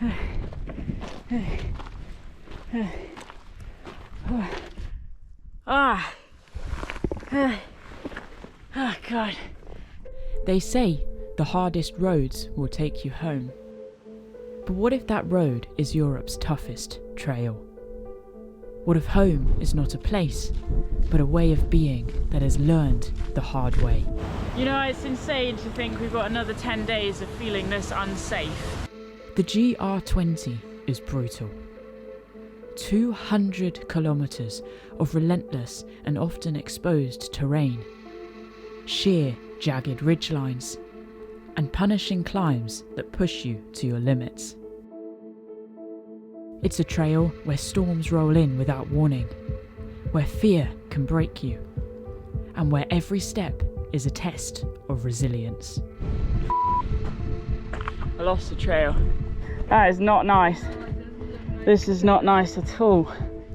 Oh God. They say the hardest roads will take you home. But what if that road is Europe's toughest trail? What if home is not a place, but a way of being that has learned the hard way? You know, it's insane to think we've got another 10 days of feeling this unsafe. The GR20 is brutal. 200 kilometres of relentless and often exposed terrain, sheer, jagged ridgelines, and punishing climbs that push you to your limits. It's a trail where storms roll in without warning, where fear can break you, and where every step is a test of resilience. I lost the trail. That is not nice. This is not nice at all.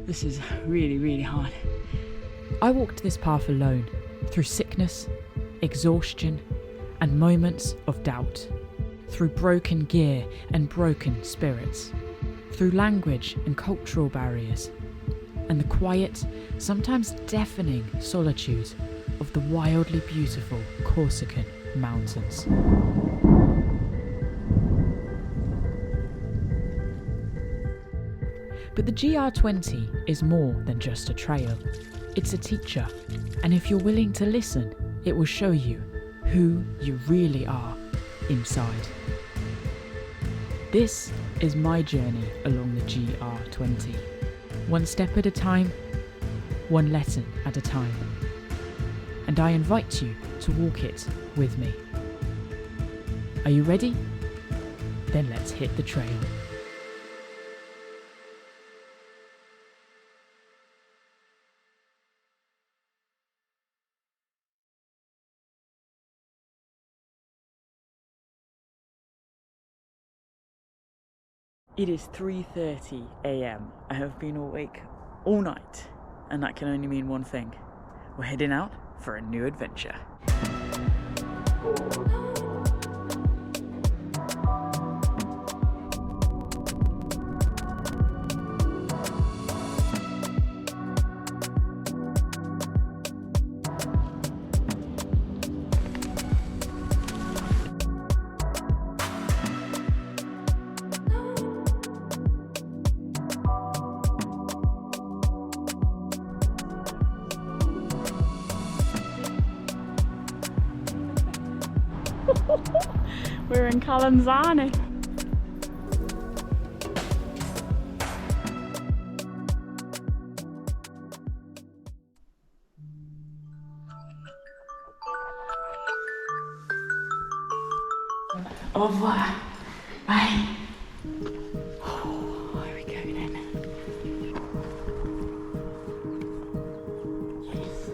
This is really, really hard. I walked this path alone, through sickness, exhaustion, and moments of doubt, through broken gear and broken spirits, through language and cultural barriers, and the quiet, sometimes deafening solitude of the wildly beautiful Corsican mountains. But the GR20 is more than just a trail. It's a teacher, and if you're willing to listen, it will show you who you really are inside. This is my journey along the GR20. One step at a time, one lesson at a time. And I invite you to walk it with me. Are you ready? Then let's hit the trail. It is 3:30 a.m. I have been awake all night, and that can only mean one thing. We're heading out for a new adventure. We're in Calanzani. Au revoir. Bye. Oh, here we go then. Yes.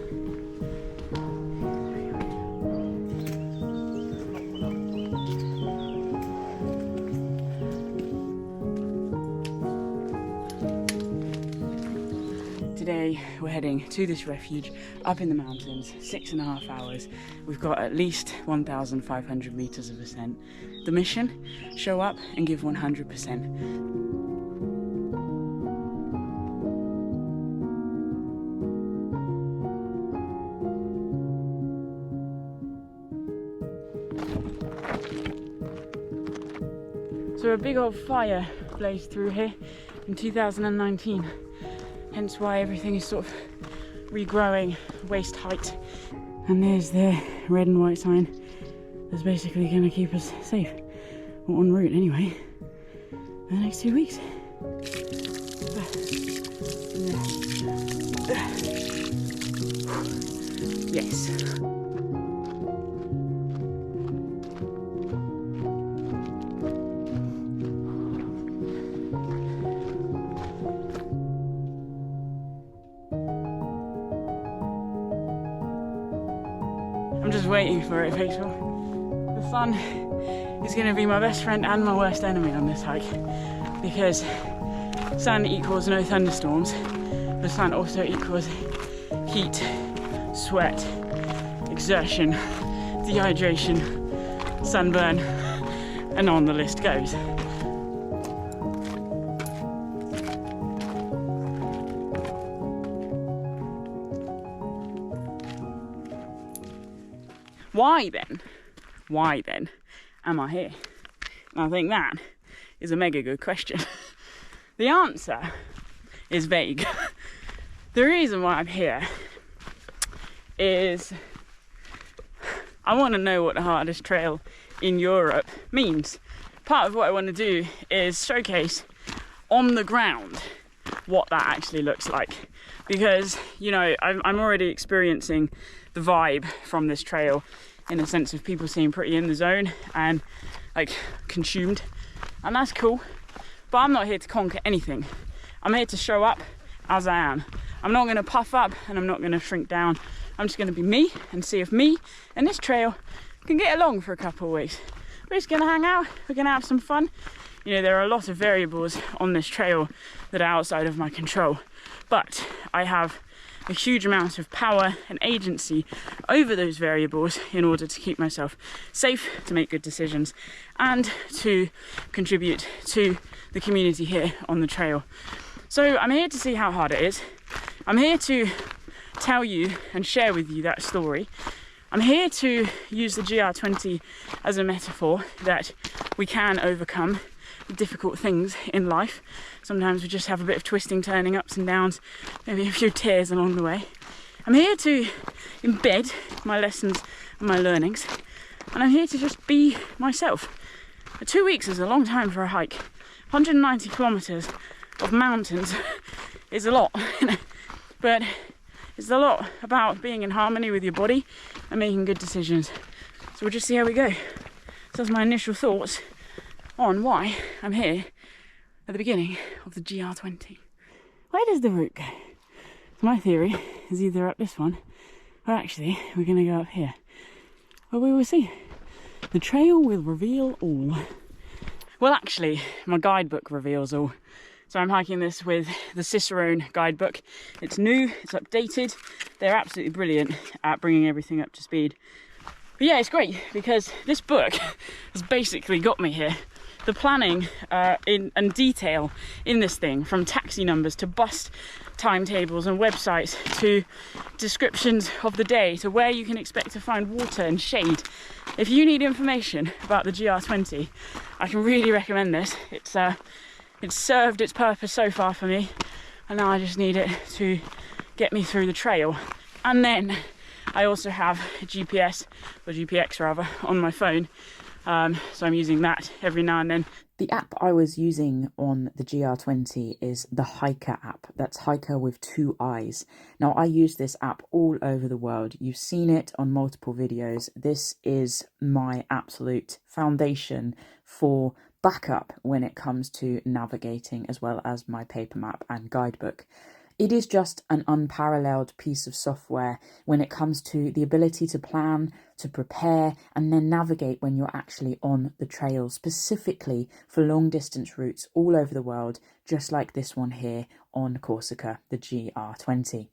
Today we're heading to this refuge up in the mountains, 6.5 hours. We've got at least 1,500 meters of ascent. The mission, show up and give 100%. So a big old fire blazed through here in 2019. Hence why everything is sort of regrowing waist height. And there's the red and white sign that's basically going to keep us safe, or en route anyway, for the next 2 weeks. Yes. I'm just waiting for it, faithful. The sun is going to be my best friend and my worst enemy on this hike, because sun equals no thunderstorms, but sun also equals heat, sweat, exertion, dehydration, sunburn, and on the list goes. Why then am I here? And I think that is a mega good question. The answer is vague. The reason why I'm here is I want to know what the hardest trail in Europe means. Part of what I want to do is showcase on the ground what that actually looks like, because I'm already experiencing the vibe from this trail in a sense of people seem pretty in the zone and like consumed, and that's cool, but I'm not here to conquer anything. I'm here to show up as I am. I'm not going to puff up and I'm not going to shrink down. I'm just going to be me and see if me and this trail can get along for a couple of weeks. We're just going to hang out, we're going to have some fun. There are a lot of variables on this trail that are outside of my control, but I have a huge amount of power and agency over those variables in order to keep myself safe, to make good decisions, and to contribute to the community here on the trail. So I'm here to see how hard it is. I'm here to tell you and share with you that story. I'm here to use the GR20 as a metaphor that we can overcome difficult things in life. Sometimes we just have a bit of twisting, turning, ups and downs, maybe a few tears along the way. I'm here to embed my lessons and my learnings, and I'm here to just be myself. 2 weeks is a long time for a hike. 190 kilometers of mountains is a lot, but it's a lot about being in harmony with your body and making good decisions. So we'll just see how we go. So that's my initial thoughts on why I'm here at the beginning of the GR20. Where does the route go? So my theory is either up this one, or actually we're going to go up here. But we will see. The trail will reveal all. Well, actually, my guidebook reveals all. So I'm hiking this with the Cicerone guidebook. It's new, it's updated. They're absolutely brilliant at bringing everything up to speed. But yeah, it's great because this book has basically got me here. The planning and detail in this thing, from taxi numbers to bus timetables and websites to descriptions of the day to where you can expect to find water and shade. If you need information about the GR20, I can really recommend this. It's served its purpose so far for me, and now I just need it to get me through the trail. And then I also have a GPS, or GPX rather, on my phone. So I'm using that every now and then. The app I was using on the GR20 is the Hiker app. That's Hiker with 2 eyes. Now, I use this app all over the world. You've seen it on multiple videos. This is my absolute foundation for backup when it comes to navigating, as well as my paper map and guidebook. It is just an unparalleled piece of software when it comes to the ability to plan, to prepare, and then navigate when you're actually on the trail, specifically for long distance routes all over the world, just like this one here on Corsica, the GR20.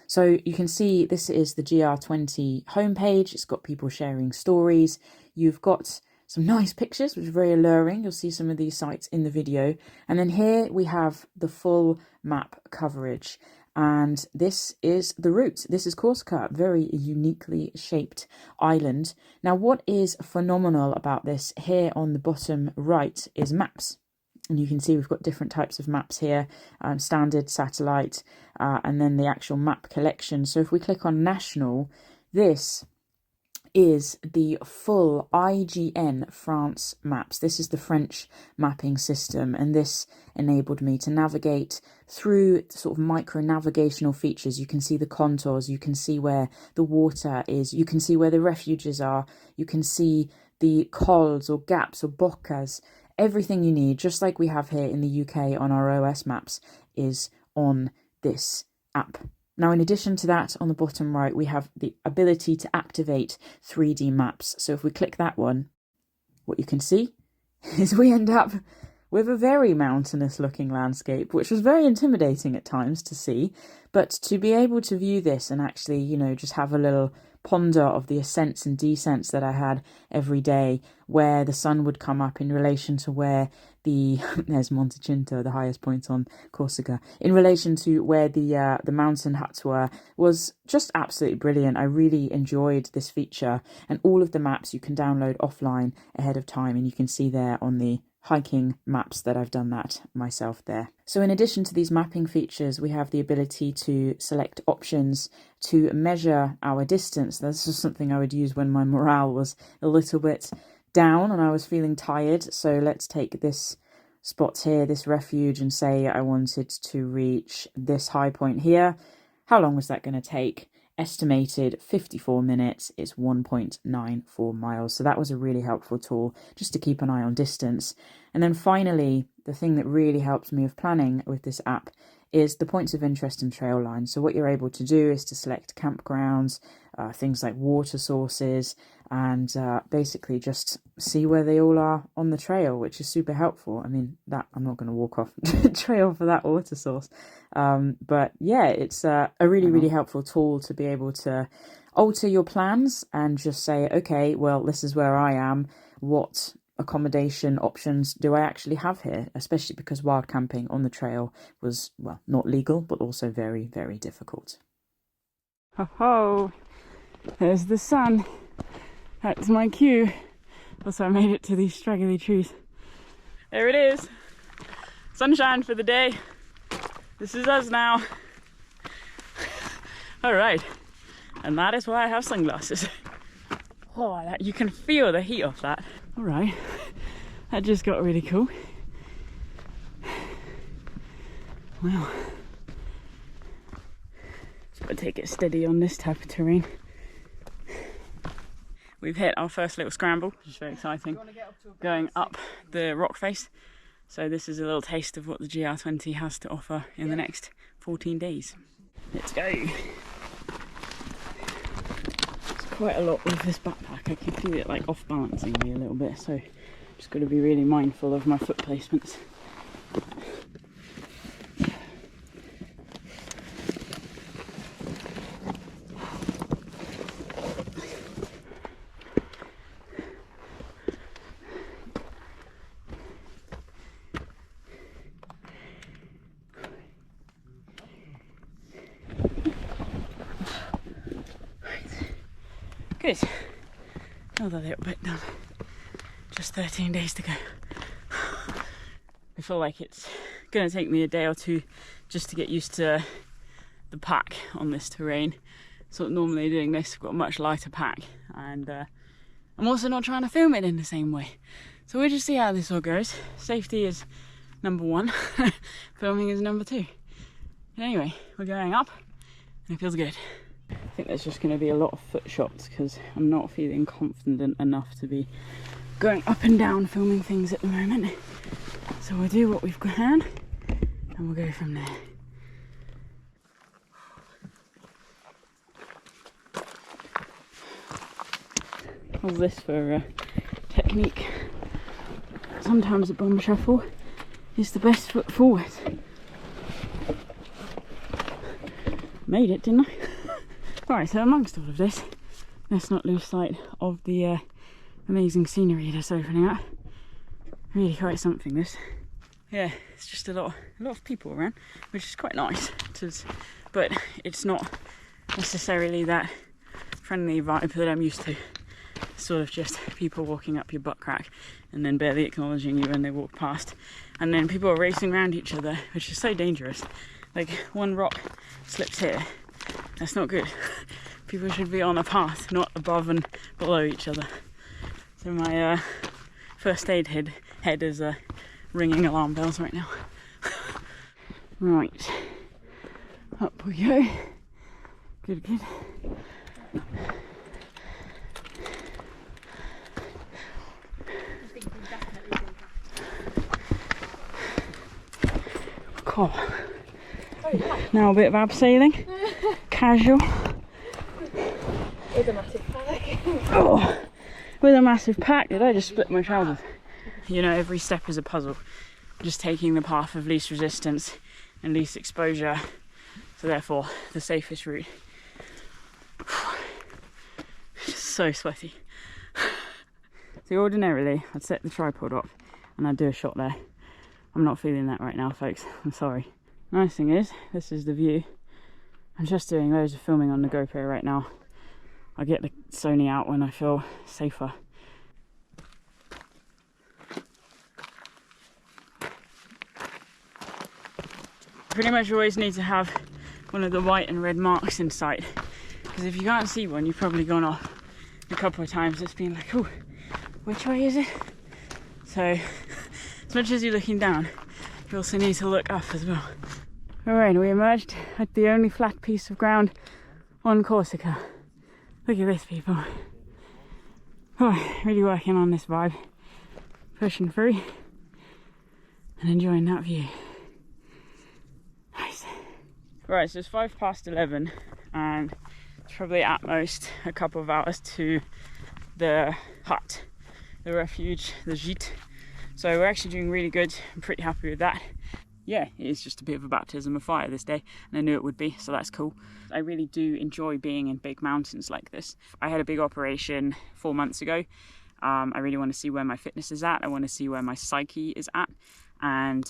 So you can see this is the GR20 homepage. It's got people sharing stories. You've got some nice pictures, which are very alluring. You'll see some of these sites in the video. And then here we have the full map coverage. And this is the route. This is Corsica, very uniquely shaped island. Now, what is phenomenal about this here on the bottom right is maps. And you can see we've got different types of maps here, standard, satellite, and then the actual map collection. So if we click on national, this is the full IGN France maps. This is the French mapping system, and this enabled me to navigate through sort of micro navigational features. You can see the contours, you can see where the water is, you can see where the refuges are, you can see the cols or gaps or boccas. Everything you need, just like we have here in the UK on our OS maps, is on this app. Now, in addition to that, on the bottom right, we have the ability to activate 3D maps. So if we click that one, what you can see is we end up with a very mountainous looking landscape, which was very intimidating at times to see. But to be able to view this and actually, just have a little ponder of the ascents and descents that I had every day, where the sun would come up in relation to where there's Montecinto, the highest point on Corsica, in relation to where the mountain huts were, was just absolutely brilliant. I really enjoyed this feature, and all of the maps you can download offline ahead of time, and you can see there on the hiking maps that I've done that myself there. So in addition to these mapping features, we have the ability to select options to measure our distance. This is something I would use when my morale was a little bit down and I was feeling tired. So let's take this spot here, this refuge, and say I wanted to reach this high point here. How long was that going to take? Estimated 54 minutes. It's 1.94 miles. So that was a really helpful tool just to keep an eye on distance. And then finally, the thing that really helps me with planning with this app is the points of interest and trail lines. So what you're able to do is to select campgrounds, things like water sources, and basically just see where they all are on the trail, which is super helpful. I mean, that I'm not going to walk off the trail for that water source. But yeah, it's a really helpful tool to be able to alter your plans and just say, okay, well, this is where I am. What accommodation options do I actually have here? Especially because wild camping on the trail was, well, not legal, but also very, very difficult. Ho ho! There's the sun. That's my cue. Also, I made it to these straggly trees. There it is. Sunshine for the day. This is us now. Alright. And that is why I have sunglasses. Oh, you can feel the heat off that. Alright. That just got really cool. Well. Just gotta take it steady on this type of terrain. We've hit our first little scramble, which is very exciting, going up the rock face. So this is a little taste of what the GR20 has to offer in the next 14 days. Let's go! It's quite a lot with this backpack. I can feel it like off balancing me a little bit, so just got to be really mindful of my foot placements. Good. Another little bit done. Just 13 days to go. I feel like it's going to take me a day or two just to get used to the pack on this terrain. So normally doing this, I've got a much lighter pack, and I'm also not trying to film it in the same way. So we'll just see how this all goes. Safety is number one, filming is number two. But anyway, we're going up and it feels good. I think there's just going to be a lot of foot shots because I'm not feeling confident enough to be going up and down filming things at the moment. So we'll do what we've can and we'll go from there. How's this for technique? Sometimes a bomb shuffle is the best foot forward. Made it, didn't I? Right, so amongst all of this, let's not lose sight of the amazing scenery that's opening up. Really quite something, this. Yeah, it's just a lot of people around, which is quite nice. But it's not necessarily that friendly vibe that I'm used to. It's sort of just people walking up your butt crack and then barely acknowledging you when they walk past. And then people are racing around each other, which is so dangerous. Like, one rock slips here. That's not good. People should be on a path, not above and below each other. So my first aid head is ringing alarm bells right now. Right, up we go. Good, good. Cool. Now a bit of abseiling. Casual. With a massive pack. Oh, with a massive pack. Did I just split my trousers? You know, every step is a puzzle. Just taking the path of least resistance and least exposure. So therefore, the safest route. so sweaty. So ordinarily I'd set the tripod up and I'd do a shot there. I'm not feeling that right now, folks. I'm sorry. Nice thing is, this is the view. I'm just doing loads of filming on the GoPro right now. I get the Sony out when I feel safer. Pretty much always need to have one of the white and red marks in sight, because if you can't see one, you've probably gone off a couple of times. It's been like, oh, which way is it? So as much as you're looking down, you also need to look up as well. Alright, we emerged at the only flat piece of ground on Corsica. Look at this, people. Oh, really working on this vibe. Pushing through and enjoying that view. Nice. Right, so it's 11:05 and it's probably at most a couple of hours to the hut, the refuge, the gîte. So we're actually doing really good. I'm pretty happy with that. Yeah, it's just a bit of a baptism of fire this day, and I knew it would be, so that's cool. I really do enjoy being in big mountains like this. I had a big operation 4 months ago. I really want to see where my fitness is at. I want to see where my psyche is at. And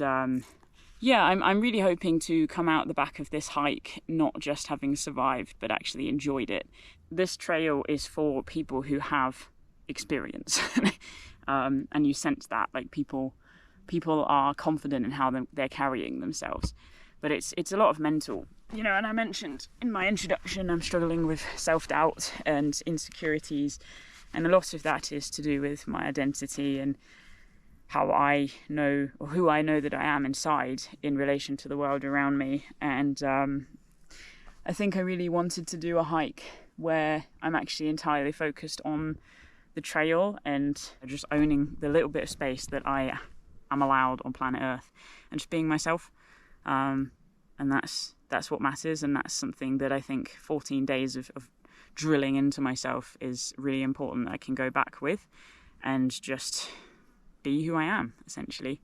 yeah, I'm really hoping to come out the back of this hike not just having survived, but actually enjoyed it. This trail is for people who have experience. And you sense that, like people are confident in how they're carrying themselves, but it's a lot of mental, you know. And I mentioned in my introduction I'm struggling with self-doubt and insecurities, and a lot of that is to do with my identity and how I know, or who I know that I am inside in relation to the world around me. And I think I really wanted to do a hike where I'm actually entirely focused on the trail and just owning the little bit of space that I am allowed on planet Earth, and just being myself. And that's what matters, and that's something that I think 14 days of drilling into myself is really important, that I can go back with and just be who I am, essentially.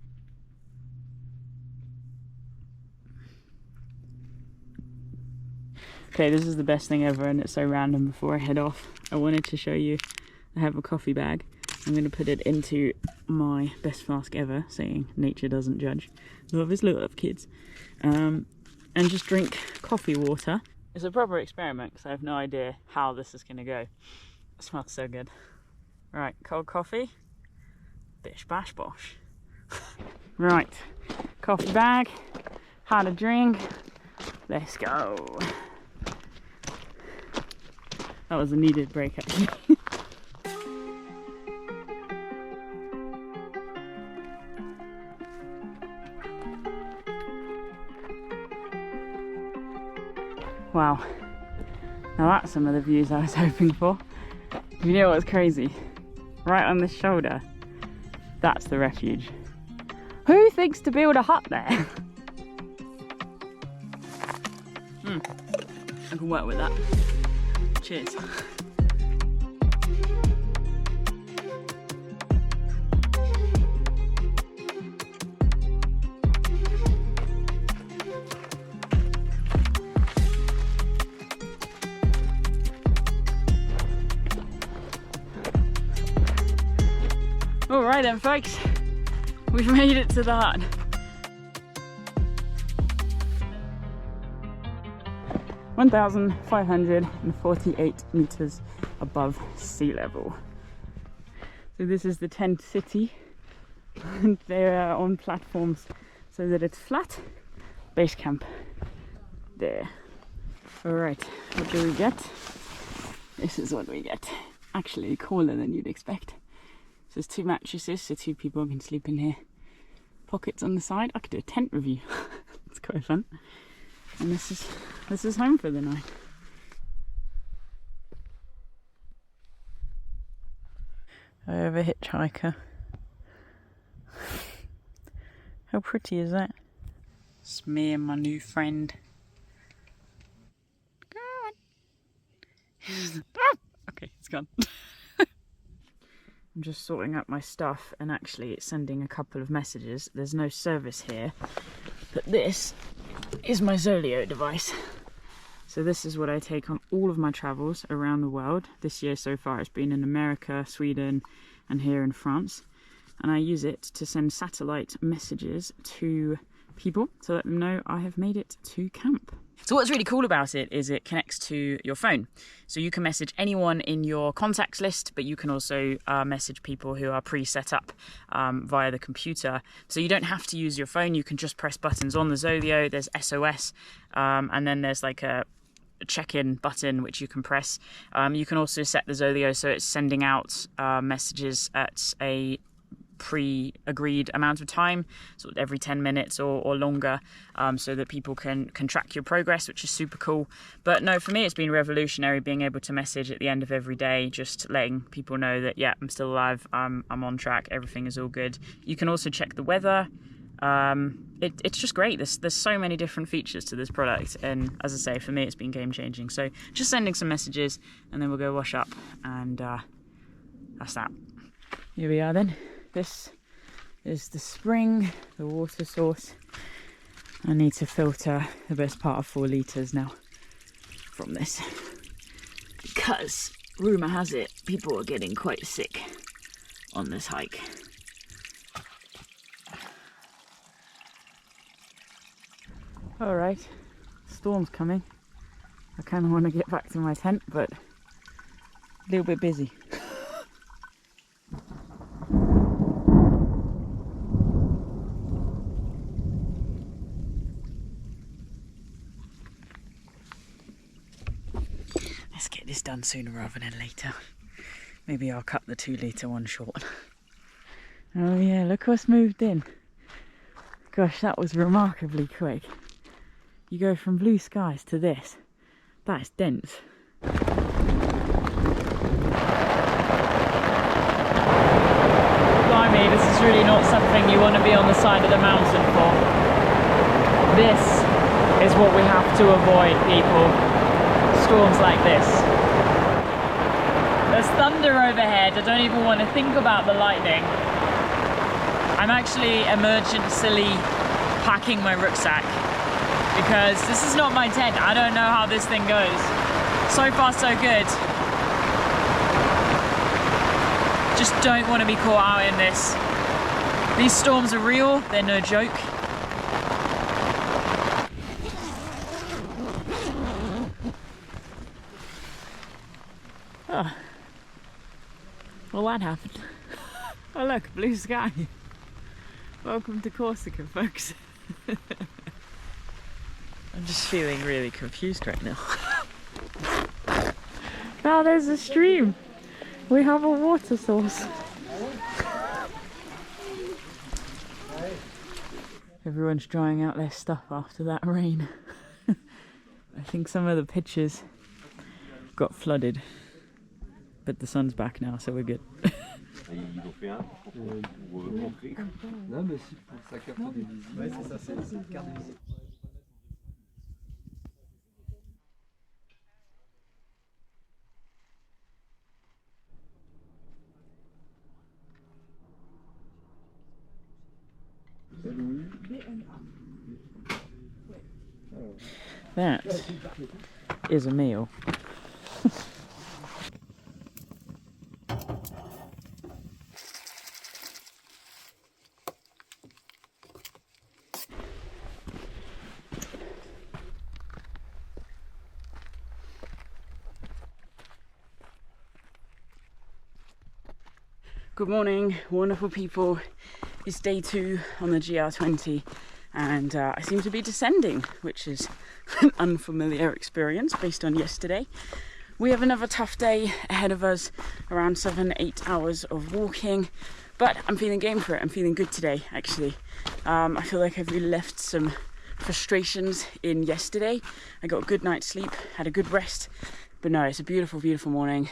Okay, this is the best thing ever, and it's so random. Before I head off, I wanted to show you I have a coffee bag. I'm going to put it into my best flask ever, saying nature doesn't judge. Love is love, kids. And just drink coffee water. It's a proper experiment because I have no idea how this is going to go. It smells so good. Right, cold coffee. Bish bash bosh. Right, coffee bag. Had a drink. Let's go. That was a needed break, actually. Wow, now that's some of the views I was hoping for. You know what's crazy? Right on this shoulder, that's the refuge. Who thinks to build a hut there? I can work with that. Cheers. Alright then, folks, we've made it to the hut. (1,548 meters above sea level. So this is the tent city, and they're on platforms so that it's flat. Base camp there. Alright, what do we get? This is what we get. Actually cooler than you'd expect. So there's 2 mattresses, so 2 people can sleep in here. Pockets on the side. I could do a tent review. It's quite fun. And this is home for the night. I have a hitchhiker. How pretty is that? It's me and my new friend. Go on. Okay, it's gone. I'm just sorting out my stuff, and actually it's sending a couple of messages. There's no service here, but this is my Zoleo device. So this is what I take on all of my travels around the world. This year so far it's been in America, Sweden, and here in France. And I use it to send satellite messages to people to let them know I have made it to camp. So what's really cool about it is it connects to your phone. So you can message anyone in your contacts list, but you can also message people who are pre-set up via the computer. So you don't have to use your phone, you can just press buttons on the Zoleo. There's SOS, and then there's like a check-in button which you can press. You can also set the Zoleo so it's sending out messages at a pre-agreed amount of time, sort of every 10 minutes or longer, so that people can track your progress, which is super cool. But no, for me it's been revolutionary being able to message at the end of every day, just letting people know that yeah, I'm still alive, I'm on track, everything is all good. You can also check the weather. It's just great. There's so many different features to this product, and as I say, for me it's been game changing. So just sending some messages and then we'll go wash up, and that's that. Here we are then. This is the spring, the water source. I need to filter the best part of 4 litres now from this, because rumour has it people are getting quite sick on this hike. Alright, storm's coming. I kind of want to get back to my tent, but a little bit busy. Let's get this done sooner rather than later. Maybe I'll cut the 2 litre one short. Oh yeah, look what's moved in. Gosh, that was remarkably quick. You go from blue skies to this. That's dense. Blimey, this is really not something you want to be on the side of the mountain for. This is what we have to avoid, people. Storms like this. There's thunder overhead. I don't even want to think about the lightning. I'm actually emergency packing my rucksack, because this is not my tent. I don't know how this thing goes. So far so good. Just don't want to be caught out in this. These storms are real, they're no joke. Oh. Well, that happened. Oh look, blue sky. Welcome to Corsica, folks. I'm just feeling really confused right now. Now there's a stream. We have a water source. Everyone's drying out their stuff after that rain. I think some of the pictures got flooded, but the sun's back now, so we're good. That is a meal. Good morning, wonderful people. It's day 2 on the GR20, and I seem to be descending, which is an unfamiliar experience based on yesterday. We have another tough day ahead of us, around 7-8 hours of walking, but I'm feeling game for it. I'm feeling good today, actually. I feel like I've really left some frustrations in yesterday. I got a good night's sleep, had a good rest, but no, it's a beautiful, beautiful morning.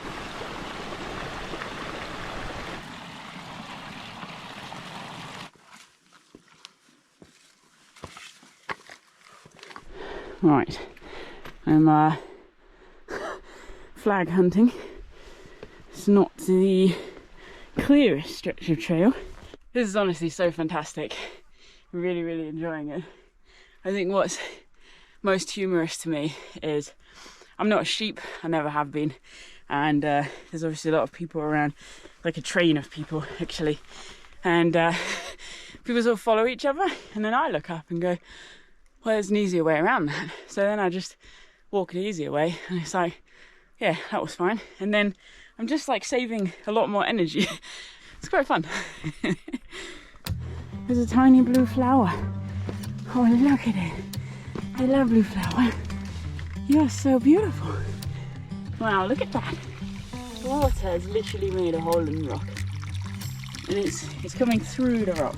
Right, I'm flag hunting. It's not the clearest stretch of trail. This is honestly so fantastic. I'm really, really enjoying it. I think what's most humorous to me is I'm not a sheep, I never have been, and there's obviously a lot of people around, like a train of people actually, and people sort of follow each other, and then I look up and go, well, there's an easier way around that. So then I just walk the easier way, and it's like, yeah, that was fine. And then I'm just like saving a lot more energy. It's quite fun. There's a tiny blue flower. Oh, look at it. I love blue flower. You're so beautiful. Wow, look at that. The water has literally made a hole in the rock. And it's coming through the rock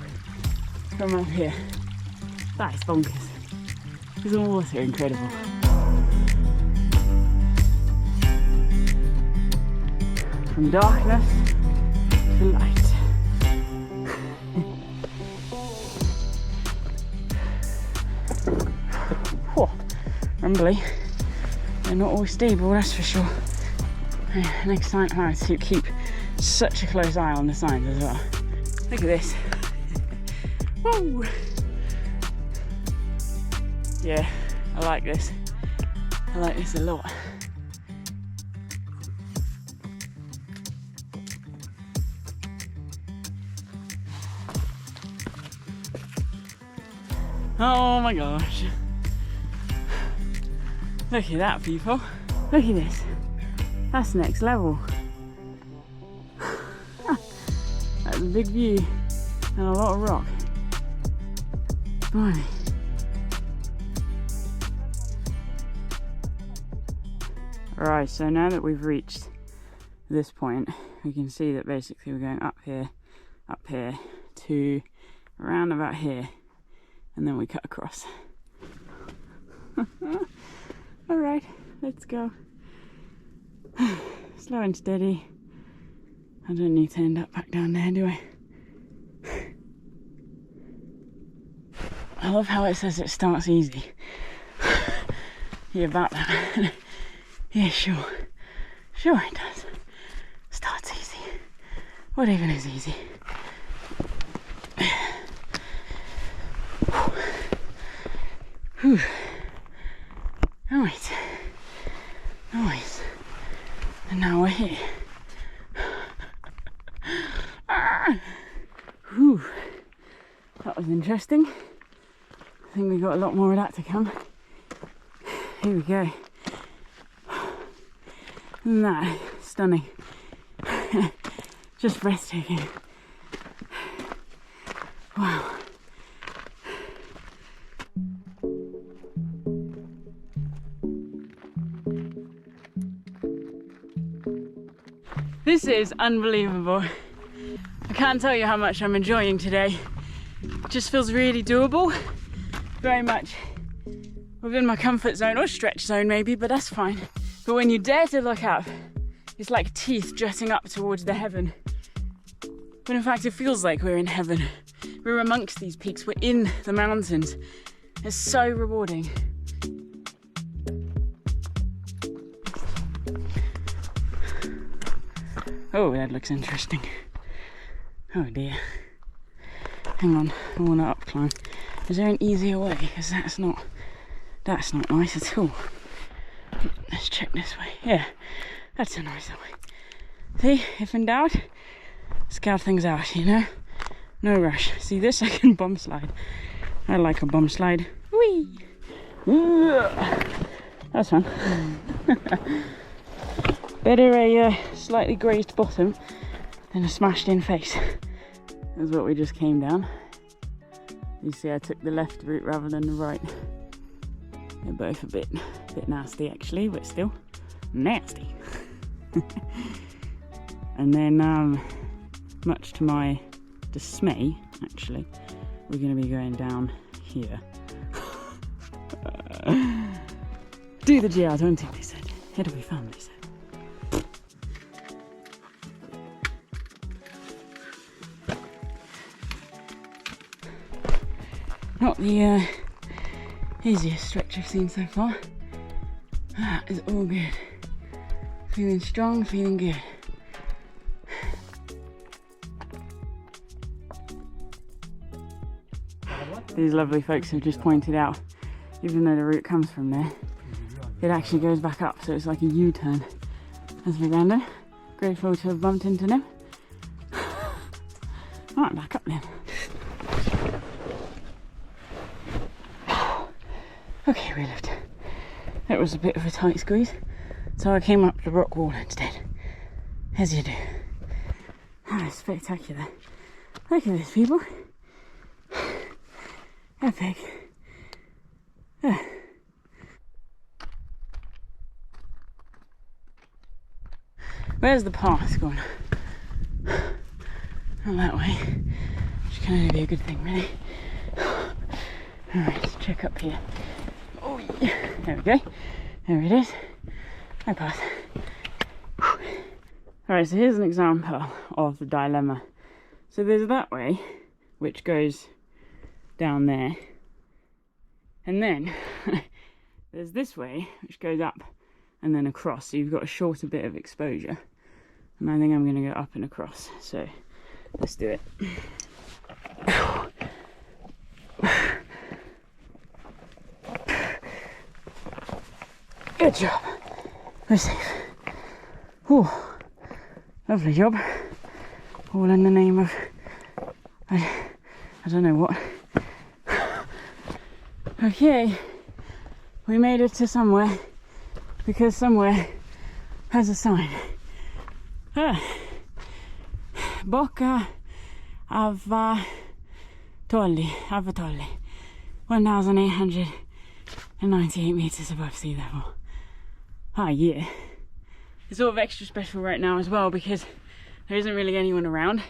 from up here. That is bonkers. Isn't the water incredible? From darkness to light. Whoa, rumbly. They're not always stable, that's for sure. Next time I have to keep such a close eye on the signs as well. Look at this. Whoa! Yeah, I like this. I like this a lot. Oh my gosh. Look at that, people. Look at this. That's next level. That's a big view and a lot of rock. Blimey. Right, so now that we've reached this point, we can see that basically we're going up here to around about here, and then we cut across. Alright, let's go. Slow and steady. I don't need to end up back down there, do I? I love how it says it starts easy. Yeah, about that. Yeah, sure. Sure it does. Starts easy. What even is easy? Whew. Alright. Nice. And now we're here. Whew. That was interesting. I think we got a lot more of that to come. Here we go. Isn't that stunning? Just breathtaking. Wow. This is unbelievable. I can't tell you how much I'm enjoying today. It just feels really doable. Very much within my comfort zone, or stretch zone maybe, but that's fine. But when you dare to look up, it's like teeth jutting up towards the heaven. But in fact, it feels like we're in heaven. We're amongst these peaks, we're in the mountains. It's so rewarding. Oh, that looks interesting. Oh dear. Hang on, I want to up climb. Is there an easier way? Because that's not nice at all. Let's check this way. Yeah, that's a nicer way. See, if in doubt, scout things out, you know? No rush. See this? I can bum slide. I like a bum slide. Whee! That's fun. Better a slightly grazed bottom than a smashed in face. That's what we just came down. You see I took the left route rather than the right. They're both a bit nasty actually, but still nasty. And then much to my dismay actually, we're going to be going down here. Do the GR20, they said. It'll be fun, they said. Not the easiest stretch I've seen so far. That is all good. Feeling strong, feeling good. These lovely folks have just pointed out even though the route comes from there, it actually goes back up, so it's like a U-turn. That's my granddad. Grateful to have bumped into them. Alright, back up then. Okay, we left. That was a bit of a tight squeeze, so I came up the rock wall instead. As you do. Ah, spectacular. Look at this, people. Epic. Ah. Where's the path gone? Not that way. Which can only be a good thing, really. Alright, let's check up here. Oh, yeah. There we go. There it is. My path. Alright, so here's an example of the dilemma. So there's that way, which goes down there. And then there's this way, which goes up and then across. So you've got a shorter bit of exposure. And I think I'm going to go up and across. So let's do it. Good job. We're safe. Whew. Lovely job. All in the name of I don't know what. Okay. We made it to somewhere because somewhere has a sign. Bocca Avatolli, 1,898 meters above sea level. Ah, yeah. It's sort of extra special right now as well because there isn't really anyone around.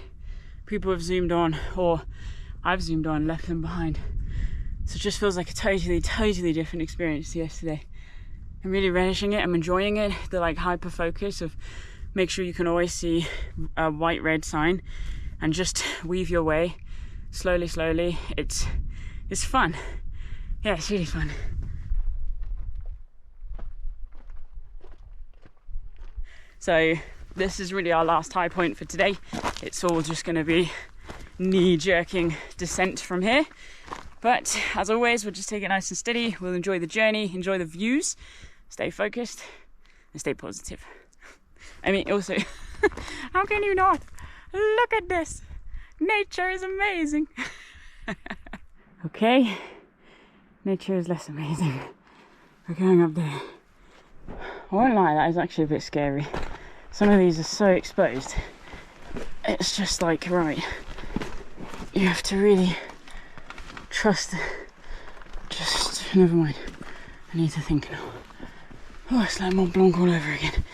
People have zoomed on, or I've zoomed on, left them behind. So it just feels like a totally different experience to yesterday. I'm really relishing it. I'm enjoying it. The like hyper focus of make sure you can always see a white red sign and just weave your way slowly. It's fun. Yeah, it's really fun. So this is really our last high point for today. It's all just going to be knee-jerking descent from here. But as always, we'll just take it nice and steady. We'll enjoy the journey, enjoy the views, stay focused, and stay positive. I mean, also, how can you not? Look at this. Nature is amazing. Okay, nature is less amazing. We're going up there. I won't lie, that is actually a bit scary. Some of these are so exposed. It's just like, right, you have to really trust. Just, never mind. I need to think now. Oh, it's like Mont Blanc all over again.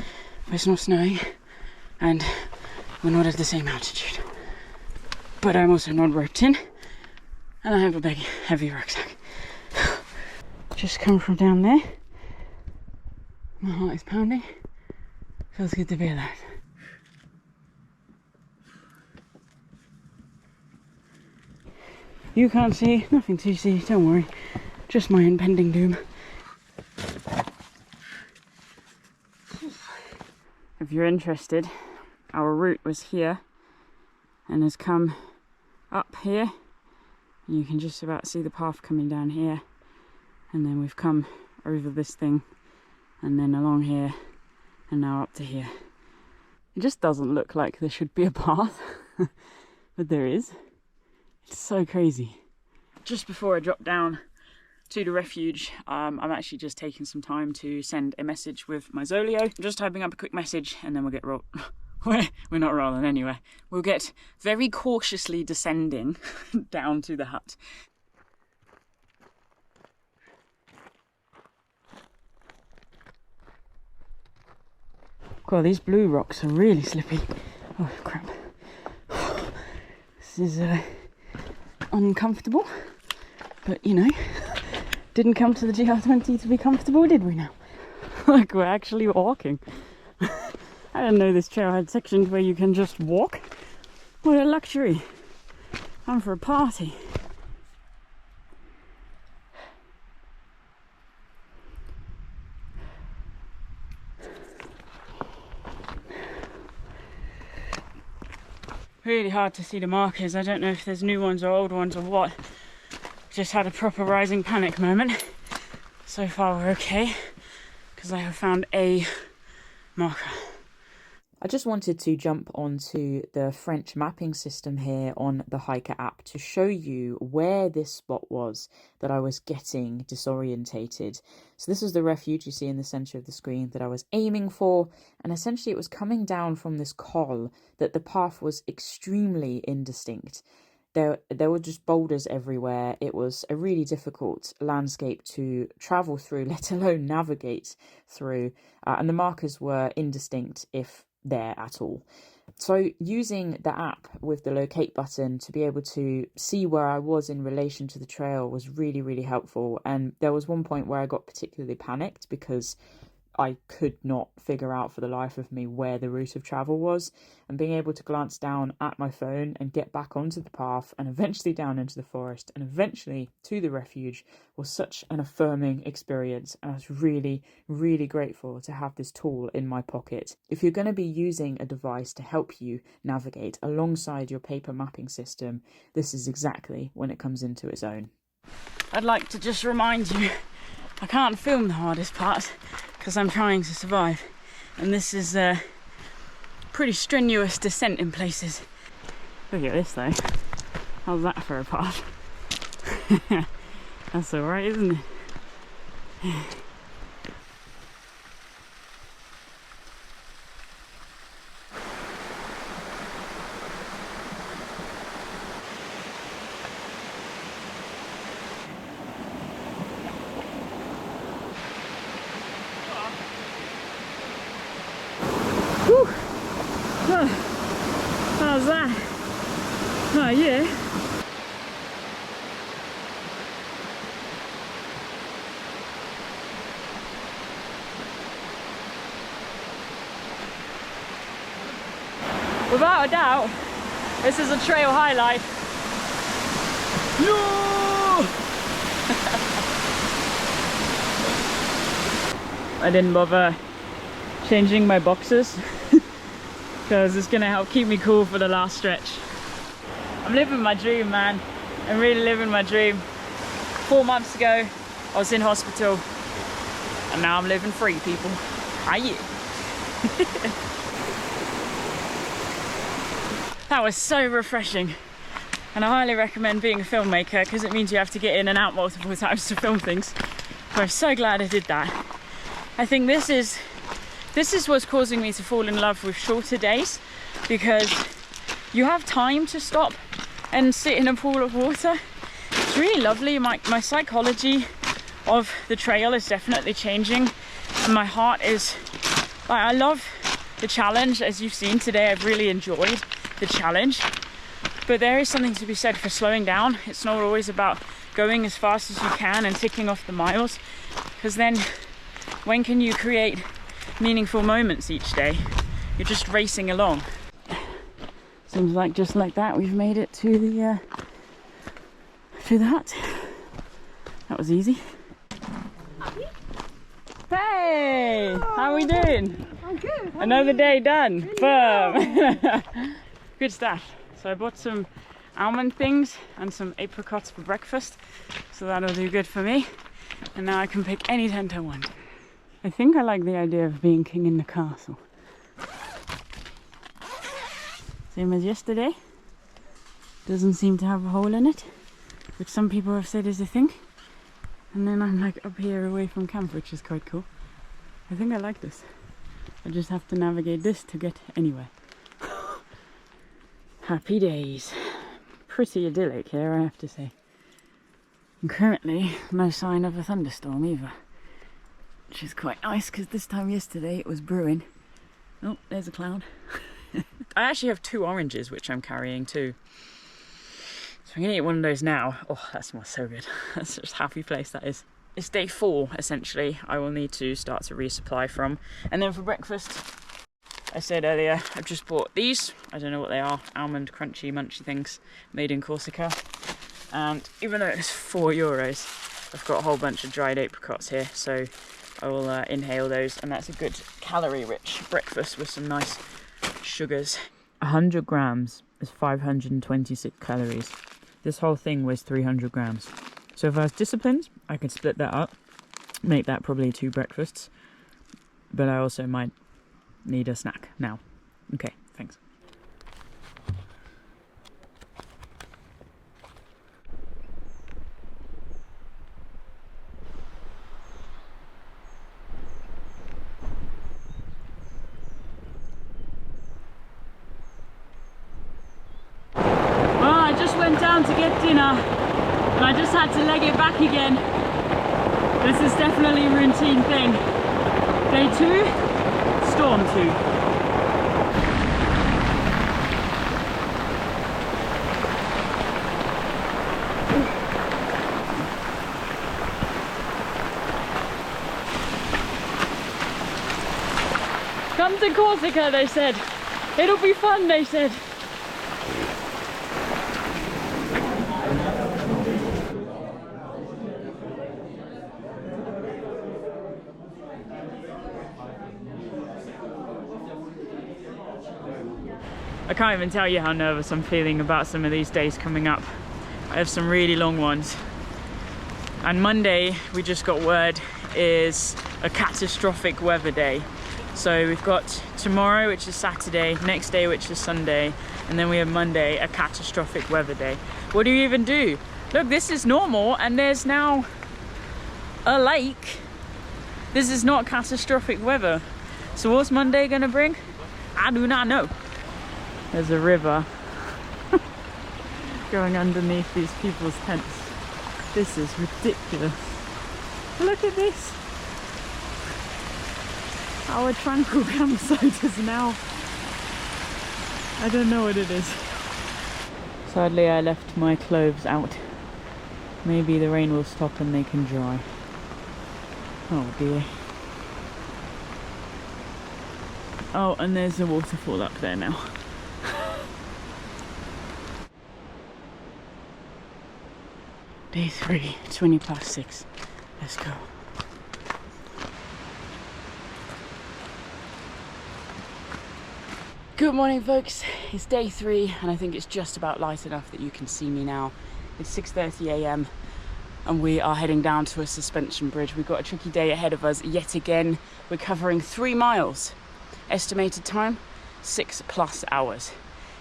But it's not snowing, and we're not at the same altitude. But I'm also not roped in, and I have a big, heavy rucksack. Just come from down there. My heart is pounding. Feels good to be alive. You can't see, nothing to see, don't worry. Just my impending doom. If you're interested, our route was here and has come up here. And you can just about see the path coming down here. And then we've come over this thing and then along here and now up to here. It just doesn't look like there should be a path, but there is. It's so crazy. Just before I drop down to the refuge, I'm actually just taking some time to send a message with my Zolio. I'm just typing up a quick message and then we'll get we're not rolling anyway. We'll get very cautiously descending down to the hut. God, these blue rocks are really slippy. Oh crap. This is uncomfortable, but you know, didn't come to the GR20 to be comfortable, did we now? Like, we're actually walking. I didn't know this trail had sections where you can just walk. What a luxury. I'm for a party. Really hard to see the markers. I don't know if there's new ones or old ones or what. Just had a proper rising panic moment. So far we're okay, because I have found a marker. I just wanted to jump onto the French mapping system here on the Hiker app to show you where this spot was that I was getting disorientated. So this was the refuge you see in the centre of the screen that I was aiming for, and essentially it was coming down from this col that the path was extremely indistinct. There were just boulders everywhere. It was a really difficult landscape to travel through, let alone navigate through, and the markers were indistinct if there at all. So using the app with the locate button to be able to see where I was in relation to the trail was really, really helpful. And there was one point where I got particularly panicked because I could not figure out for the life of me where the route of travel was, and being able to glance down at my phone and get back onto the path and eventually down into the forest and eventually to the refuge was such an affirming experience. And I was really, really grateful to have this tool in my pocket. If you're going to be using a device to help you navigate alongside your paper mapping system, this is exactly when it comes into its own. I'd like to just remind you, I can't film the hardest part because I'm trying to survive, and this is a pretty strenuous descent in places. Look at this though, how's that for a path? That's alright, isn't it? Whew. Oh, how's that? Oh yeah. Without a doubt, this is a trail highlight. No! I didn't bother changing my boxes because it's gonna help keep me cool for the last stretch. I'm living my dream, man. I'm really living my dream. 4 months ago, I was in hospital, and now I'm living free, people. Hiya. That was so refreshing, and I highly recommend being a filmmaker because it means you have to get in and out multiple times to film things. So I'm so glad I did that. I think this is what's causing me to fall in love with shorter days, because you have time to stop and sit in a pool of water. It's really lovely. My psychology of the trail is definitely changing, and my heart is like, I love the challenge. As you've seen today, I've really enjoyed the challenge, but there is something to be said for slowing down. It's not always about going as fast as you can and ticking off the miles, because then when can you create meaningful moments each day? You're just racing along. Seems like just like that we've made it to the hut. That was easy. Abbie? Hey, how are we doing? I'm good. Another day done. Boom. Good stuff. So I bought some almond things and some apricots for breakfast, so that'll do good for me. And now I can pick any tent I want. I think I like the idea of being king in the castle. Same as yesterday. Doesn't seem to have a hole in it, which some people have said is a thing. And then I'm like up here away from camp, which is quite cool. I think I like this. I just have to navigate this to get anywhere. Happy days. Pretty idyllic here, I have to say. And currently, no sign of a thunderstorm either, which is quite nice, because this time yesterday it was brewing. Oh, there's a cloud. I actually have 2 oranges, which I'm carrying too. So I'm gonna eat one of those now. Oh, that smells so good. That's just a happy place that is. It's day 4, essentially, I will need to start to resupply from. And then for breakfast, I said earlier, I've just bought these. I don't know what they are. Almond crunchy munchy things made in Corsica. And even though it's €4, I've got a whole bunch of dried apricots here. So I will inhale those, and that's a good calorie-rich breakfast with some nice sugars. 100 grams is 526 calories. This whole thing weighs 300 grams. So if I was disciplined, I could split that up make that probably 2 breakfasts, but I also might need a snack now. Okay, thanks. Well, I just went down to get dinner and I just had to leg it back again. This is definitely a routine thing. Day 2, storm 2. Come to Corsica, they said. It'll be fun, they said. I can't even tell you how nervous I'm feeling about some of these days coming up. I have some really long ones. And Monday, we just got word, is a catastrophic weather day. So we've got tomorrow, which is Saturday, next day, which is Sunday, and then we have Monday, a catastrophic weather day. What do you even do? Look, this is normal, and there's now a lake. This is not catastrophic weather. So what's Monday gonna bring? I do not know. There's a river going underneath these people's tents. This is ridiculous. Look at this. Our tranquil campsite is now, I don't know what it is. Sadly, I left my clothes out. Maybe the rain will stop and they can dry. Oh dear. Oh, and there's a waterfall up there now. Day 3, 6:20. Let's go. Good morning, folks. It's day 3 and I think it's just about light enough that you can see me now. It's 6:30 a.m. and we are heading down to a suspension bridge. We've got a tricky day ahead of us yet again. We're covering 3 miles. Estimated time, 6+ hours.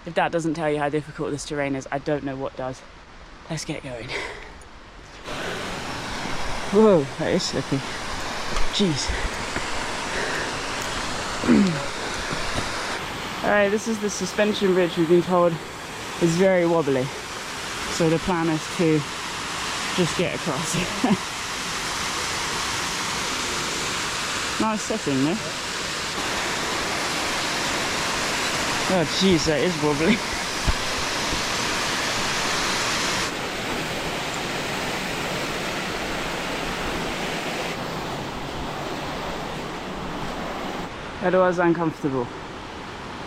If that doesn't tell you how difficult this terrain is, I don't know what does. Let's get going. Whoa, that is slippy. Jeez. Alright, this is the suspension bridge we've been told is very wobbly. So the plan is to just get across. Nice setting, no? Oh jeez, that is wobbly. It was uncomfortable,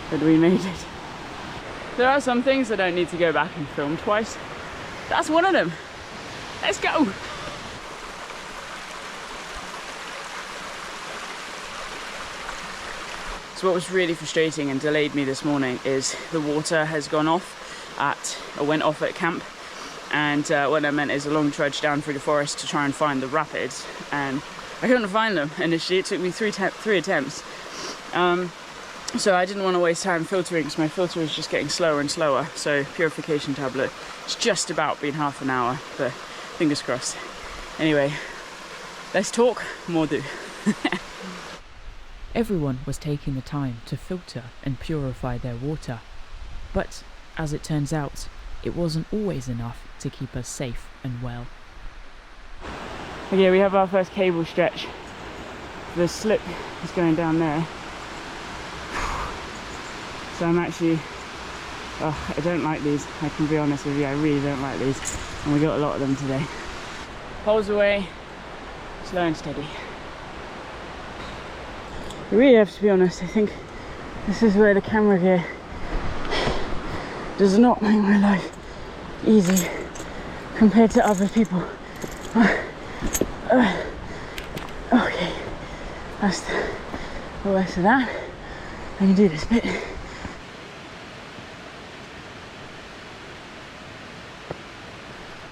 but we made it. There are some things I don't need to go back and film twice. That's one of them. Let's go! So what was really frustrating and delayed me this morning is the water has gone off went off at camp. And what that meant is a long trudge down through the forest to try and find the rapids. And I couldn't find them initially. It took me three attempts. So I didn't want to waste time filtering because my filter was just getting slower and slower. So purification tablet, it's just about been half an hour, but fingers crossed. Anyway, less talk, more do. Everyone was taking the time to filter and purify their water. But, as it turns out, it wasn't always enough to keep us safe and well. Okay, we have our first cable stretch. The slip is going down there. So I'm actually, I don't like these, I can be honest with you, I really don't like these. And we got a lot of them today. Poles away, slow and steady. I really have to be honest, I think this is where the camera gear does not make my life easy compared to other people. Okay, that's the worst of that. I can do this bit.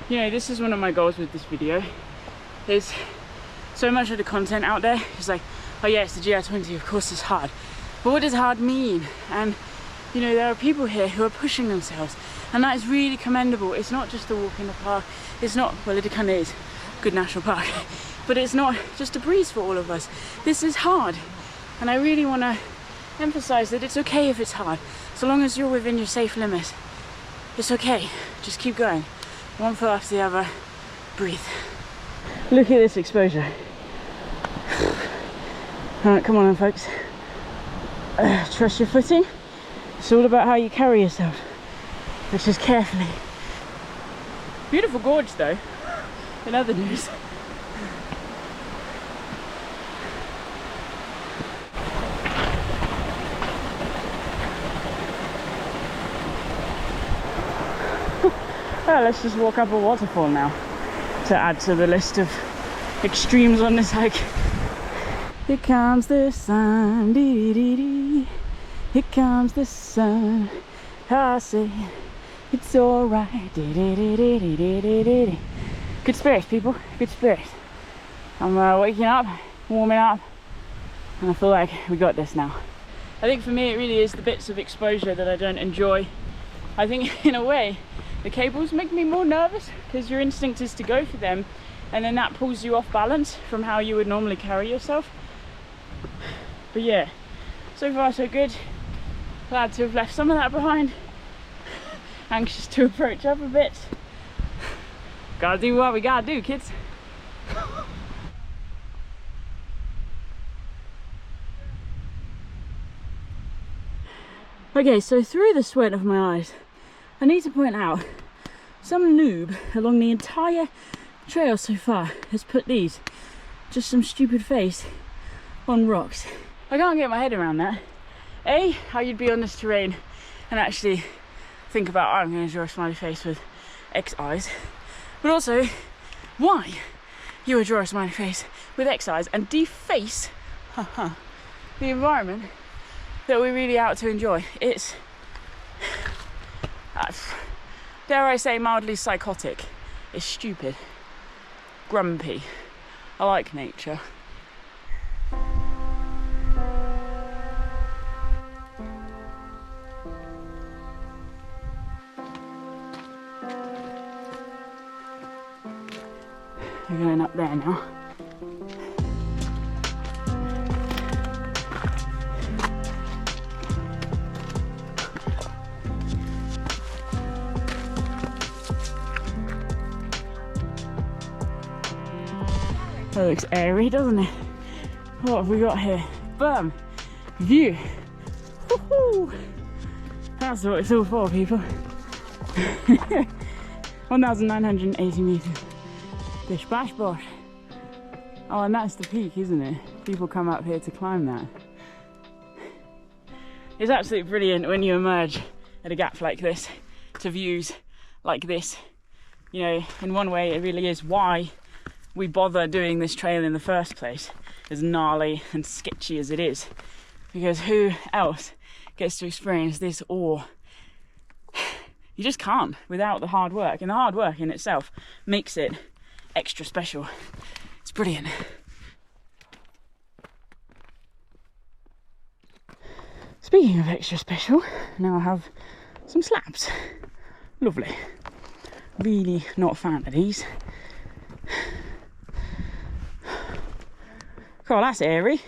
You know, this is one of my goals with this video, is so much of the content out there is like, oh yeah, it's the GR20, of course it's hard. But what does hard mean? And you know, there are people here who are pushing themselves, and that is really commendable. It's not just a walk in the park. It's not, well, it kind of is a good national park, but it's not just a breeze for all of us. This is hard, and I really want to emphasize that it's okay if it's hard, so long as you're within your safe limits. It's okay, just keep going. One foot after the other, breathe. Look at this exposure. All right, come on then, folks. Trust your footing. It's all about how you carry yourself, but just carefully. Beautiful gorge though, in other news. Well, let's just walk up a waterfall now to add to the list of extremes on this hike. Here comes the sun, dee dee dee. Here comes the sun. I say it's alright. Dee dee dee dee dee dee dee dee. Good spirits, people. Good spirits. I'm waking up, warming up, and I feel like we got this now. I think for me it really is the bits of exposure that I don't enjoy. I think in a way the cables make me more nervous because your instinct is to go for them, and then that pulls you off balance from how you would normally carry yourself. But yeah, so far so good. Glad to have left some of that behind. Anxious to approach up a bit. Gotta do what we gotta do, kids. Okay, so through the sweat of my eyes, I need to point out some noob along the entire trail so far has put these, just some stupid face, on rocks. I can't get my head around that. A, how you'd be on this terrain and actually think about, oh, I'm going to draw a smiley face with X eyes, but also why you would draw a smiley face with X eyes and deface the environment that we're really out to enjoy. It's dare I say mildly psychotic. It's stupid, grumpy. I like nature. We're going up there now. That looks airy, doesn't it? What have we got here? Boom! View! Woohoo! That's what it's all for, people. 1,980 meters. Bish bash bosh. Oh, and that's the peak, isn't it? People come up here to climb that. It's absolutely brilliant when you emerge at a gap like this to views like this. You know, in one way it really is why we bother doing this trail in the first place, as gnarly and sketchy as it is, because who else gets to experience this awe? You just can't without the hard work, and the hard work in itself makes it extra special. It's brilliant. Speaking of extra special, now I have some slabs. Lovely. Really not a fan of these. God, that's airy.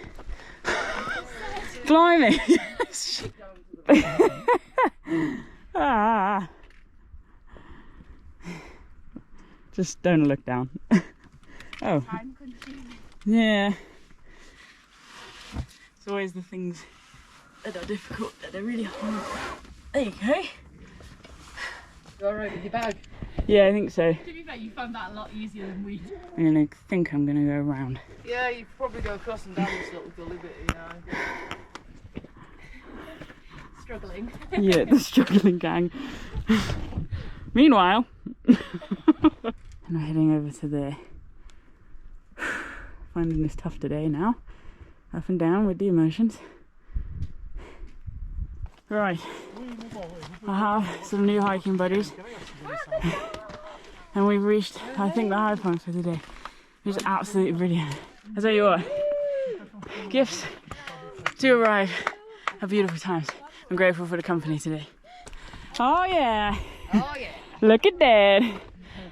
Climbing. Ah. Just don't look down. Oh. Yeah. It's always the things that are difficult that are really hard. There you go. You alright with your bag? Yeah, I think so. To be fair, you found that a lot easier than we did. I think I'm going to go around. Yeah, you probably go across and down this little gully bit, you know. Struggling. Yeah, the struggling gang. Meanwhile, I'm heading over to there. Finding this tough today now. Up and down with the emotions. Right, I have some new hiking buddies. And we've reached, I think, the high point for the day. It was absolutely brilliant. I tell you what, gifts to arrive at beautiful times. I'm grateful for the company today. Oh yeah. Oh yeah. Look at that.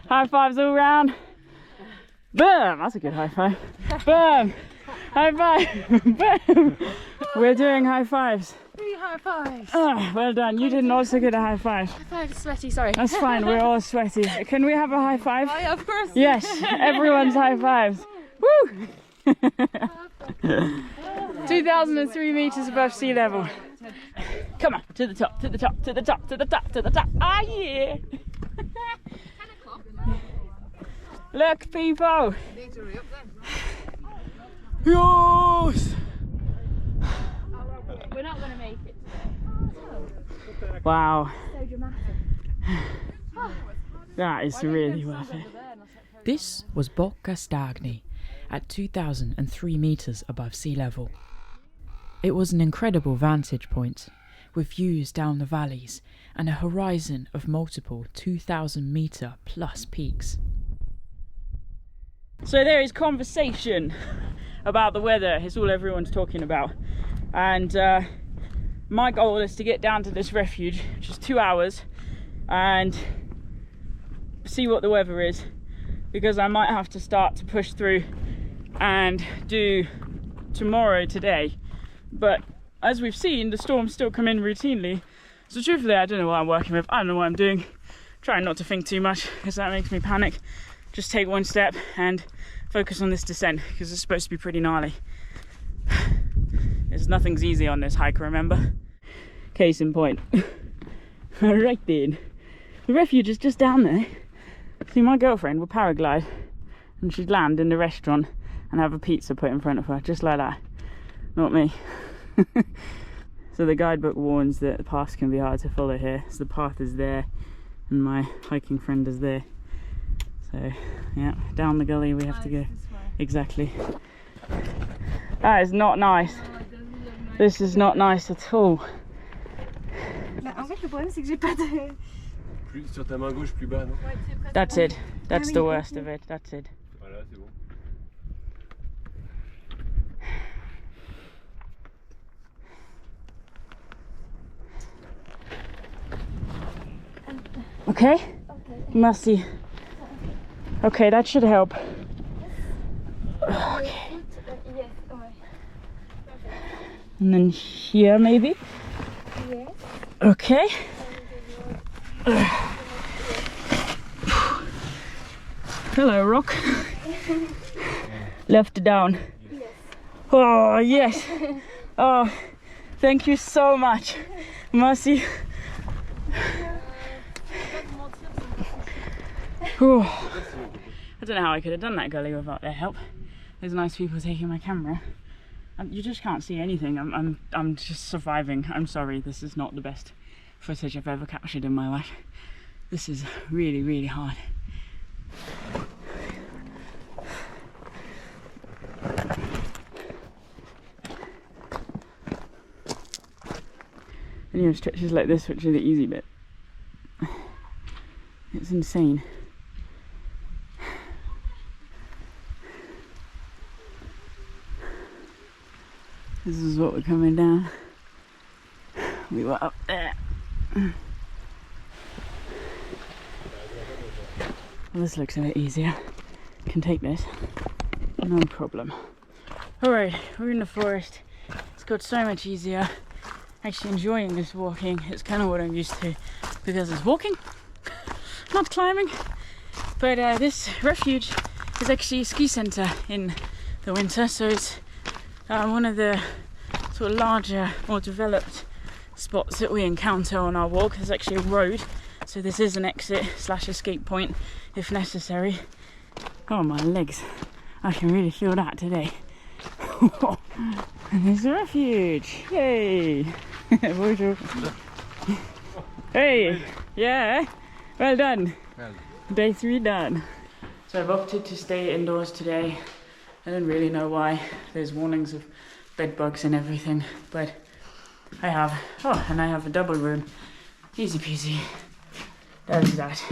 High fives all around. Boom. That's a good high five. Boom. High five. Boom. We're doing high fives. 3 high fives. Oh, well done. You didn't also get a high five. High five is sweaty, sorry. That's fine. We're all sweaty. Can we have a high five? Oh yeah, of course. Yes. Everyone's high fives. Woo. 2003 meters above sea level. Come on, to the top, to the top, to the top, to the top, to the top. Ah, yeah. Look, people. Need to hurry up then. Yes. We're not going to make it today. Wow. So dramatic. That is really worth it. This was Bocca Stagni at 2,003 metres above sea level. It was an incredible vantage point, with views down the valleys and a horizon of multiple 2,000 metre plus peaks. So there is conversation about the weather. It's all everyone's talking about. And my goal is to get down to this refuge, which is 2 hours, and see what the weather is, because I might have to start to push through and do tomorrow today. But as we've seen, the storms still come in routinely. So truthfully, I don't know what I'm working with. I don't know what I'm doing. Trying not to think too much, because that makes me panic. Just take one step and focus on this descent, because it's supposed to be pretty gnarly. Nothing's easy on this hike, remember? Case in point. Right then. The refuge is just down there. See, my girlfriend would paraglide and she'd land in the restaurant and have a pizza put in front of her, just like that. Not me. So the guidebook warns that the paths can be hard to follow here. So the path is there and my hiking friend is there. So yeah, down the gully we have to go. Exactly. That is not nice. This is not nice at all. En fait, le problème c'est que j'ai pas de. Plus sur ta main gauche, plus bas, non? That's it. That's the worst of it. That's it. Voilà, c'est bon. Okay? Merci. Okay, that should help. Okay. And then here, maybe? Yes. Okay. Hello, rock. Left down. Yes. Oh, yes. Oh, thank you so much. Merci. Whew. I don't know how I could have done that gully without their help. There's nice people taking my camera. You just can't see anything. I'm just surviving. I'm sorry, this is not the best footage I've ever captured in my life. This is really, really hard. And you have stretches like this, which are the easy bit. It's insane. This is what we're coming down. We were up there. Well, this looks a bit easier. Can take this. No problem. Alright, we're in the forest. It's got so much easier. Actually enjoying this walking. It's kind of what I'm used to because it's walking, not climbing. But this refuge is actually a ski centre in the winter, so it's one of the sort of larger, more developed spots that we encounter on our walk. There's actually a road, so this is an exit / escape point if necessary. Oh, my legs. I can really feel that today. And there's a refuge. Yay! Bonjour. Hey! Yeah! Well done. Day 3 done. So I've opted to stay indoors today. I don't really know why. There's warnings of bed bugs and everything, but I have. Oh, and I have a double room. Easy peasy. There's that.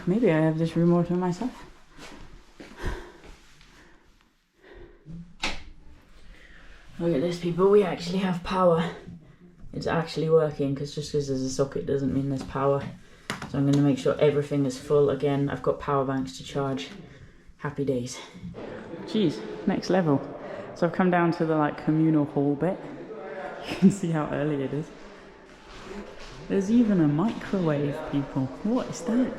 Maybe I have this room all to myself. Look at this, people, we actually have power. It's actually working, because just because there's a socket doesn't mean there's power. So I'm going to make sure everything is full again. I've got power banks to charge. Happy days. Jeez, next level. So I've come down to the like communal hall bit. You can see how early it is. There's even a microwave, people. What is that?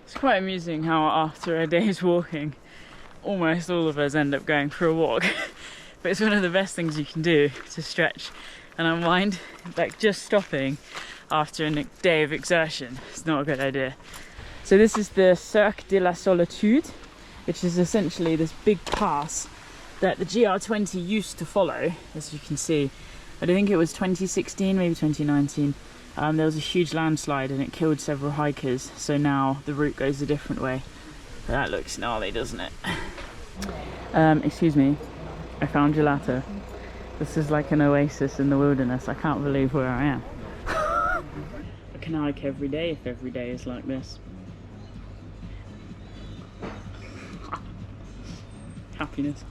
It's quite amusing how after a day's walking, almost all of us end up going for a walk. But it's one of the best things you can do to stretch and unwind. Like just stopping after a day of exertion, it's not a good idea. So this is the Cercle de la Solitude, which is essentially this big pass that the GR20 used to follow, as you can see. I think it was 2016, maybe 2019. There was a huge landslide and it killed several hikers, so now the route goes a different way. That looks gnarly, doesn't it? Excuse me, I found gelato. This is like an oasis in the wilderness. I can't believe where I am. I can hike every day if every day is like this. Happiness.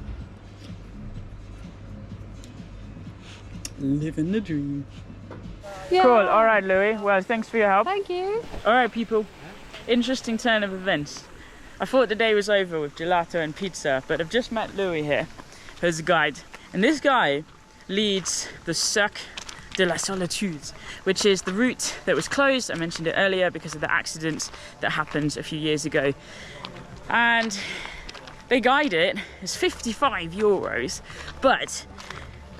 Living the dream. Yeah. Cool, alright Louis, well thanks for your help. Thank you. Alright people, interesting turn of events. I thought the day was over with gelato and pizza, but I've just met Louis here, who's a guide. And this guy leads the Cercle de la Solitude, which is the route that was closed. I mentioned it earlier because of the accident that happened a few years ago. And they guide it, it's €55, but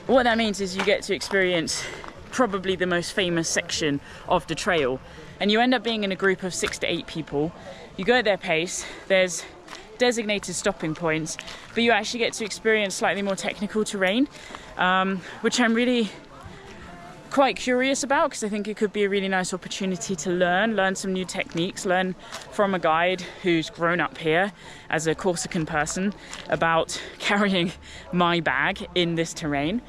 what that means is you get to experience probably the most famous section of the trail, and you end up being in a group of 6 to 8 people. You go at their pace, there's designated stopping points, but you actually get to experience slightly more technical terrain, which I'm really quite curious about, because I think it could be a really nice opportunity to learn some new techniques, learn from a guide who's grown up here as a Corsican person about carrying my bag in this terrain.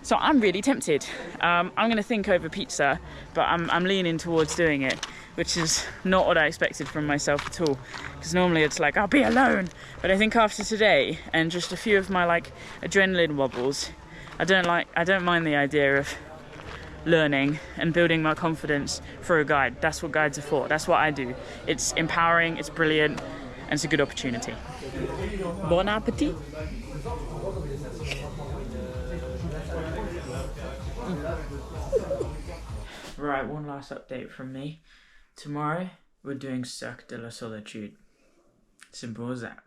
So I'm really tempted. I'm going to think over pizza, but I'm leaning towards doing it, which is not what I expected from myself at all. Because normally it's like, I'll be alone. But I think after today and just a few of my like adrenaline wobbles, I don't mind the idea of learning and building my confidence through a guide. That's what guides are for. That's what I do. It's empowering, it's brilliant, and it's a good opportunity. Bon appetit. Right, one last update from me. Tomorrow we're doing Cercle de la Solitude. Simple as that.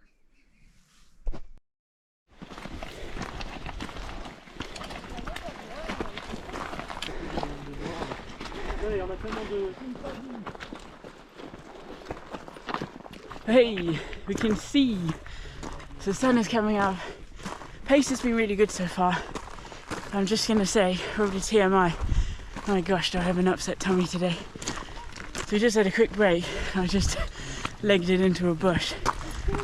Hey, we can see. So the sun is coming up. Pace has been really good so far. I'm just gonna say, probably TMI. My gosh, do I have an upset tummy today. So we just had a quick break. I just legged it into a bush.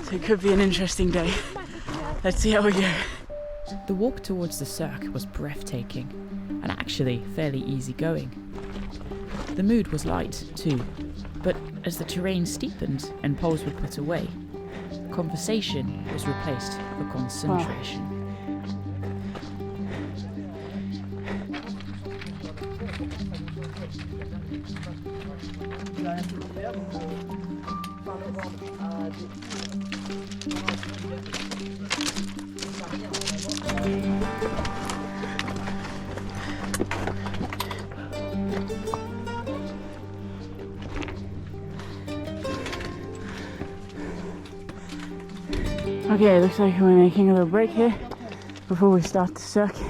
So it could be an interesting day. Let's see how we go. The walk towards the Cercle was breathtaking and actually fairly easy going. The mood was light too, but as the terrain steepened and poles were put away, conversation was replaced for concentration. Wow. Okay, looks like we're making a little break here before we start the Cercle.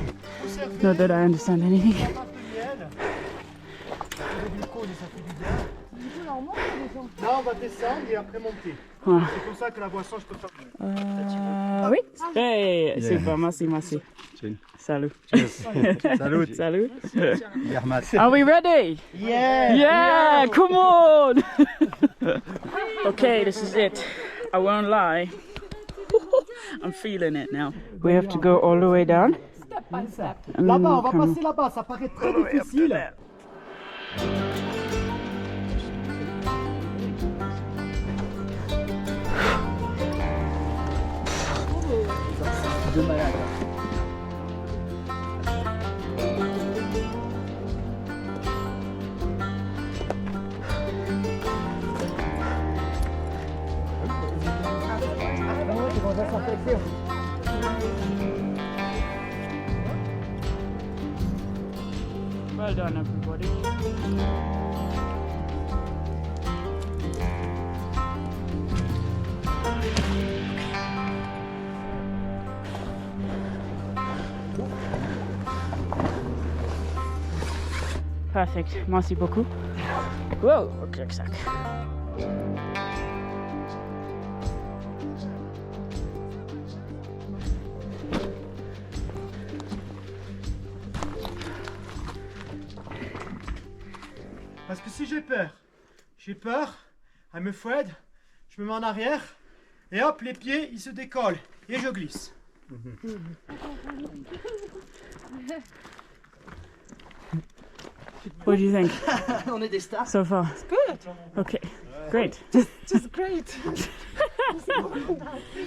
Not that I understand anything. Là, on va descendre et après monter. Voilà. C'est pour ça que la boisson, je peux pas. Oui. Hey, super, merci. Salut. Salut. Salut. Are we ready? Yeah. Yeah, come on. Okay, this is it. I won't lie. I'm feeling it now. We have to go all the way down. Step by step. Là-bas, on va passer là-bas, ça paraît très difficile. Well done, everybody. Perfect. Merci beaucoup. Whoa, rucksack. Parce que si j'ai peur, elle me fouette, je me mets en arrière, et hop, les pieds, ils se décollent, et je glisse. What do you think On est des stars. so far? It's good. Okay, great. Just great.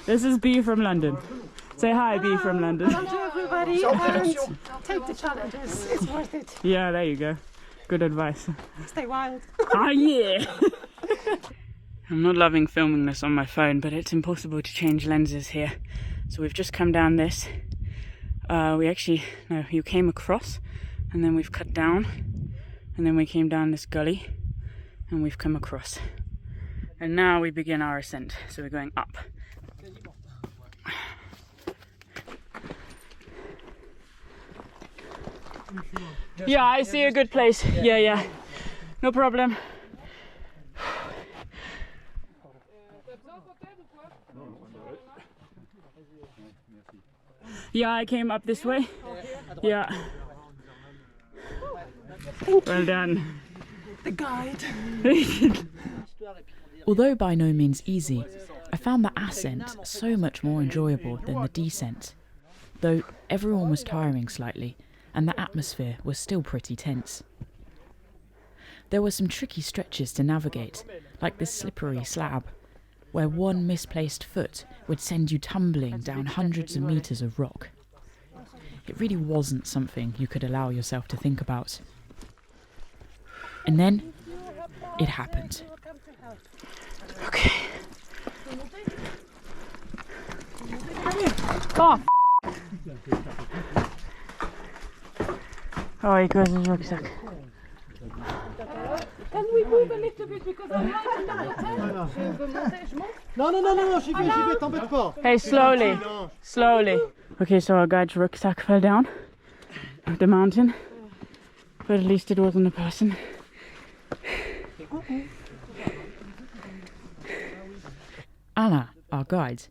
This is B from London. Say hi, B from London. Hello everybody and take the challenges. It's worth it. Yeah, there you go. Good advice. Stay wild. Oh yeah! I'm not loving filming this on my phone, but it's impossible to change lenses here. So we've just come down this. You came across, and then we've cut down, and then we came down this gully, and we've come across. And now we begin our ascent, so we're going up. Yeah, I see a good place. Yeah. No problem. Yeah, I came up this way. Yeah. Well done. The guide. Although by no means easy, I found the ascent so much more enjoyable than the descent. Though everyone was tiring slightly, and the atmosphere was still pretty tense. There were some tricky stretches to navigate, like this slippery slab, where one misplaced foot would send you tumbling down hundreds of meters of rock. It really wasn't something you could allow yourself to think about. And then, it happened. Okay. Oh, oh, he goes his rucksack. Can we move a little bit because I'm right in the hotel? Non, j'y vais, t'embête pas. Hey, slowly. Okay, so our guide's rucksack fell down the mountain, but at least it wasn't a person. Anna, our guide,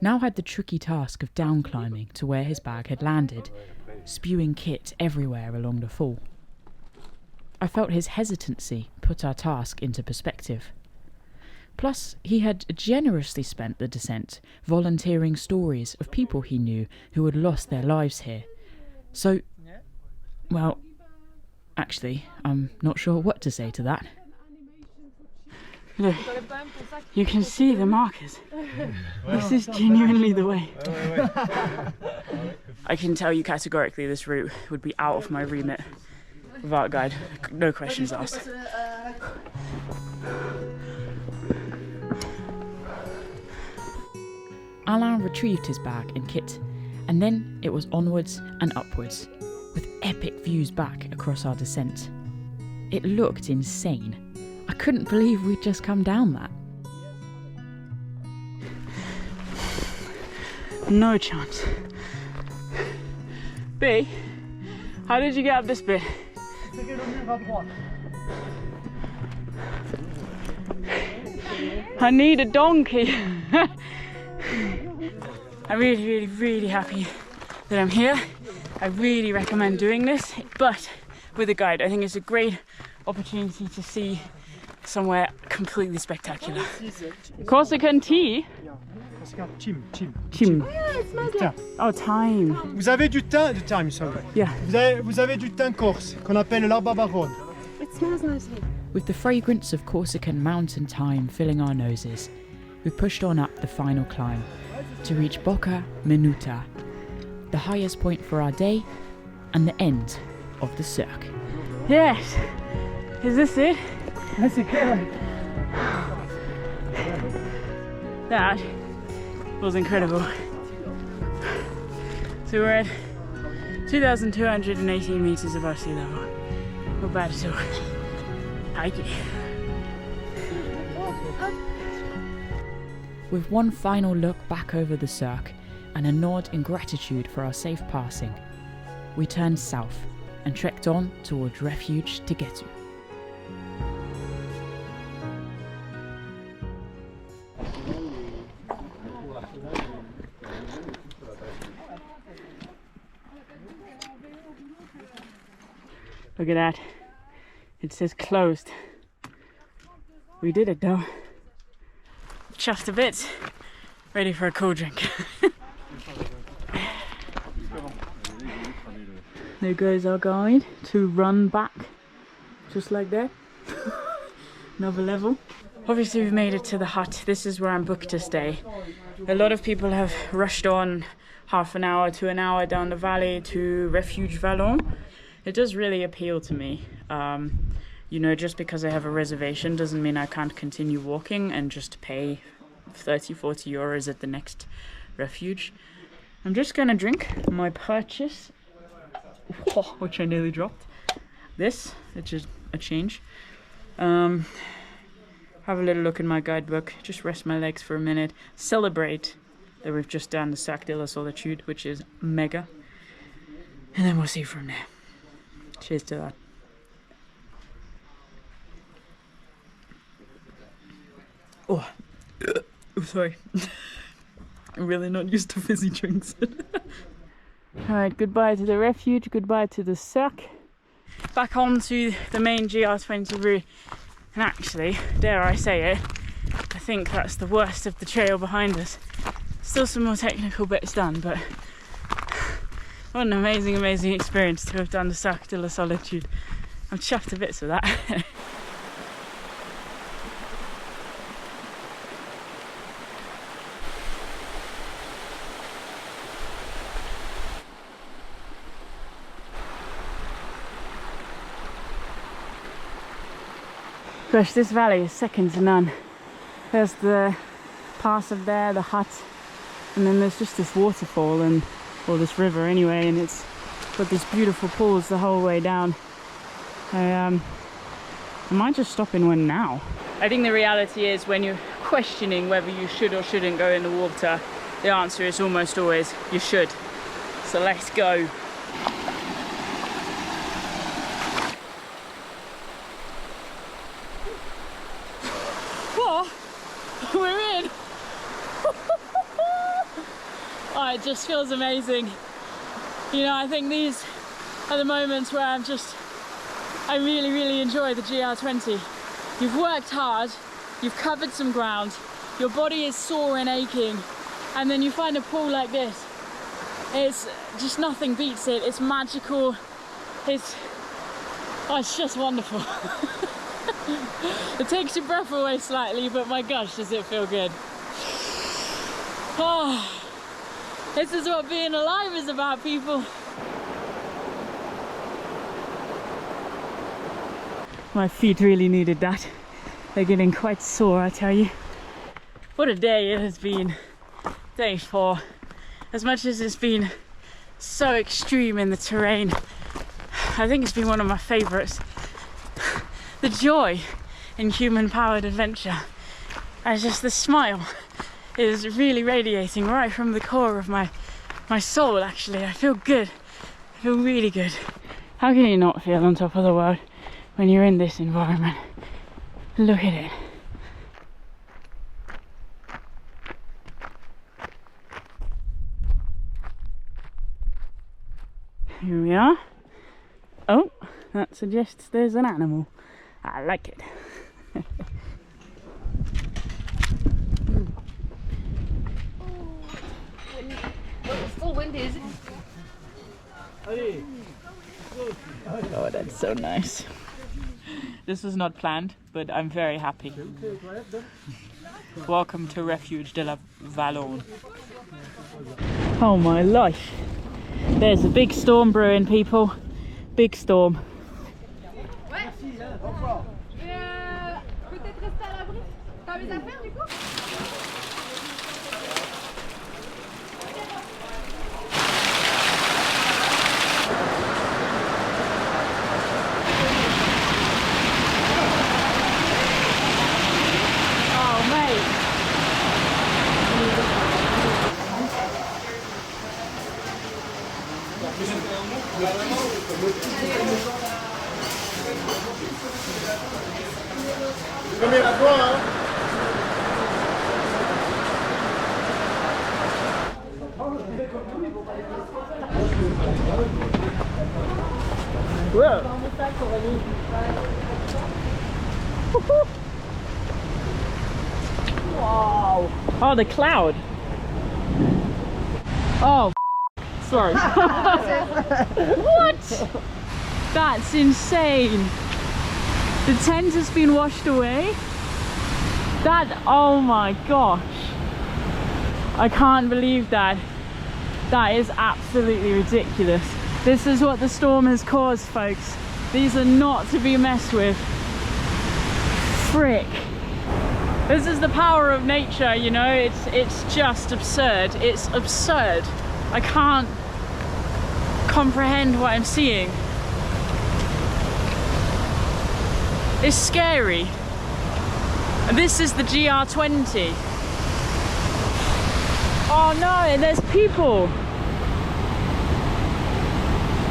now had the tricky task of down climbing to where his bag had landed, spewing kit everywhere along the fall. I felt his hesitancy put our task into perspective. Plus, he had generously spent the descent volunteering stories of people he knew who had lost their lives here. So, well, actually, I'm not sure what to say to that. Look, you can see the markers. This is genuinely the way. I can tell you categorically this route would be out of my remit without a guide. No questions asked. Alain retrieved his bag and kit, and then it was onwards and upwards, with epic views back across our descent. It looked insane. I couldn't believe we'd just come down that. No chance. B, how did you get up this bit? I need a donkey. I'm really, really happy that I'm here. I really recommend doing this, but with a guide. I think it's a great opportunity to see somewhere completely spectacular. Corsican tea? Chim. Oh, thyme. Vous avez du thym, sorry. Yeah. Vous avez du thym corse, qu'on appelle l'arbre baronne. It smells nice here. With the fragrance of Corsican mountain thyme filling our noses, we pushed on up the final climb to reach Bocca Minuta, the highest point for our day and the end of the cirque. Yes. Is this it? That was incredible. So we're at 2,218 meters above sea level. Not bad at all. Hiking. With one final look back over the cirque and a nod in gratitude for our safe passing, we turned south and trekked on towards refuge to get to. Look at that. It says closed. We did it though. Chuffed a bit. Ready for a cool drink. There goes our guide to run back. Just like that. Another level. Obviously we've made it to the hut. This is where I'm booked to stay. A lot of people have rushed on half an hour to an hour down the valley to Refuge Vallon. It does really appeal to me. You know, just because I have a reservation doesn't mean I can't continue walking and just pay 30-40 euros at the next refuge. I'm just gonna drink my purchase, which I nearly dropped. This, which is a change. Have a little look in my guidebook, just rest my legs for a minute, celebrate that we've just done the Sac de la Solitude, which is mega, and then we'll see from there. Cheers to that. Oh, sorry. I'm really not used to fizzy drinks. Alright, goodbye to the refuge, goodbye to the Sac. Back onto the main GR20 route. And actually, dare I say it, I think that's the worst of the trail behind us. Still some more technical bits done, but what an amazing, amazing experience to have done the Sac de la Solitude. I'm chuffed to bits with that. Gosh, this valley is second to none. There's the pass up there, the hut, and then there's just this waterfall, and or this river anyway, and it's got these beautiful pools the whole way down. I might just stop in one now. I think the reality is when you're questioning whether you should or shouldn't go in the water, the answer is almost always you should. So let's go. We're in! Oh, it just feels amazing. You know, I think these are the moments where I really, really enjoy the GR20. You've worked hard, you've covered some ground, your body is sore and aching, and then you find a pool like this. It's just, nothing beats it. It's magical. It's just wonderful. It takes your breath away slightly, but my gosh, does it feel good. Oh, this is what being alive is about, people. My feet really needed that. They're getting quite sore, I tell you. What a day it has been. Day 4. As much as it's been so extreme in the terrain, I think it's been one of my favourites. The joy in human-powered adventure, and just the smile is really radiating right from the core of my soul. Actually, I feel good. I feel really good. How can you not feel on top of the world when you're in this environment? Look at it. Here we are. Oh, that suggests there's an animal. I like it. It's still windy, is it? Oh, that's so nice. This was not planned, but I'm very happy. Welcome to Refuge de la Vallon. Oh my life. There's a big storm brewing, people. Big storm. Peut-être rester à l'abri. T'as mes affaires du coup? Première fois, hein. Whoa. Wow. Oh, the cloud. Oh, sorry. What? That's insane. The tent has been washed away. Oh my gosh. I can't believe that. That is absolutely ridiculous. This is what the storm has caused, folks. These are not to be messed with. Frick. This is the power of nature, you know, it's just absurd. It's absurd. I can't comprehend what I'm seeing. It's scary. And this is the GR20. Oh no, and there's people.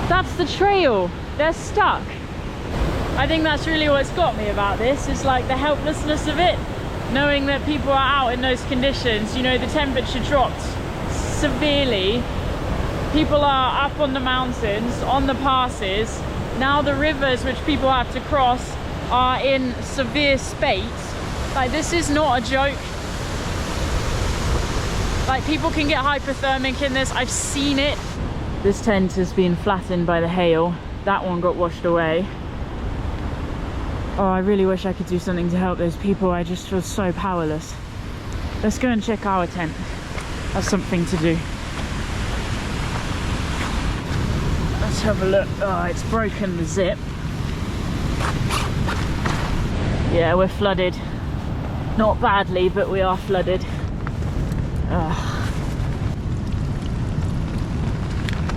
That's the trail. They're stuck. I think that's really what's got me about this, is like the helplessness of it. Knowing that people are out in those conditions, you know, the temperature dropped severely. People are up on the mountains, on the passes. Now the rivers which people have to cross are in severe spate. Like, this is not a joke. Like, people can get hypothermic in this. I've seen it. This tent has been flattened by the hail. That one got washed away. Oh, I really wish I could do something to help those people. I just feel so powerless. Let's go and check our tent. That's something to do. Let's have a look. Oh, it's broken the zip. Yeah, we're flooded. Not badly, but we are flooded.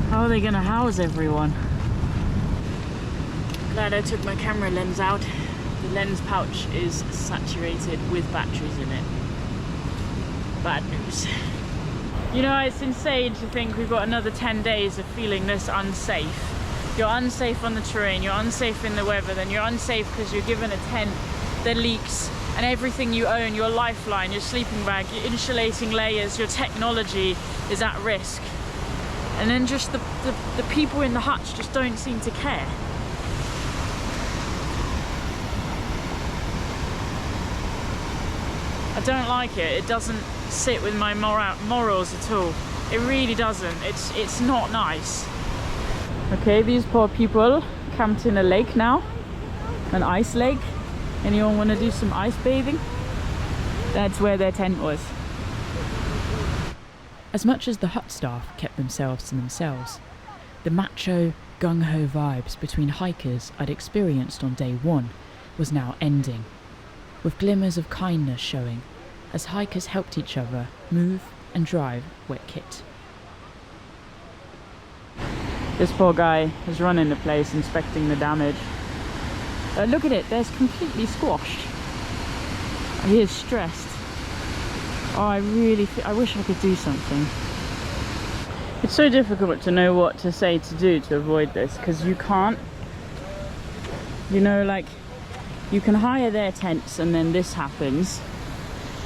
How are they going to house everyone? Glad I took my camera lens out. The lens pouch is saturated with batteries in it. Bad news. You know, it's insane to think we've got another 10 days of feeling this unsafe. You're unsafe on the terrain, you're unsafe in the weather, then you're unsafe because you're given a tent that leaks, and everything you own, your lifeline, your sleeping bag, your insulating layers, your technology is at risk. And then just the people in the huts just don't seem to care. I don't like it. It doesn't sit with my morals at all. It really doesn't. It's not nice. Okay, these poor people camped in a lake now. An ice lake. Anyone want to do some ice bathing? That's where their tent was. As much as the hut staff kept themselves to themselves, the macho, gung-ho vibes between hikers I'd experienced on day one was now ending, with glimmers of kindness showing as hikers helped each other move and drive wet kit. This poor guy is running the place inspecting the damage. Look at it, there's completely squashed. He is stressed. Oh, I wish I could do something. It's so difficult to know what to say to do to avoid this, because you can't. You know, like, you can hire their tents and then this happens.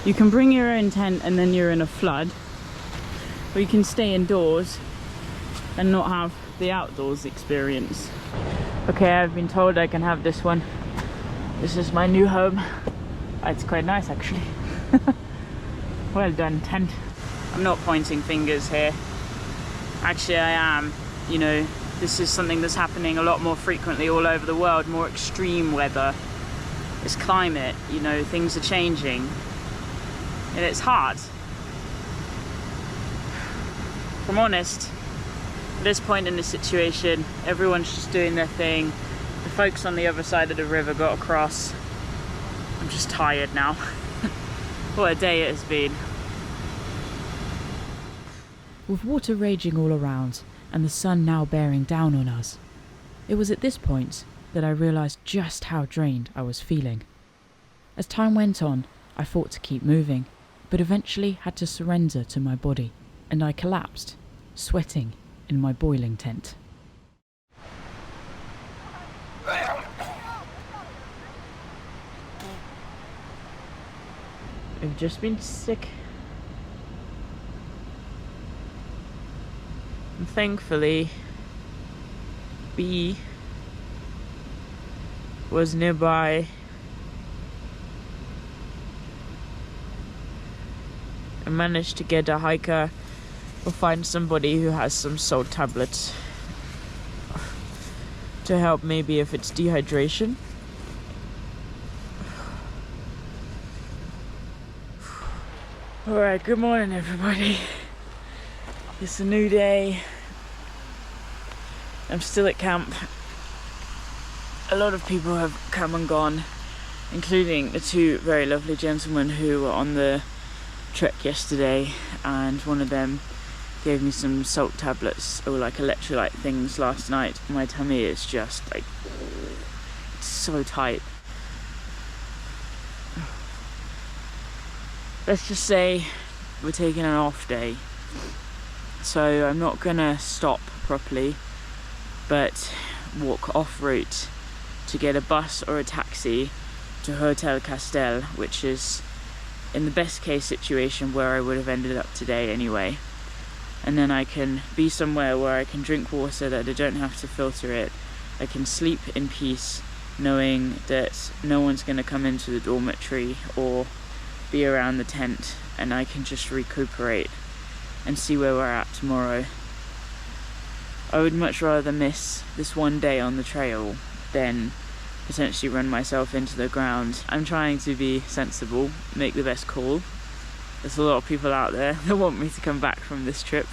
You can bring your own tent and then you're in a flood. Or you can stay indoors and not have the outdoors experience. Okay, I've been told I can have this one. This is my new home. It's quite nice, actually. Well done, tent. I'm not pointing fingers here. Actually, I am. You know, this is something that's happening a lot more frequently all over the world. More extreme weather. It's climate, you know, things are changing. And it's hard. If I'm honest, at this point in the situation, everyone's just doing their thing. The folks on the other side of the river got across. I'm just tired now. What a day it has been. With water raging all around and the sun now bearing down on us, it was at this point that I realised just how drained I was feeling. As time went on, I fought to keep moving, but eventually had to surrender to my body, and I collapsed, sweating in my boiling tent. I've just been sick. And thankfully, B was nearby. I managed to get a hiker or find somebody who has some salt tablets to help, maybe if it's dehydration. Alright, good morning everybody. It's a new day. I'm still at camp. A lot of people have come and gone, including the two very lovely gentlemen who were on the trek yesterday, and one of them gave me some salt tablets or like electrolyte things last night. My tummy is just like, it's so tight. Let's just say we're taking an off day, so I'm not gonna stop properly but walk off route to get a bus or a taxi to Hotel Castel, which is in the best case situation where I would have ended up today anyway. And then I can be somewhere where I can drink water that I don't have to filter it. I can sleep in peace knowing that no one's going to come into the dormitory or be around the tent, and I can just recuperate and see where we're at tomorrow. I would much rather miss this one day on the trail than potentially run myself into the ground. I'm trying to be sensible, make the best call. There's a lot of people out there that want me to come back from this trip.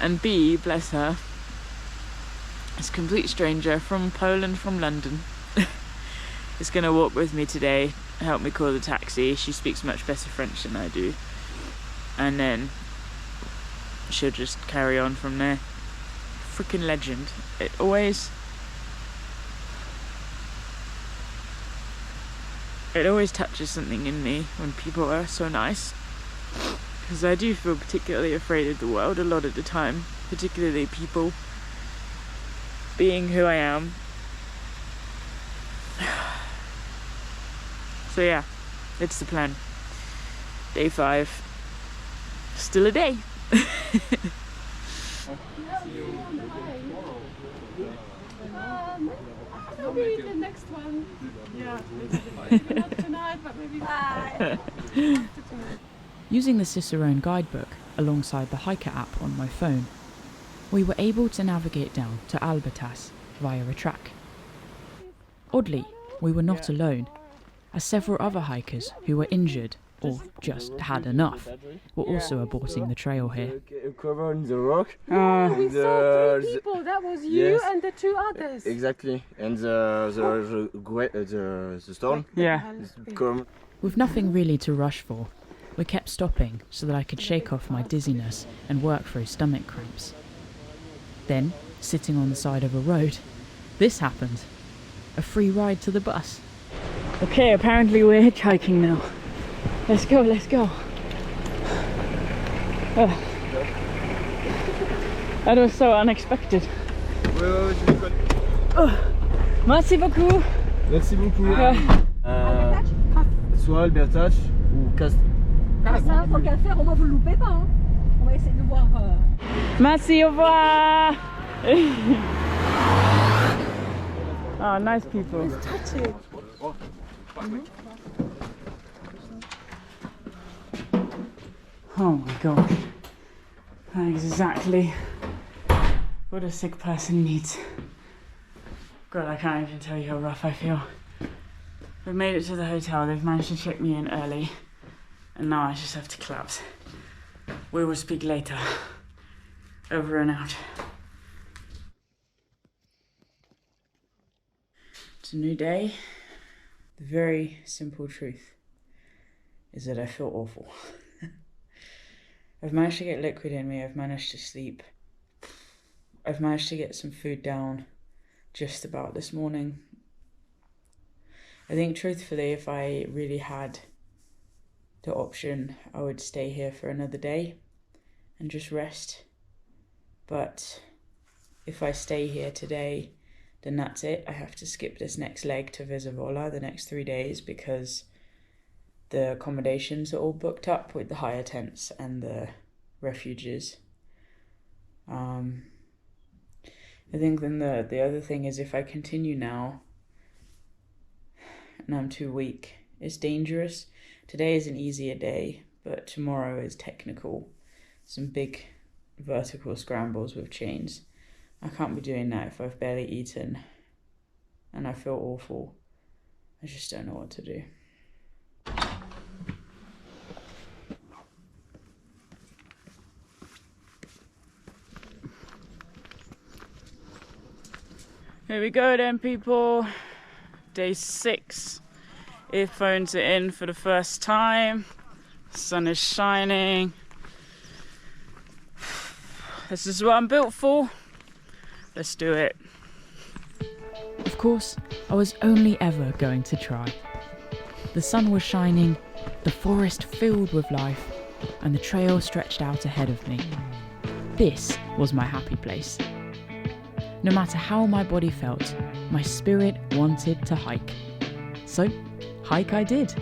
And B, bless her, is a complete stranger from Poland, from London. Is going to walk with me today, help me call the taxi. She speaks much better French than I do. And then she'll just carry on from there. Freaking legend. It always touches something in me when people are so nice, because I do feel particularly afraid of the world a lot of the time, particularly people. Being who I am. So yeah, it's the plan. Day 5. Still a day. Maybe the next one. Yeah, maybe not tonight, but maybe. Using the Cicerone guidebook alongside the hiker app on my phone, we were able to navigate down to Albertas via a track. Oddly, we were not alone, as several other hikers who were injured or just had enough were also aborting the trail here. Cover in the rock. We saw 3 people. That was you Yes. and the 2 others. Exactly. And the storm Yeah. come. With nothing really to rush for, we kept stopping so that I could shake off my dizziness and work through stomach cramps. Then, sitting on the side of a road, this happened. A free ride to the bus. Okay, apparently we're hitchhiking now. Let's go, let's go. Oh. That was so unexpected. Oh. Merci beaucoup. Merci beaucoup. Soit Albertach ou Cast. Ça, faut qu'à faire, au moins vous le loupez pas. Hein. On va essayer de voir. Merci, au revoir. Oh, nice people. Oh my gosh. That's exactly what a sick person needs. God, I can't even tell you how rough I feel. We've made it to the hotel, they've managed to check me in early, and now I just have to collapse. We will speak later. Over and out. It's a new day. The very simple truth is that I feel awful. I've managed to get liquid in me, I've managed to sleep. I've managed to get some food down just about this morning. I think truthfully, if I really had the option, I would stay here for another day and just rest. But if I stay here today, then that's it. I have to skip this next leg to Visivola the next 3 days because the accommodations are all booked up with the hire tents and the refuges. I think then the other thing is if I continue now and I'm too weak, it's dangerous. Today is an easier day, but tomorrow is technical. Some big vertical scrambles with chains. I can't be doing that if I've barely eaten and I feel awful. I just don't know what to do. Here we go then, people. Day 6. Earphones are in for the first time. The sun is shining. This is what I'm built for. Let's do it. Of course, I was only ever going to try. The sun was shining, the forest filled with life, and the trail stretched out ahead of me. This was my happy place. No matter how my body felt, my spirit wanted to hike. So, hike I did.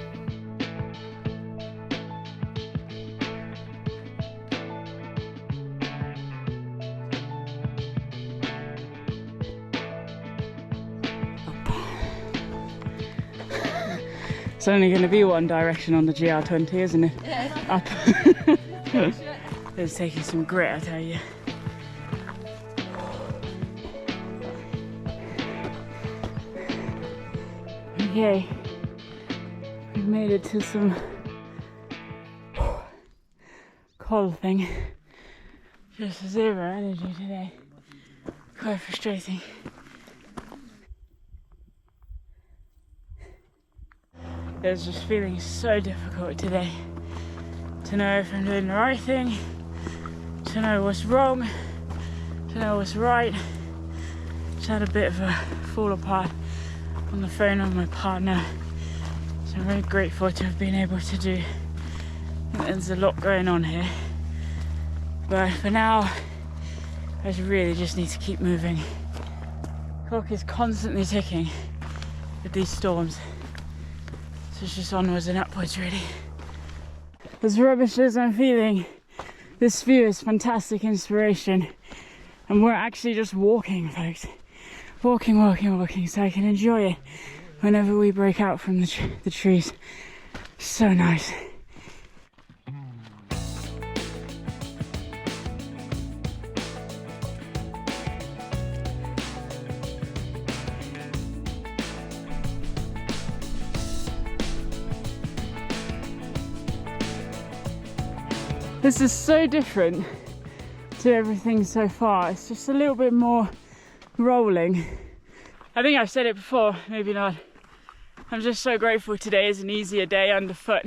It's only going to be one direction on the GR20, isn't it? Yeah. Up. It's taking some grit, I tell you. Okay, we've made it to some cold thing. Just zero energy today. Quite frustrating. It was just feeling so difficult today to know if I'm doing the right thing, to know what's wrong, to know what's right. Just had a bit of a fall apart on the phone with my partner, so I'm very grateful to have been able to do. There's a lot going on here, but for now I really just need to keep moving. Clock is constantly ticking with these storms, so it's just onwards and upwards really. As rubbish as I'm feeling, this view is fantastic inspiration, and we're actually just walking, folks. Walking, so I can enjoy it whenever we break out from the trees. So nice. This is so different to everything so far. It's just a little bit more rolling. I think I've said it before, maybe not. I'm just so grateful today is an easier day underfoot,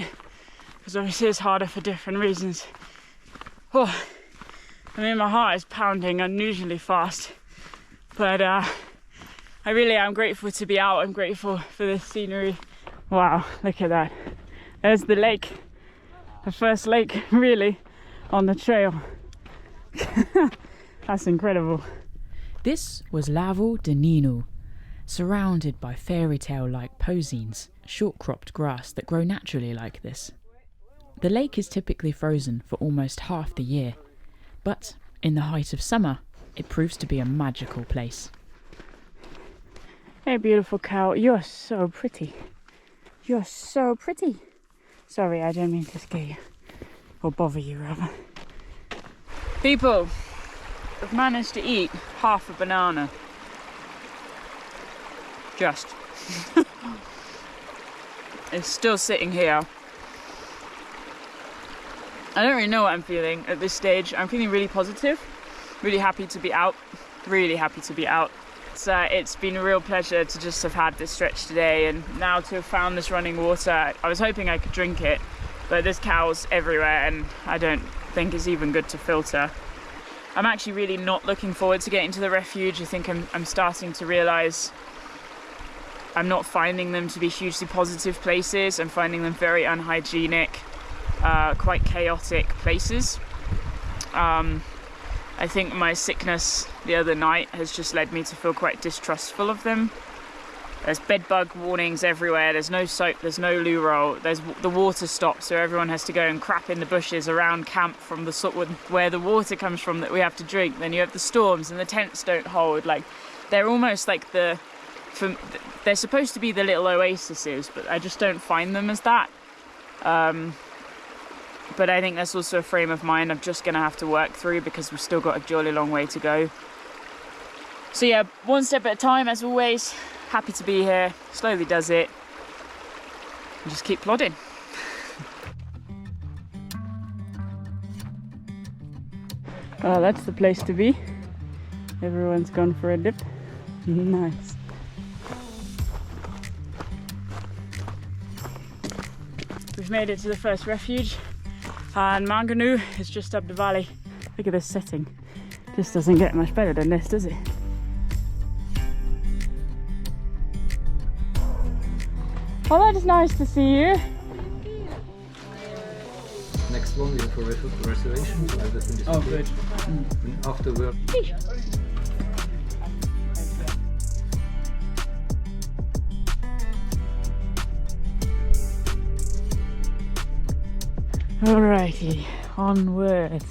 because obviously it's harder for different reasons. Oh, I mean, my heart is pounding unusually fast, but I really am grateful to be out. I'm grateful for this scenery. Wow, look at that. There's the lake, the first lake really on the trail. That's incredible. This was Lago de Nino, surrounded by fairy tale-like posines, short-cropped grass that grow naturally like this. The lake is typically frozen for almost half the year, but in the height of summer, it proves to be a magical place. Hey, beautiful cow, you're so pretty. You're so pretty. Sorry, I don't mean to scare you, or bother you rather. People, I've managed to eat half a banana. Just. It's still sitting here. I don't really know what I'm feeling at this stage. I'm feeling really positive, really happy to be out, really happy to be out. It's been a real pleasure to just have had this stretch today, and now to have found this running water. I was hoping I could drink it, but there's cows everywhere and I don't think it's even good to filter. I'm actually really not looking forward to getting to the refuge. I think I'm starting to realise I'm not finding them to be hugely positive places. I'm finding them very unhygienic, quite chaotic places. I think my sickness the other night has just led me to feel quite distrustful of them. There's bed bug warnings everywhere, there's no soap, there's no loo roll, the water stops, so everyone has to go and crap in the bushes around camp from the sort of where the water comes from that we have to drink. Then you have the storms and the tents don't hold. Like, they're almost like they're supposed to be the little oases, but I just don't find them as that. But I think that's also a frame of mind I'm just gonna have to work through because we've still got a jolly long way to go. So yeah, one step at a time as always. Happy to be here, slowly does it, and just keep plodding. Oh, that's the place to be. Everyone's gone for a dip. Nice. We've made it to the first refuge, and Manganu is just up the valley. Look at this setting. Just doesn't get much better than this, does it? Oh, that is nice to see you. Next one is for reservation. Oh, good. Afterward. Alrighty, onwards.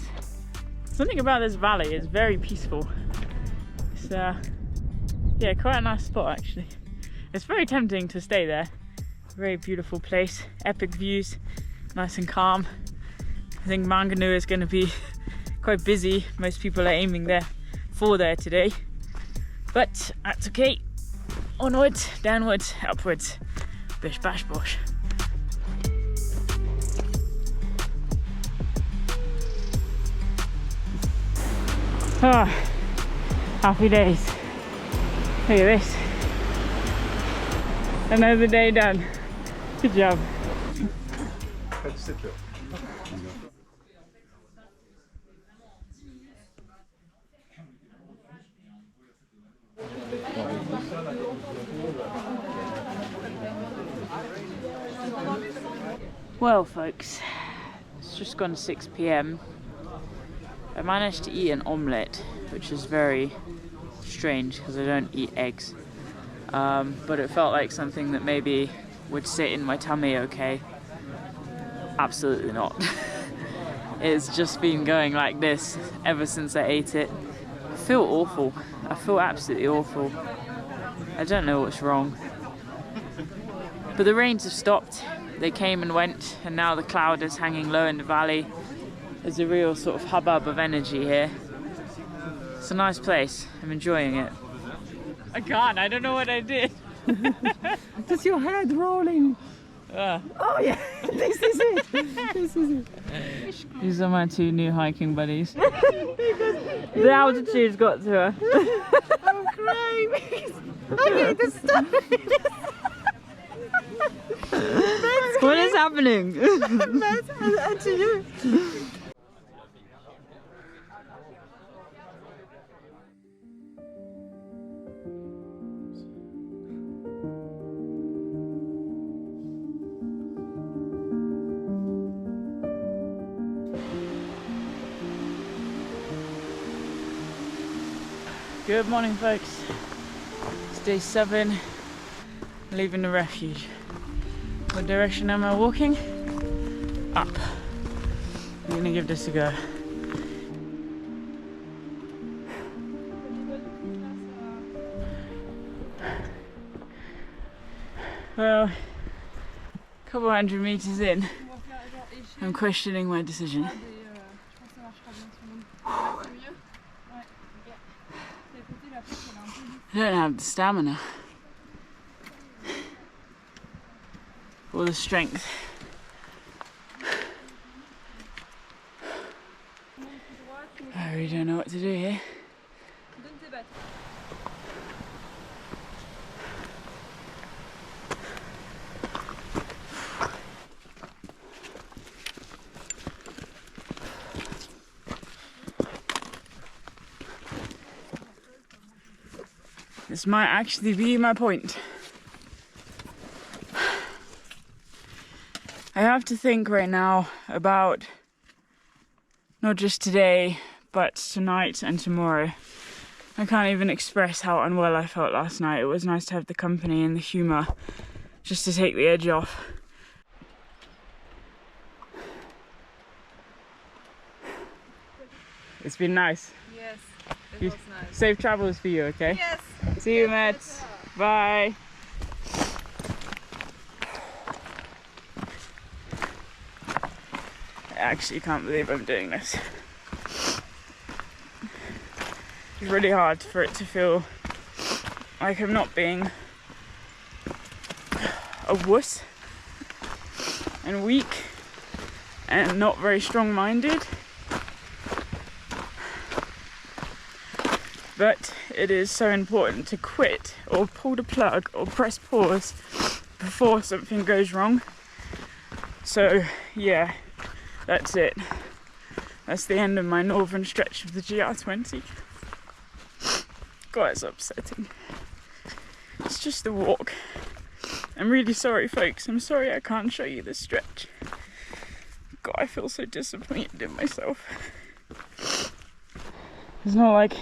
Something about this valley is very peaceful. It's yeah, quite a nice spot actually. It's very tempting to stay there. Very beautiful place, epic views, nice and calm. I think Manganu is going to be quite busy. Most people are aiming there today, but that's okay. Onwards, downwards, upwards, bish bash bosh. Ah, happy days. Look at this. Another day done. Good job. Well folks, it's just gone 6 p.m. I managed to eat an omelette, which is very strange because I don't eat eggs. But it felt like something that maybe would sit in my tummy okay. Absolutely not. It's just been going like this ever since I ate it. I feel awful. I feel absolutely awful. I don't know what's wrong. But the rains have stopped. They came and went, and now the cloud is hanging low in the valley. There's a real sort of hubbub of energy here. It's a nice place. I'm enjoying it. I can't. I don't know what I did. Just your head rolling. Oh yeah, this is it. This is it. These are my two new hiking buddies. The altitude's got to her. I'm crying. I need to stop. What is happening? And to you. Good morning folks, it's day 7, leaving the refuge. What direction am I walking? Up. I'm gonna give this a go. Well, a couple hundred meters in, I'm questioning my decision. I don't have the stamina or the strength. I really don't know what to do here. This might actually be my point. I have to think right now about not just today, but tonight and tomorrow, I can't even express how unwell I felt last night. It was nice to have the company and the humour just to take the edge off. It's been nice. Yes, it was nice. Safe travels for you, okay? Yes. See you, mates. Bye. I actually can't believe I'm doing this. It's really hard for it to feel like I'm not being a wuss and weak and not very strong-minded. But it is so important to quit or pull the plug or press pause before something goes wrong. So yeah, that's it. That's the end of my northern stretch of the GR20. God, it's upsetting. It's just a walk. I'm really sorry, folks. I'm sorry I can't show you this stretch. God, I feel so disappointed in myself. It's not like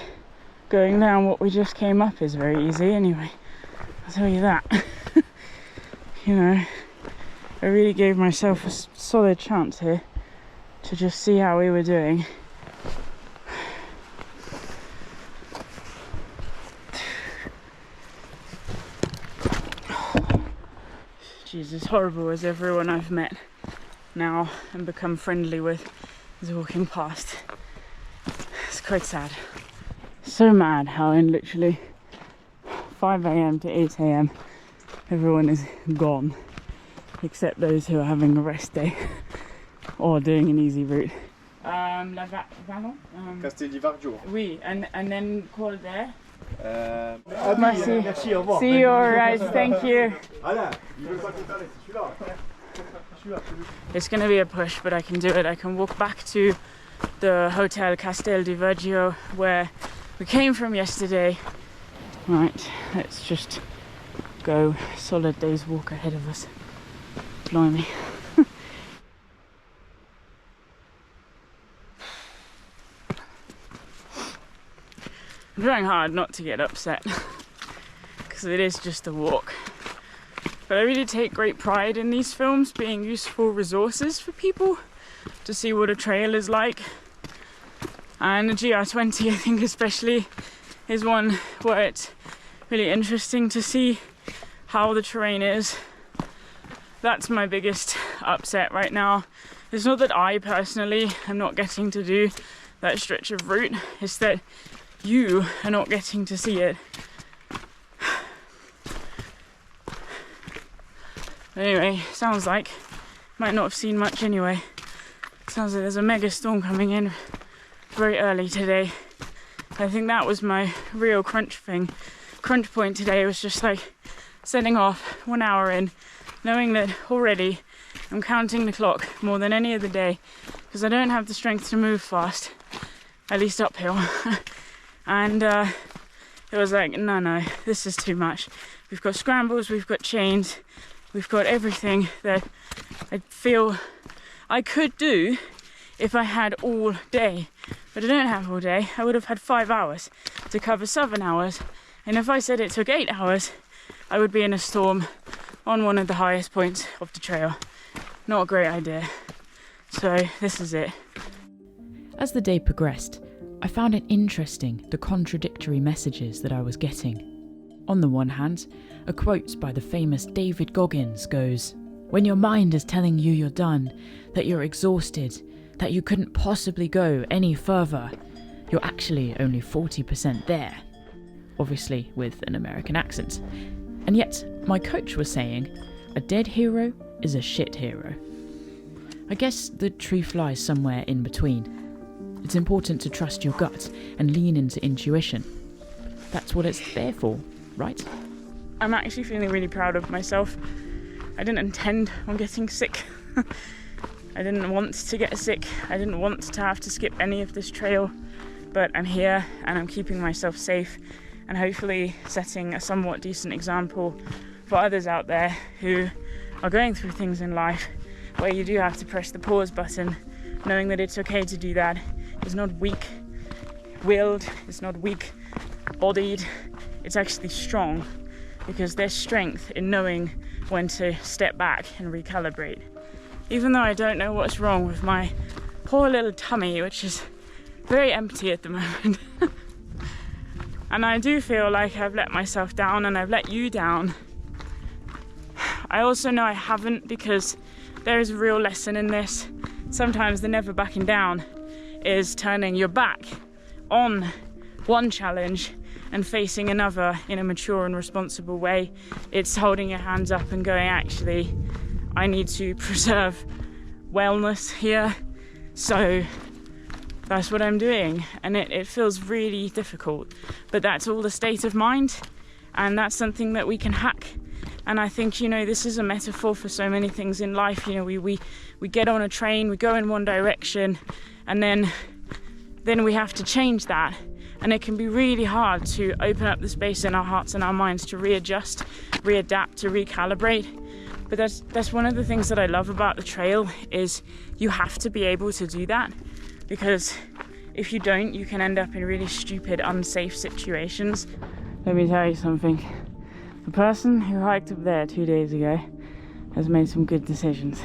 going down what we just came up is very easy anyway, I'll tell you that. You know, I really gave myself a solid chance here to just see how we were doing. Jeez, as horrible as everyone I've met now and become friendly with is walking past. It's quite sad. So mad how in literally 5 AM to 8 AM everyone is gone except those who are having a rest day or doing an easy route. La Vallon? Casteldivargio. Oui, and then call there. Merci. Merci, au revoir. See you, alright, thank you. It's gonna be a push, but I can do it. I can walk back to the Hotel Casteldivargio where we came from yesterday. Right, let's just go. Solid day's walk ahead of us. Blimey. I'm trying hard not to get upset because it is just a walk. But I really take great pride in these films being useful resources for people to see what a trail is like. And the GR20, I think especially, is one where it's really interesting to see how the terrain is. That's my biggest upset right now. It's not that I personally am not getting to do that stretch of route, it's that you are not getting to see it. Anyway, sounds like, might not have seen much anyway. Sounds like there's a mega storm coming in very early today. I think that was my real crunch point today, was just like setting off 1 hour in, knowing that already I'm counting the clock more than any other day because I don't have the strength to move fast, at least uphill. And it was like, no, this is too much. We've got scrambles, we've got chains, we've got everything that I feel I could do if I had all day. But I don't have all day. I would have had 5 hours to cover 7 hours. And if I said it took 8 hours, I would be in a storm on one of the highest points of the trail. Not a great idea. So this is it. As the day progressed, I found it interesting the contradictory messages that I was getting. On the one hand, a quote by the famous David Goggins goes, "When your mind is telling you you're done, that you're exhausted, that you couldn't possibly go any further, you're actually only 40% there." Obviously with an American accent. And yet, my coach was saying, a dead hero is a shit hero. I guess the truth lies somewhere in between. It's important to trust your gut and lean into intuition. That's what it's there for, right? I'm actually feeling really proud of myself. I didn't intend on getting sick. I didn't want to get sick. I didn't want to have to skip any of this trail. But I'm here and I'm keeping myself safe and hopefully setting a somewhat decent example for others out there who are going through things in life where you do have to press the pause button, knowing that it's okay to do that. It's not weak weak-willed, it's not weak-bodied, it's actually strong, because there's strength in knowing when to step back and recalibrate. Even though I don't know what's wrong with my poor little tummy, which is very empty at the moment. And I do feel like I've let myself down and I've let you down. I also know I haven't, because there is a real lesson in this. Sometimes the never backing down is turning your back on one challenge and facing another in a mature and responsible way. It's holding your hands up and going, actually, I need to preserve wellness here. So that's what I'm doing, and it feels really difficult, but that's all the state of mind, and that's something that we can hack. And I think, you know, this is a metaphor for so many things in life. You know, we get on a train, we go in one direction, and then we have to change that, and it can be really hard to open up the space in our hearts and our minds to readjust, readapt, to recalibrate. But that's one of the things that I love about the trail, is you have to be able to do that. Because if you don't, you can end up in really stupid, unsafe situations. Let me tell you something. The person who hiked up there 2 days ago has made some good decisions.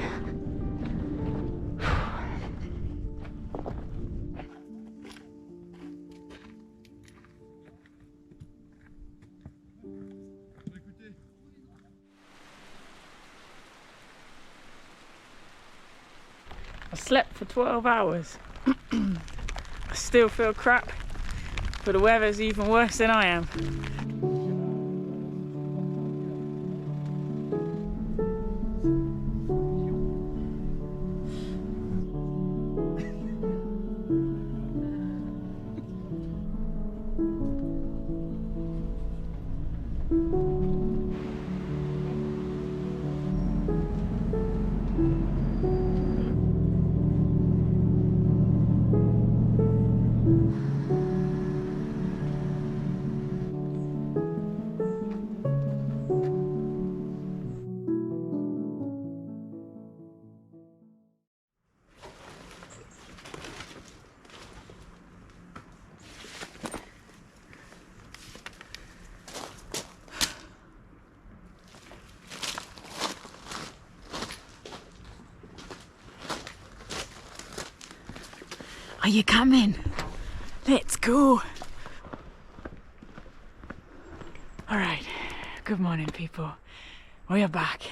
I slept for 12 hours. I still feel crap, but the weather's even worse than I am. Are you coming? Let's go. All right, good morning people. We are back.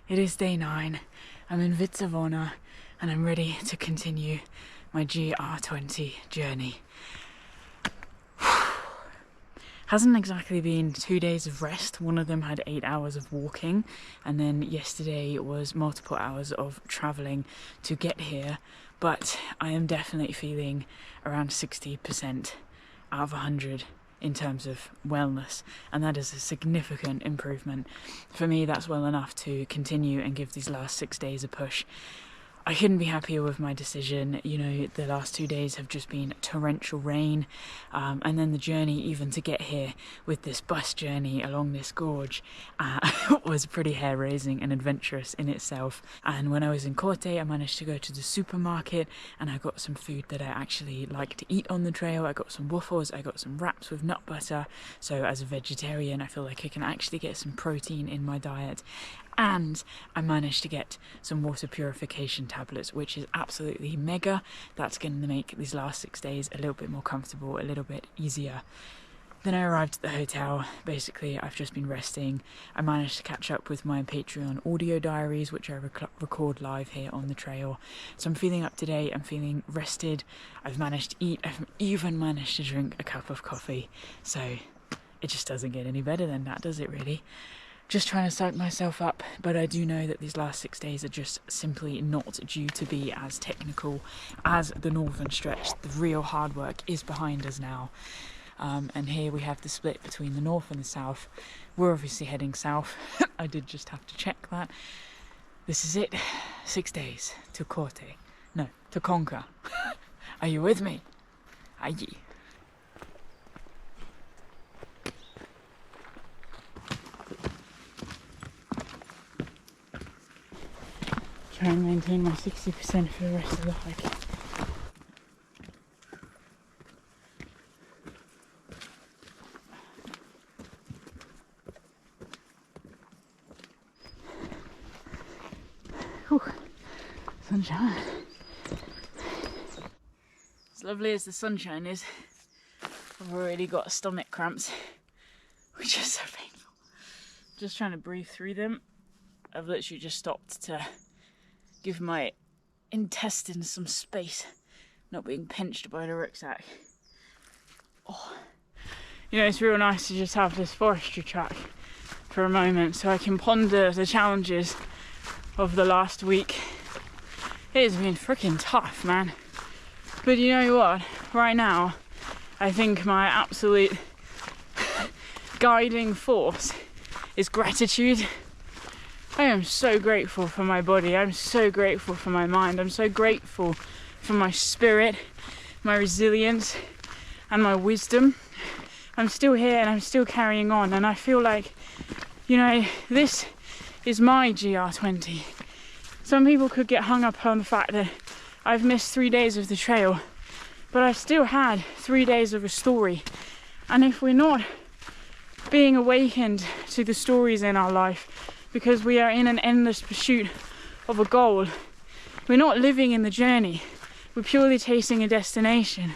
It is day 9. I'm in Vitsavona and I'm ready to continue my GR20 journey. Hasn't exactly been 2 days of rest. One of them had 8 hours of walking, and then yesterday was multiple hours of traveling to get here. But I am definitely feeling around 60% out of 100 in terms of wellness, and that is a significant improvement. For me, that's well enough to continue and give these last 6 days a push. I couldn't be happier with my decision. You know, the last 2 days have just been torrential rain, and then the journey even to get here with this bus journey along this gorge was pretty hair-raising and adventurous in itself. And when I was in Corte, I managed to go to the supermarket and I got some food that I actually like to eat on the trail. I got some waffles, I got some wraps with nut butter, so as a vegetarian I feel like I can actually get some protein in my diet. And I managed to get some water purification tablets, which is absolutely mega. That's going to make these last 6 days a little bit more comfortable, a little bit easier. Then I arrived at the hotel. Basically, I've just been resting. I managed to catch up with my Patreon audio diaries, which I record live here on the trail. So I'm feeling up to date, I'm feeling rested. I've managed to eat, I've even managed to drink a cup of coffee. So it just doesn't get any better than that, does it really? Just trying to psych myself up, but I do know that these last 6 days are just simply not due to be as technical as the northern stretch. The real hard work is behind us now. And here we have the split between the north and the south. We're obviously heading south. I did just have to check that. This is it. 6 days to Corte. No, to conquer. Are you with me? Are ye? Try and maintain my 60% for the rest of the hike. Whew. Sunshine. As lovely as the sunshine is, I've already got stomach cramps, which is so painful. Just trying to breathe through them. I've literally just stopped to give my intestines some space, not being pinched by the rucksack. Oh. You know, it's real nice to just have this forestry track for a moment so I can ponder the challenges of the last week. It has been freaking tough, man. But you know what? Right now, I think my absolute guiding force is gratitude. I am so grateful for my body. I'm so grateful for my mind. I'm so grateful for my spirit, my resilience, and my wisdom. I'm still here and I'm still carrying on, and I feel like, you know, this is my GR20. Some people could get hung up on the fact that I've missed 3 days of the trail, but I still had 3 days of a story. And if we're not being awakened to the stories in our life because we are in an endless pursuit of a goal, we're not living in the journey, we're purely chasing a destination.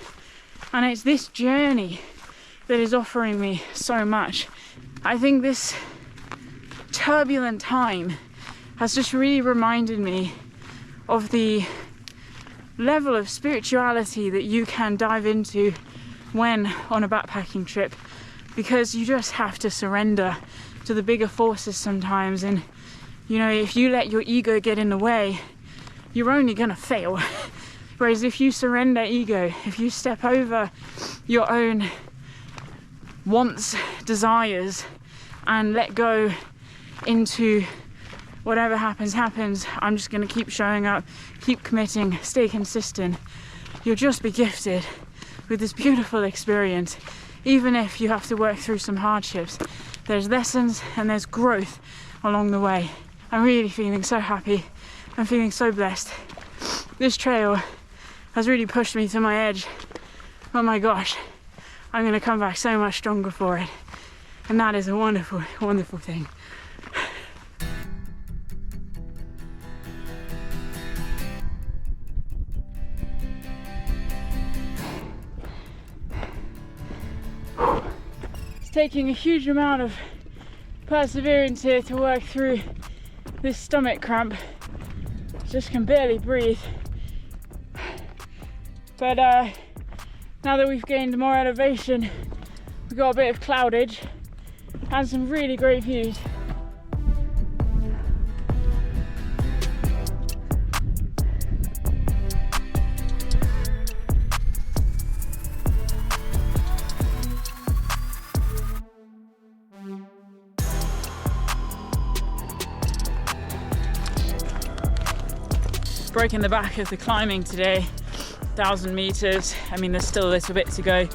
And it's this journey that is offering me so much. I think this turbulent time has just really reminded me of the level of spirituality that you can dive into when on a backpacking trip, because you just have to surrender to the bigger forces sometimes. And you know, if you let your ego get in the way, you're only gonna fail. Whereas if you surrender ego, if you step over your own wants, desires, and let go into whatever happens, I'm just going to keep showing up, keep committing, stay consistent, you'll just be gifted with this beautiful experience. Even if you have to work through some hardships, there's lessons and there's growth along the way. I'm really feeling so happy. I'm feeling so blessed. This trail has really pushed me to my edge. Oh my gosh, I'm going to come back so much stronger for it. And that is a wonderful, wonderful thing. It's taking a huge amount of perseverance here to work through this stomach cramp. Just can barely breathe. But now that we've gained more elevation, we've got a bit of cloudage and some really great views. Breaking the back of the climbing today, 1,000 meters. I mean, there's still a little bit to go.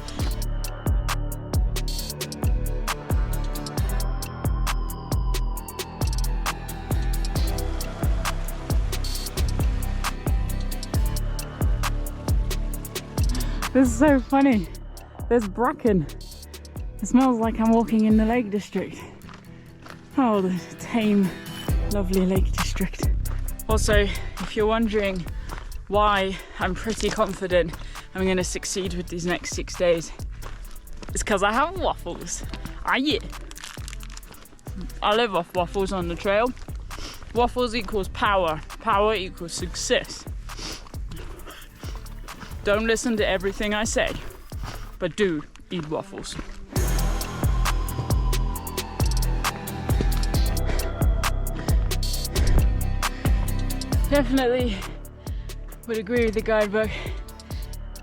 This is so funny. There's bracken. It smells like I'm walking in the Lake District. Oh, the tame, lovely Lake District. Also, if you're wondering why I'm pretty confident I'm going to succeed with these next 6 days, it's because I have waffles. Ah yeah. I live off waffles on the trail. Waffles equals power. Power equals success. Don't listen to everything I say, but do eat waffles. Definitely would agree with the guidebook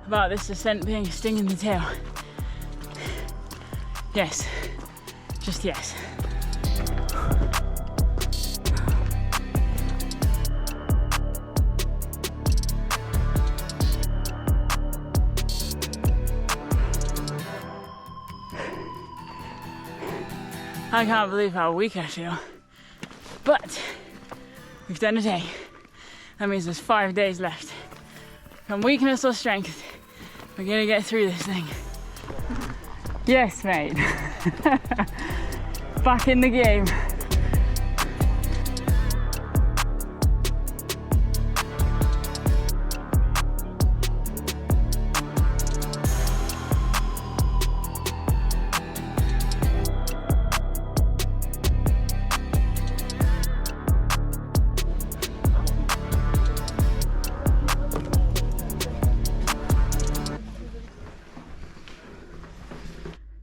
about this ascent being a sting in the tail. Yes, just yes. I can't believe how weak I feel, but we've done a day. That means there's 5 days left. From weakness or strength, we're gonna get through this thing. Yes, mate. Back in the game.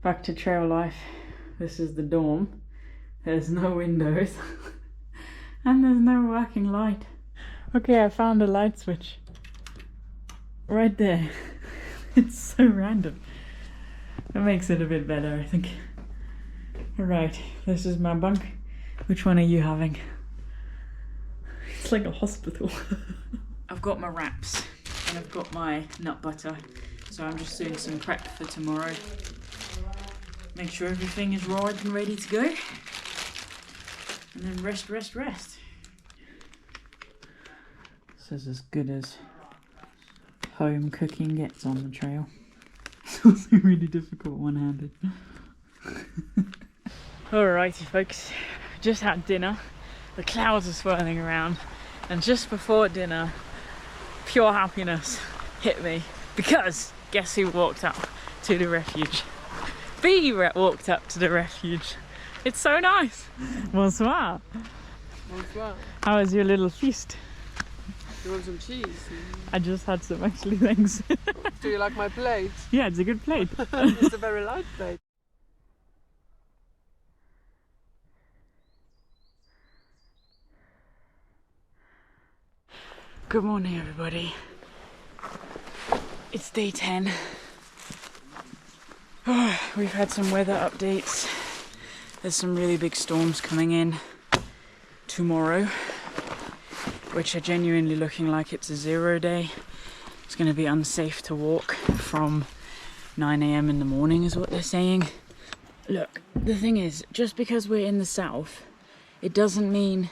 Back to trail life. This is the dorm. There's no windows and there's no working light. Okay, I found a light switch right there. It's so random. That makes it a bit better, I think. Alright, this is my bunk. Which one are you having? It's like a hospital. I've got my wraps and I've got my nut butter. So I'm just doing some prep for tomorrow. Make sure everything is ripe and ready to go. And then rest, rest, rest. This is as good as home cooking gets on the trail. It's also really difficult one-handed. Alrighty folks, just had dinner. The clouds are swirling around. And just before dinner, pure happiness hit me. Because guess who walked up to the refuge? Bee walked up to the refuge. It's so nice. Bonsoir. Bonsoir. How was your little feast? You want some cheese? I just had some actually, thanks. Do you like my plate? Yeah, it's a good plate. It's a very light plate. Good morning everybody. It's day 10. We've had some weather updates. There's some really big storms coming in tomorrow, which are genuinely looking like it's a 0 day. It's going to be unsafe to walk from 9 AM in the morning is what they're saying. Look, the thing is, just because we're in the south, it doesn't mean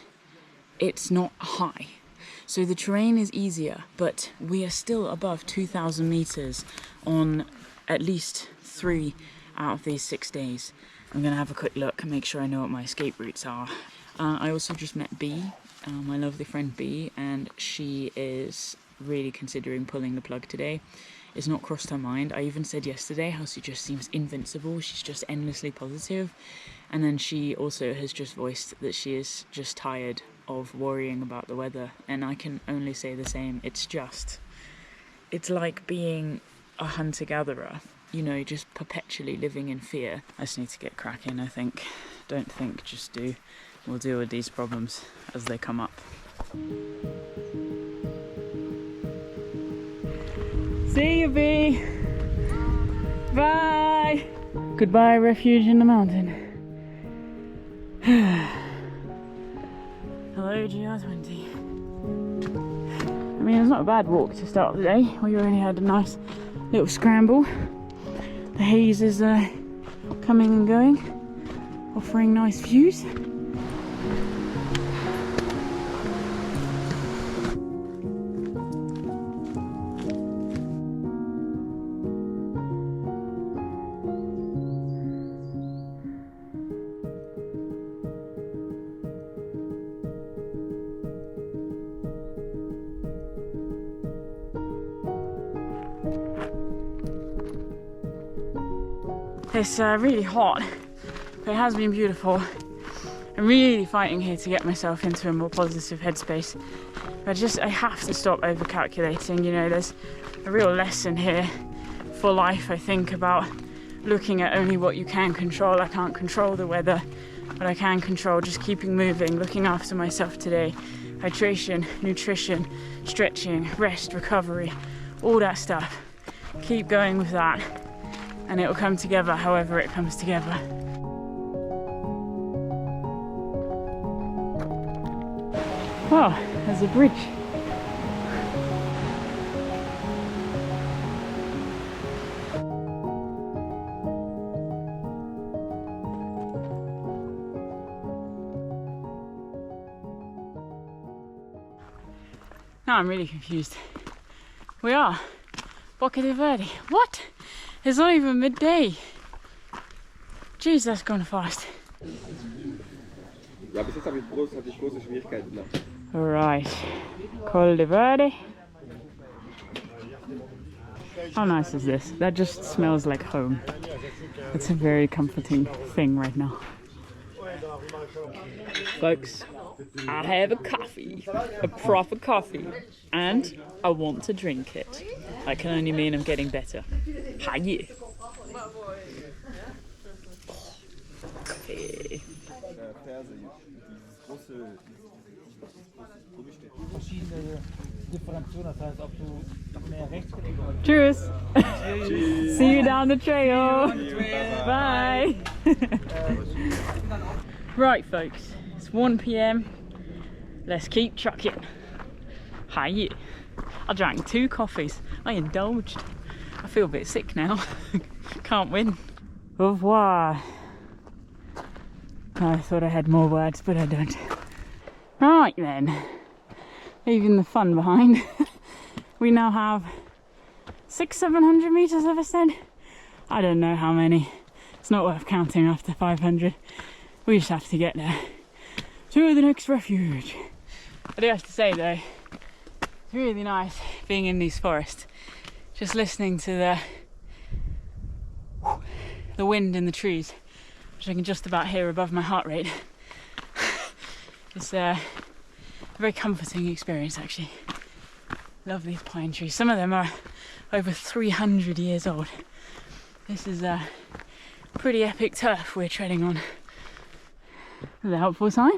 it's not high. So the terrain is easier, but we are still above 2,000 meters on at least 3 out of these 6 days. I'm gonna have a quick look and make sure I know what my escape routes are. I also just met Bee, my lovely friend Bee, and she is really considering pulling the plug today. It's not crossed her mind. I even said yesterday how she just seems invincible. She's just endlessly positive. And then she also has just voiced that she is just tired of worrying about the weather. And I can only say the same. It's like being a hunter-gatherer, you know, just perpetually living in fear. I just need to get cracking, I think. Don't think, just do. We'll deal with these problems as they come up. See you, Bee. Bye. Goodbye, refuge in the mountain. Hello, GR20. I mean, it's not a bad walk to start the day. We already had a nice little scramble. The haze is coming and going, offering nice views. It's really hot, but it has been beautiful. I'm really fighting here to get myself into a more positive headspace. But I have to stop over-calculating. You know, there's a real lesson here for life, I think, about looking at only what you can control. I can't control the weather, but I can control just keeping moving, looking after myself today. Hydration, nutrition, stretching, rest, recovery, all that stuff. Keep going with that. And it will come together however it comes together. Oh, there's a bridge. Now I'm really confused. We are Bocca di Verdi. What? It's not even midday. Jeez, that's gone fast. Ja, bis jetzt hatte ich große Schwierigkeiten. Alright, Col di Verdi. How nice is this? That just smells like home. It's a very comforting thing right now. Folks, I have a coffee, a proper coffee, and I want to drink it. That can only mean I'm getting better. Hi. coffee. Cheers. See you down the trail. Bye. Right, folks, it's 1 PM. Let's keep trucking. Hi. I drank 2 coffees. I indulged. I feel a bit sick now. Can't win. Au revoir. I thought I had more words, but I don't. Right then, leaving the fun behind. We now have 600-700 meters of ascent. I don't know how many. It's not worth counting after 500. We just have to get there to the next refuge. I do have to say though, it's really nice being in these forests, just listening to the wind in the trees, which I can just about hear above my heart rate. It's a very comforting experience actually. Lovely pine trees. Some of them are over 300 years old. This is a pretty epic turf we're treading on. Is a helpful sign?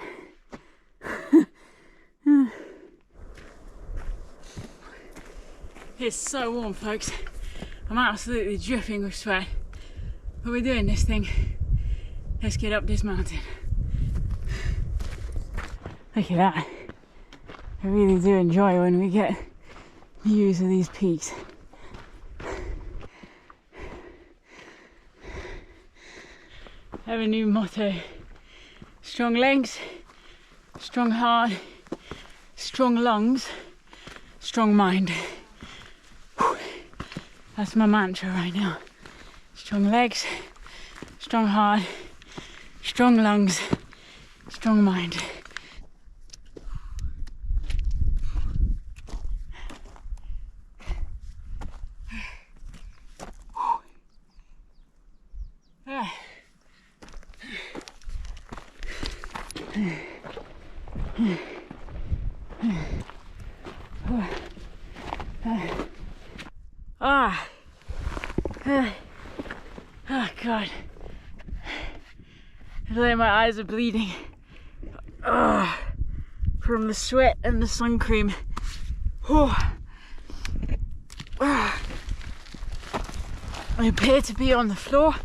It's so warm, folks. I'm absolutely dripping with sweat. But we're doing this thing. Let's get up this mountain. Look at that. I really do enjoy when we get views of these peaks. I have a new motto. Strong legs, strong heart, strong lungs, strong mind. That's my mantra right now. Strong legs, strong heart, strong lungs, strong mind. Oh God, my eyes are bleeding from the sweat and the sun cream. I appear to be on the floor.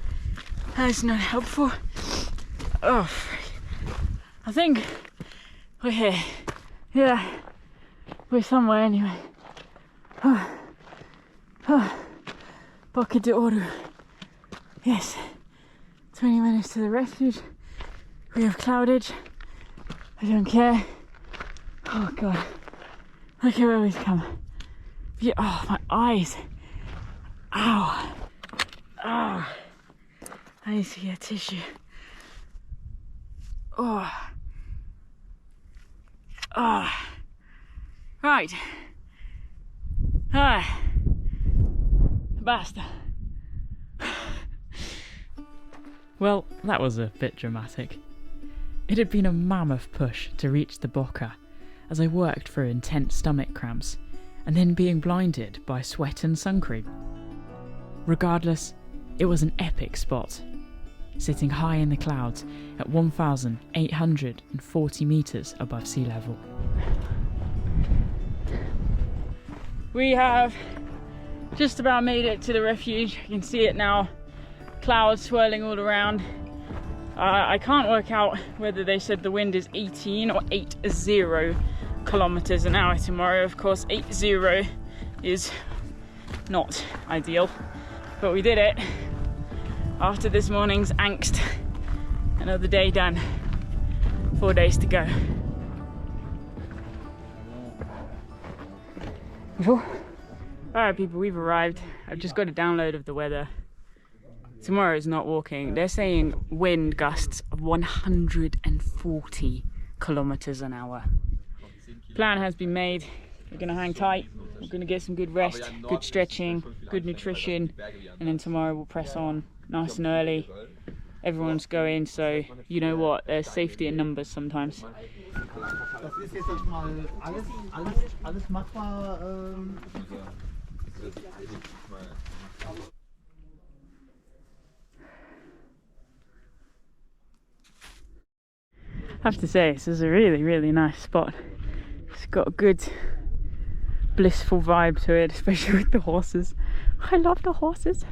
That's not helpful. I think we're here. Yeah, we're somewhere anyway. Bocca de Oro. Yes, 20 minutes to the refuge. We have cloudage. I don't care. Oh God, look at where we've come. Yeah, oh, my eyes. Ow. Oh, I need to get tissue. Oh. Right. Basta. Well, that was a bit dramatic. It had been a mammoth push to reach the Bocca as I worked through intense stomach cramps and then being blinded by sweat and sun cream. Regardless, it was an epic spot, sitting high in the clouds at 1,840 metres above sea level. We have just about made it to the refuge. You can see it now, clouds swirling all around. I can't work out whether they said the wind is 18 or 80 kilometers an hour tomorrow. Of course, 80 is not ideal, but we did it after this morning's angst. Another day done, 4 days to go. Alright people, we've arrived. I've just got a download of the weather. Tomorrow is not walking. They're saying wind gusts of 140 kilometers an hour. Plan has been made. We're gonna hang tight. We're gonna get some good rest, good stretching, good nutrition, and then tomorrow we'll press on nice and early. Everyone's going, so you know what, there's safety in numbers sometimes. Das ist jetzt mal alles machbar. have to say, this is a really, really nice spot. It's got a good blissful vibe to it, especially with the horses. I love the horses.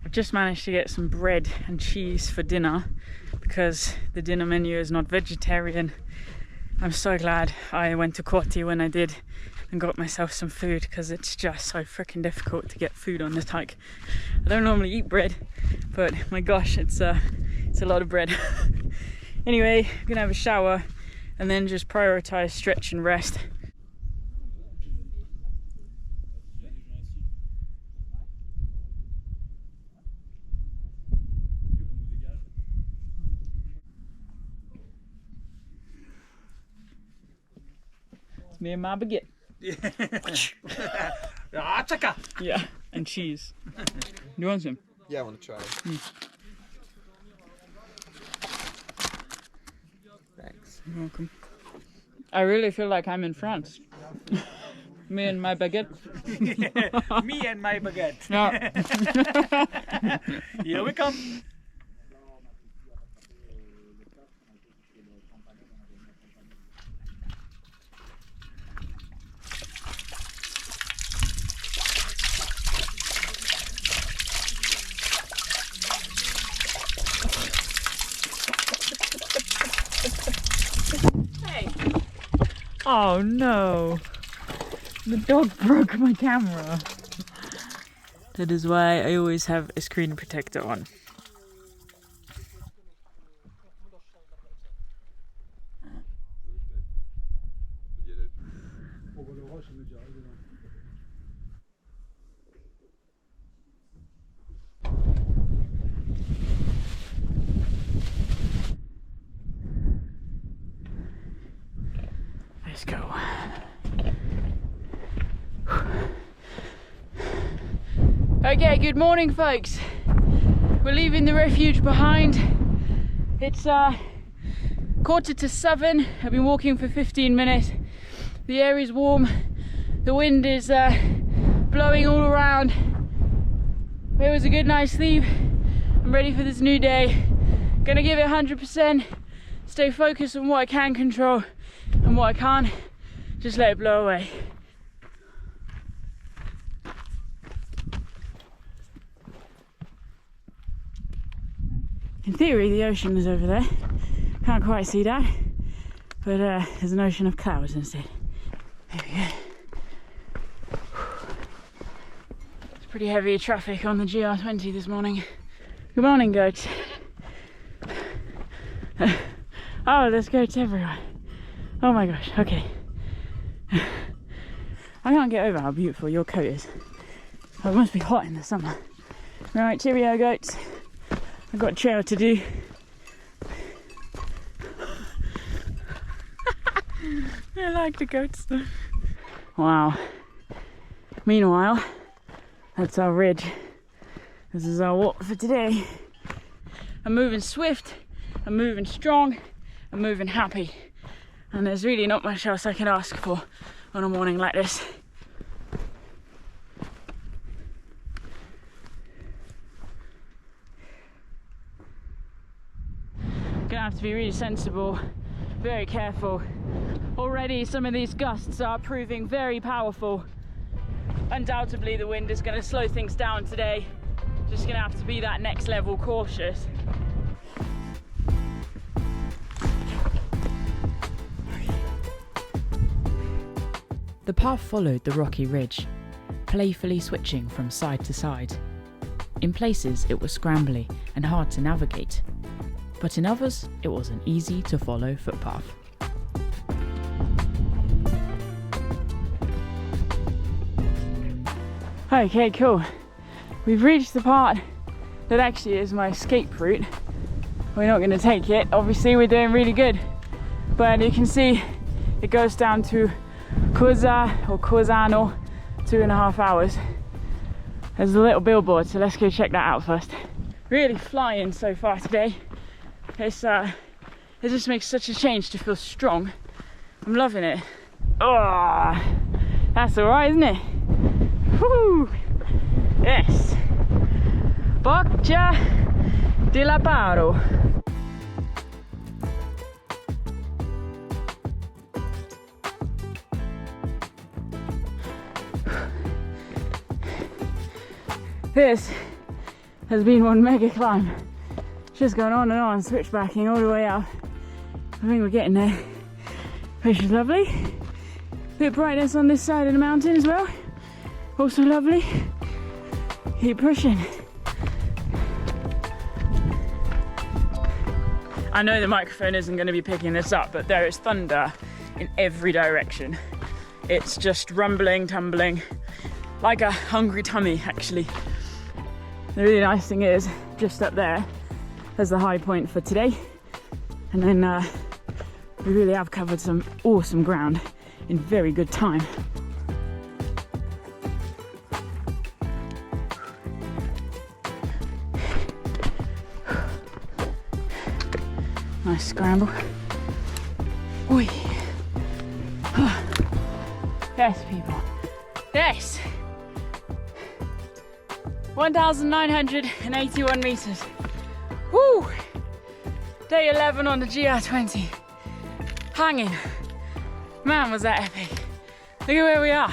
I've just managed to get some bread and cheese for dinner because the dinner menu is not vegetarian. I'm so glad I went to Corti when I did and got myself some food, because it's just so freaking difficult to get food on this hike. I don't normally eat bread, but my gosh, it's a lot of bread. Anyway, I'm gonna have a shower and then just prioritize stretch and rest. It's me and my baguette. Yeah, and cheese. You want some? Yeah, I want to try it. Thanks. You're welcome. I really feel like I'm in France. Me and my baguette. Me and my baguette. Yeah. Here we come. Oh no, the dog broke my camera. That is why I always have a screen protector on. Let's go. Okay, good morning folks. We're leaving the refuge behind. It's 6:45. I've been walking for 15 minutes. The air is warm. The wind is blowing all around. It was a good night's sleep. I'm ready for this new day. Gonna give it 100%. Stay focused on what I can control. And what I can't, just let it blow away. In theory, the ocean is over there. Can't quite see that, but there's an ocean of clouds instead. There we go. It's pretty heavy traffic on the GR20 this morning. Good morning, goats. Oh, there's goats everywhere. Oh my gosh, okay. I can't get over how beautiful your coat is. Oh, it must be hot in the summer. Right, cheerio goats. I've got a trail to do. I like the goats. Wow. Meanwhile, that's our ridge. This is our walk for today. I'm moving swift, I'm moving strong, I'm moving happy. And there's really not much else I can ask for on a morning like this. Gonna have to be really sensible, very careful. Already some of these gusts are proving very powerful. Undoubtedly the wind is gonna slow things down today. Just gonna have to be that next level cautious. The path followed the rocky ridge, playfully switching from side to side. In places it was scrambly and hard to navigate, but in others it was an easy to follow footpath. Okay, cool. We've reached the part that actually is my escape route. We're not going to take it. Obviously we're doing really good, but you can see it goes down to Cosa or Cosano, 2.5 hours. There's a little billboard, so let's go check that out first. Really flying so far today. It just makes such a change to feel strong. I'm loving it. Oh, that's alright, isn't it? Woo! Yes. Boccia Di la Paro. This has been one mega climb. Just gone on and on, switchbacking all the way up. I think we're getting there, which is lovely. Bit brightness on this side of the mountain as well. Also lovely. Keep pushing. I know the microphone isn't going to be picking this up, but there is thunder in every direction. It's just rumbling, tumbling, like a hungry tummy actually. The really nice thing is, just up there, there's the high point for today. And then we really have covered some awesome ground in very good time. Nice scramble. Oi. Yes, people. Yes. 1,981 meters. Woo! Day 11 on the GR20. Hanging. Man, was that epic. Look at where we are.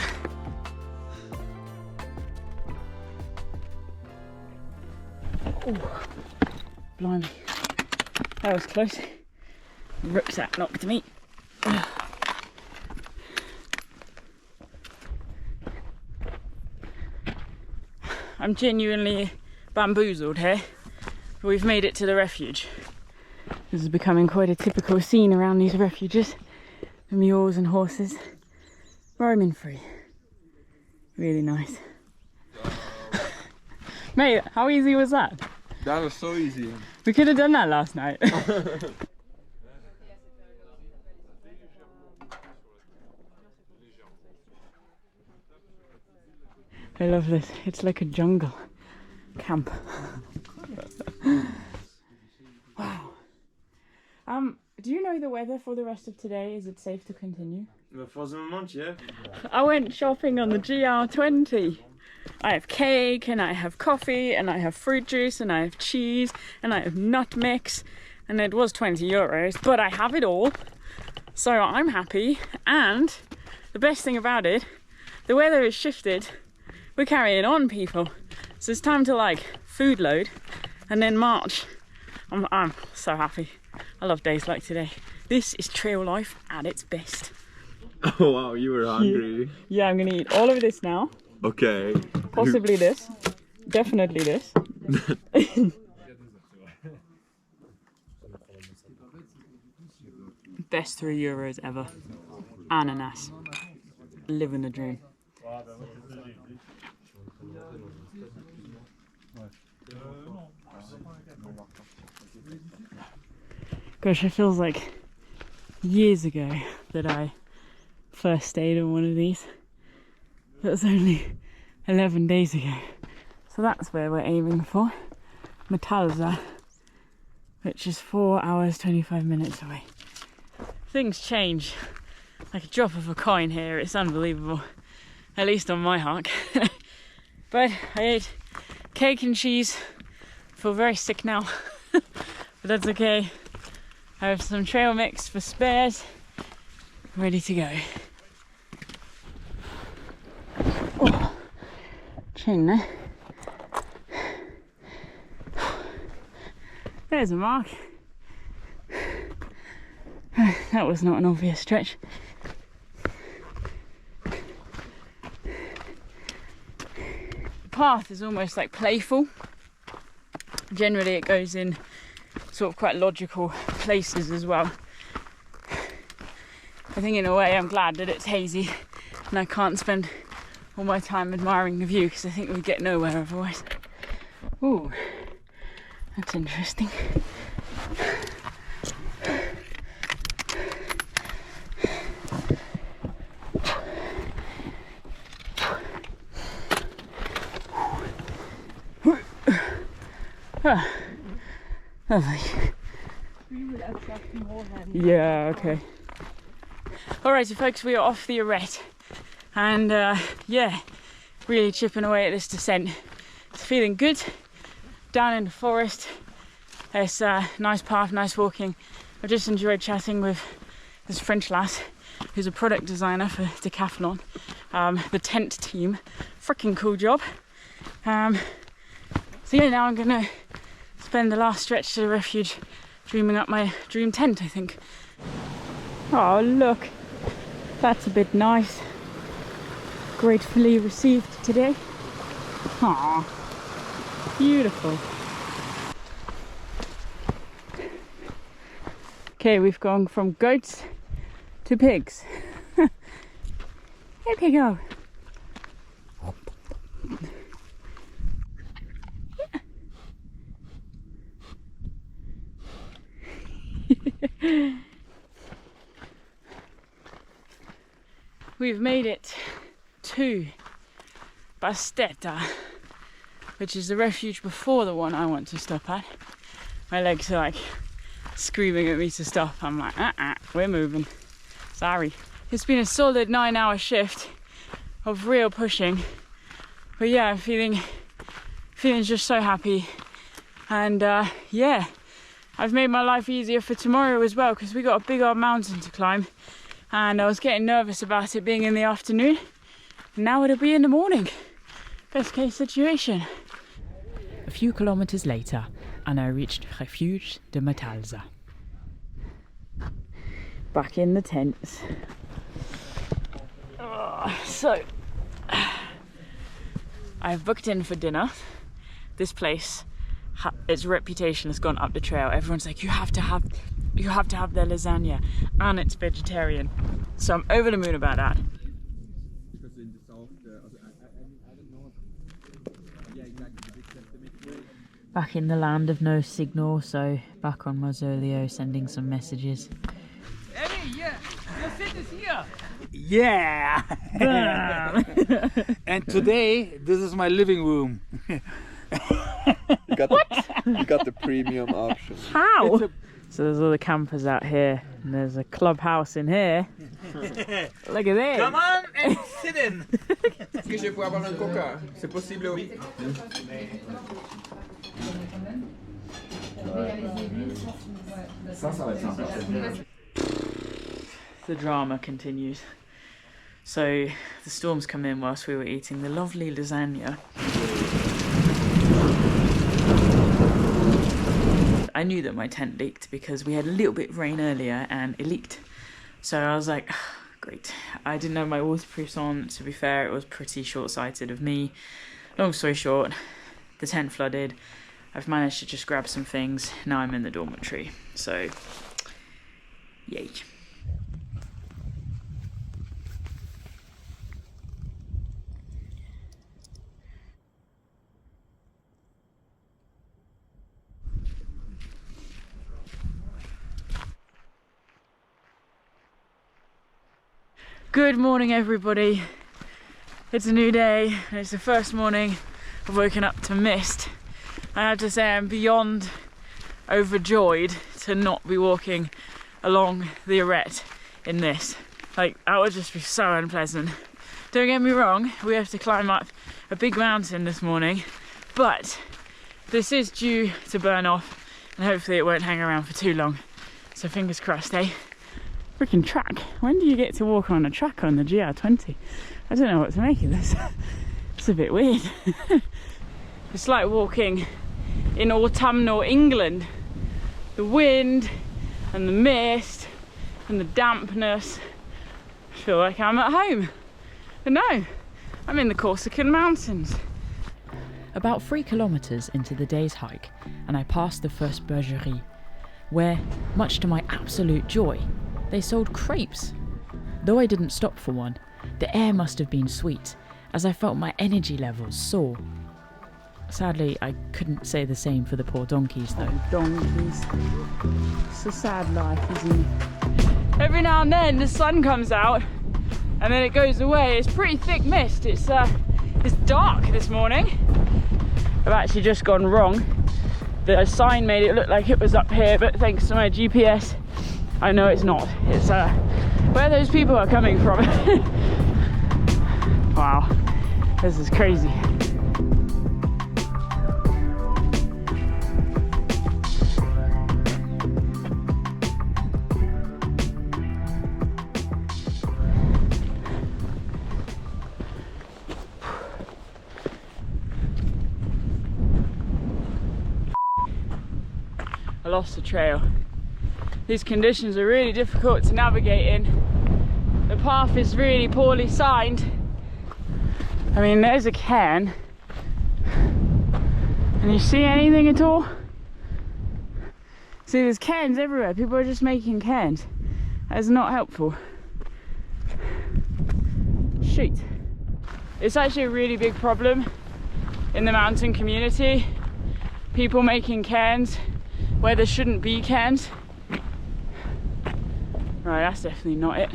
Ooh. Blimey. That was close. The rucksack knocked me. I'm genuinely bamboozled here. We've made it to the refuge. This is becoming quite a typical scene around these refuges. The mules and horses roaming free. Really nice. Mate, how easy was that? That was so easy. We could have done that last night. I love this. It's like a jungle camp. Wow. Do you know the weather for the rest of today? Is it safe to continue? For the moment, yeah. I went shopping on the GR20. I have cake, and I have coffee, and I have fruit juice, and I have cheese, and I have nut mix, and it was 20 euros, but I have it all. So I'm happy, and the best thing about it, the weather has shifted. We're carrying on, people. So it's time to like food load and then march. I'm so happy. I love days like today. This is trail life at its best. Oh wow, you were hungry. Yeah, I'm gonna eat all of this now. Okay. Possibly this. Definitely this. Best 3 euros ever. Ananas. Living the dream. Gosh, it feels like years ago that I first stayed on one of these. It was only 11 days ago. So that's where we're aiming for. Metalza, which is 4 hours 25 minutes away. Things change like a drop of a coin here. It's unbelievable, at least on my heart. But I ate cake and cheese. I feel very sick now, but that's okay. I have some trail mix for spares, ready to go. Oh, chin there. There's a mark. That was not an obvious stretch. The path is almost like playful. Generally it goes in sort of quite logical places as well. I think in a way I'm glad that it's hazy and I can't spend all my time admiring the view because I think we'd get nowhere otherwise. Ooh, that's interesting. Ah, lovely. Yeah, okay. Alright, so folks, we are off the arete. And yeah, really chipping away at this descent. It's feeling good. Down in the forest. It's a nice path, nice walking. I just enjoyed chatting with this French lass who's a product designer for Decathlon, the tent team. Freaking cool job. So yeah, now I'm gonna spend the last stretch to the refuge dreaming up my dream tent, I think. Oh look, that's a bit nice. Gratefully received today. Aww, beautiful. Okay, we've gone from goats to pigs. Hey piggo. We've made it to Bastetta, which is the refuge before the one I want to stop at. My legs are like screaming at me to stop. I'm like, we're moving. Sorry. It's been a solid 9-hour shift of real pushing. But yeah, I'm feeling just so happy. And yeah, I've made my life easier for tomorrow as well, because we got a big old mountain to climb. And I was getting nervous about it being in the afternoon. Now it'll be in the morning. Best case situation. A few kilometers later, and I reached Refuge de Matalza. Back in the tents. So, I've booked in for dinner. This place, its reputation has gone up the trail. Everyone's like, you have to have their lasagna, and it's vegetarian. So I'm over the moon about that. Back in the land of no signal, so back on Mausoleo sending some messages. Abbie, yeah, your seat is here. Yeah! And today, this is my living room. You got the premium option. How? So there's all the campers out here, and there's a clubhouse in here. Look at this. Come on and sit in. Est-ce que je vais pouvoir avoir un coca? C'est possible, oui. Ça va être sympa. The drama continues. So the storms come in whilst we were eating the lovely lasagna. I knew that my tent leaked because we had a little bit of rain earlier and it leaked. So I was like, great. I didn't have my waterproofs on. To be fair, it was pretty short-sighted of me. Long story short, the tent flooded. I've managed to just grab some things. Now I'm in the dormitory. So, yay. Good morning, everybody. It's a new day, and it's the first morning I've woken up to mist. I have to say I'm beyond overjoyed to not be walking along the arete in this. Like, that would just be so unpleasant. Don't get me wrong, we have to climb up a big mountain this morning, but this is due to burn off, and hopefully it won't hang around for too long. So fingers crossed, eh? Freaking track. When do you get to walk on a track on the GR20? I don't know what to make of this. It's a bit weird. It's like walking in autumnal England. The wind and the mist and the dampness. I feel like I'm at home. But no, I'm in the Corsican mountains. About 3 kilometers into the day's hike, and I passed the first bergerie, where, much to my absolute joy, they sold crepes. Though I didn't stop for one, the air must have been sweet, as I felt my energy levels soar. Sadly, I couldn't say the same for the poor donkeys, though. Donkeys. It's a sad life, isn't it? Every now and then the sun comes out and then it goes away. It's pretty thick mist. It's dark this morning. I've actually just gone wrong. The sign made it look like it was up here, but thanks to my GPS, I know it's not. It's where those people are coming from. Wow, this is crazy. I lost the trail. These conditions are really difficult to navigate in. The path is really poorly signed. I mean, there's a cairn. And you see anything at all? See, there's cairns everywhere. People are just making cairns. That is not helpful. Shoot. It's actually a really big problem in the mountain community. People making cairns where there shouldn't be cairns. Right, that's definitely not it.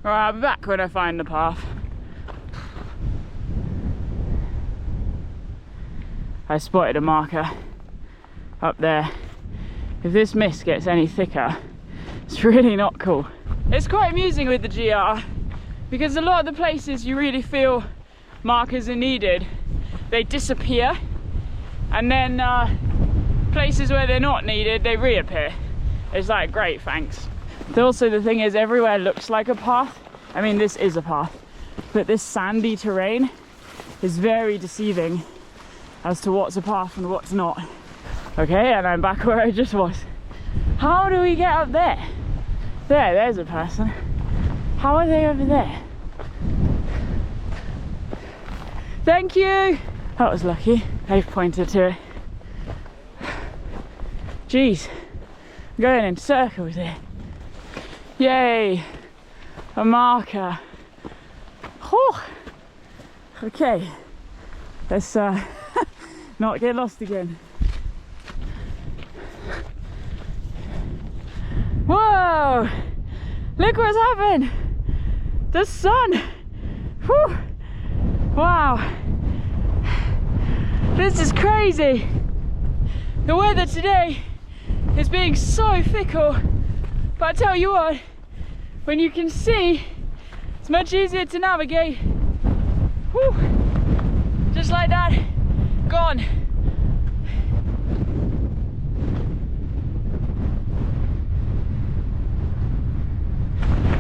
Alright, I'll be back when I find the path. I spotted a marker up there. If this mist gets any thicker, it's really not cool. It's quite amusing with the GR because a lot of the places you really feel markers are needed, they disappear, and then places where they're not needed, they reappear. It's like, great, thanks. Also, the thing is, everywhere looks like a path. I mean, this is a path, but this sandy terrain is very deceiving as to what's a path and what's not. Okay, and I'm back where I just was. How do we get up there? There's a person. How are they over there? Thank you! That was lucky. They've pointed to it. Jeez, I'm going in circles here. Yay! A marker. Oh. Okay, let's not get lost again. Whoa! Look what's happened! The sun! Whew. Wow! This is crazy! The weather today is being so fickle, but I tell you what, when you can see, it's much easier to navigate. Whew. Just like that, gone.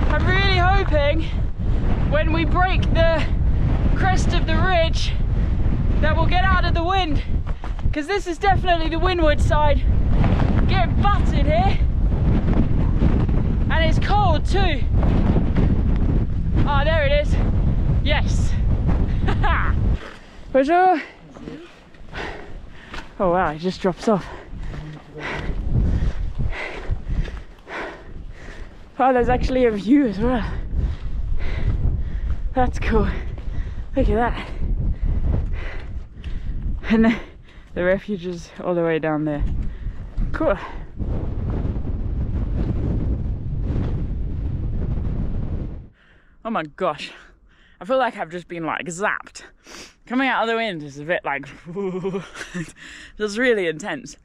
I'm really hoping when we break the crest of the ridge that we'll get out of the wind, because this is definitely the windward side. Getting battered here, and it's cold too. Ah, there it is. Yes. Bonjour. Oh wow, it just drops off. Oh, there's actually a view as well. That's cool. Look at that. And the refuge is all the way down there. Cool. Oh my gosh. I feel like I've just been like zapped. Coming out of the wind is a bit like, it's really intense.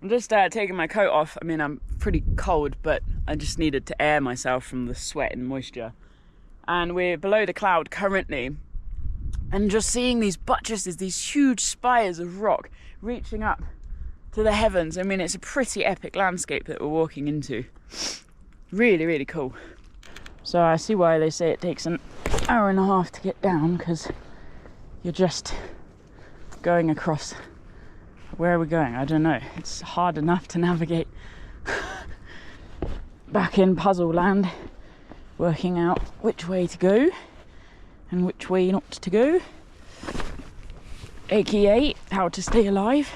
I'm just taking my coat off. I mean, I'm pretty cold, but I just needed to air myself from the sweat and moisture. And we're below the cloud currently, and just seeing these buttresses, these huge spires of rock reaching up to the heavens. I mean, it's a pretty epic landscape that we're walking into. Really, really cool. So I see why they say it takes an hour and a half to get down, because you're just going across. Where are we going? I don't know. It's hard enough to navigate back in puzzle land, working out which way to go and which way not to go, aka how to stay alive.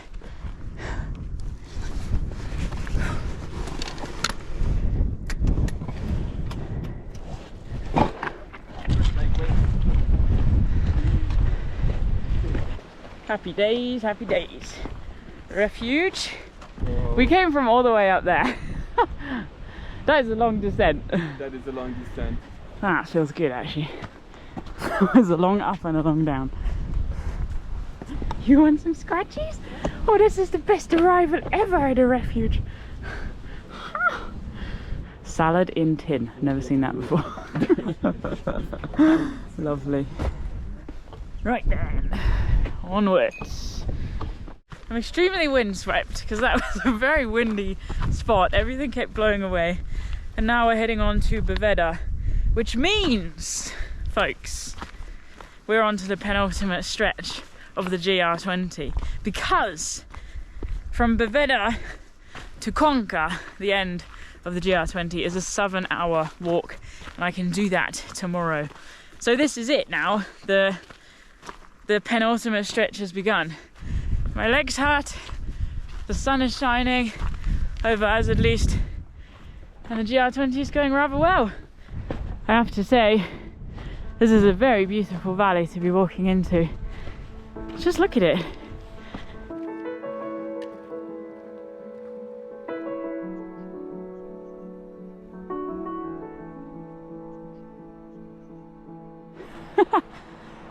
Happy days, happy days. Refuge. We came from all the way up there. That is a long descent. That is a long descent. That feels good actually. There's a long up and a long down. You want some scratchies? Oh, this is the best arrival ever at a refuge. Salad in tin. Never seen that before. Lovely. Right then, onwards. I'm extremely windswept because that was a very windy spot. Everything kept blowing away. And now we're heading on to Boveda, which means, folks, we're on to the penultimate stretch of the GR20, because from Boveda to Conca, the end of the GR20, is a 7-hour walk, and I can do that tomorrow. So this is it now. The penultimate stretch has begun. My legs hurt, the sun is shining over us at least, and the GR20 is going rather well. I have to say, this is a very beautiful valley to be walking into. Just look at it.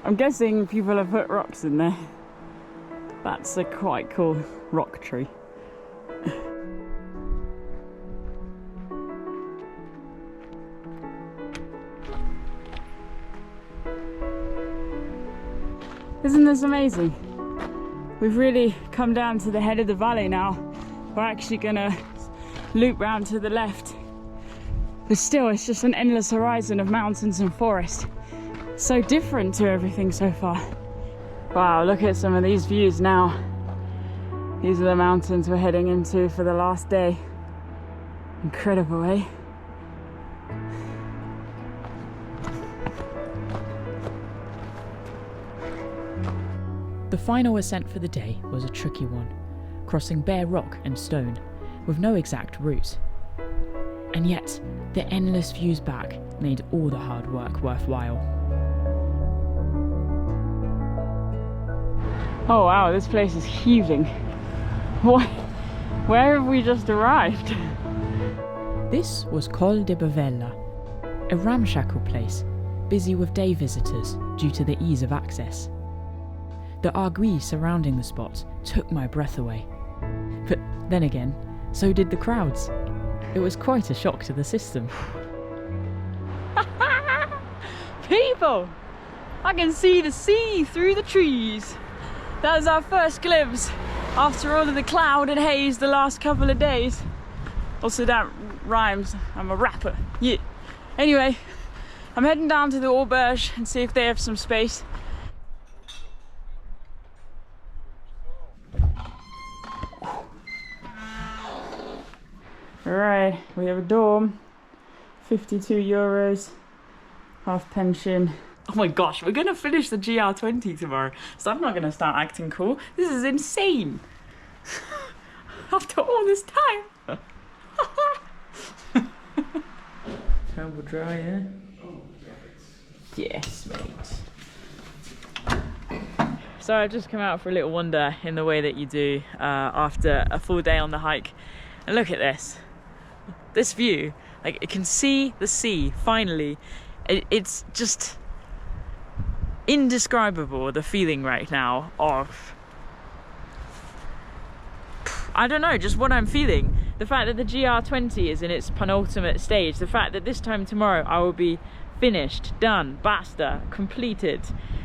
I'm guessing people have put rocks in there. That's a quite cool rock tree. Isn't this amazing? We've really come down to the head of the valley now. We're actually gonna loop round to the left. But still, it's just an endless horizon of mountains and forest. So different to everything so far. Wow, look at some of these views now. These are the mountains we're heading into for the last day. Incredible, eh? The final ascent for the day was a tricky one, crossing bare rock and stone, with no exact route. And yet, the endless views back made all the hard work worthwhile. Oh wow, this place is heaving. What? Where have we just arrived? This was Col de Bovella, a ramshackle place, busy with day visitors due to the ease of access. The arguis surrounding the spot took my breath away. But then again, so did the crowds. It was quite a shock to the system. People! I can see the sea through the trees. That was our first glimpse after all of the cloud and haze the last couple of days. Also, that rhymes. I'm a rapper. Yeah. Anyway, I'm heading down to the auberge and see if they have some space. Alright, we have a dorm, 52 euros, half pension. Oh my gosh, we're gonna finish the GR20 tomorrow, so I'm not gonna start acting cool. This is insane. After all this time. Terrible dry, yeah? Yes, mate. So I've just come out for a little wander in the way that you do after a full day on the hike. And look at this. This view, like, it can see the sea, finally. It's just indescribable, the feeling right now of, I don't know, just what I'm feeling. The fact that the GR20 is in its penultimate stage, the fact that this time tomorrow I will be finished, done, basta, completed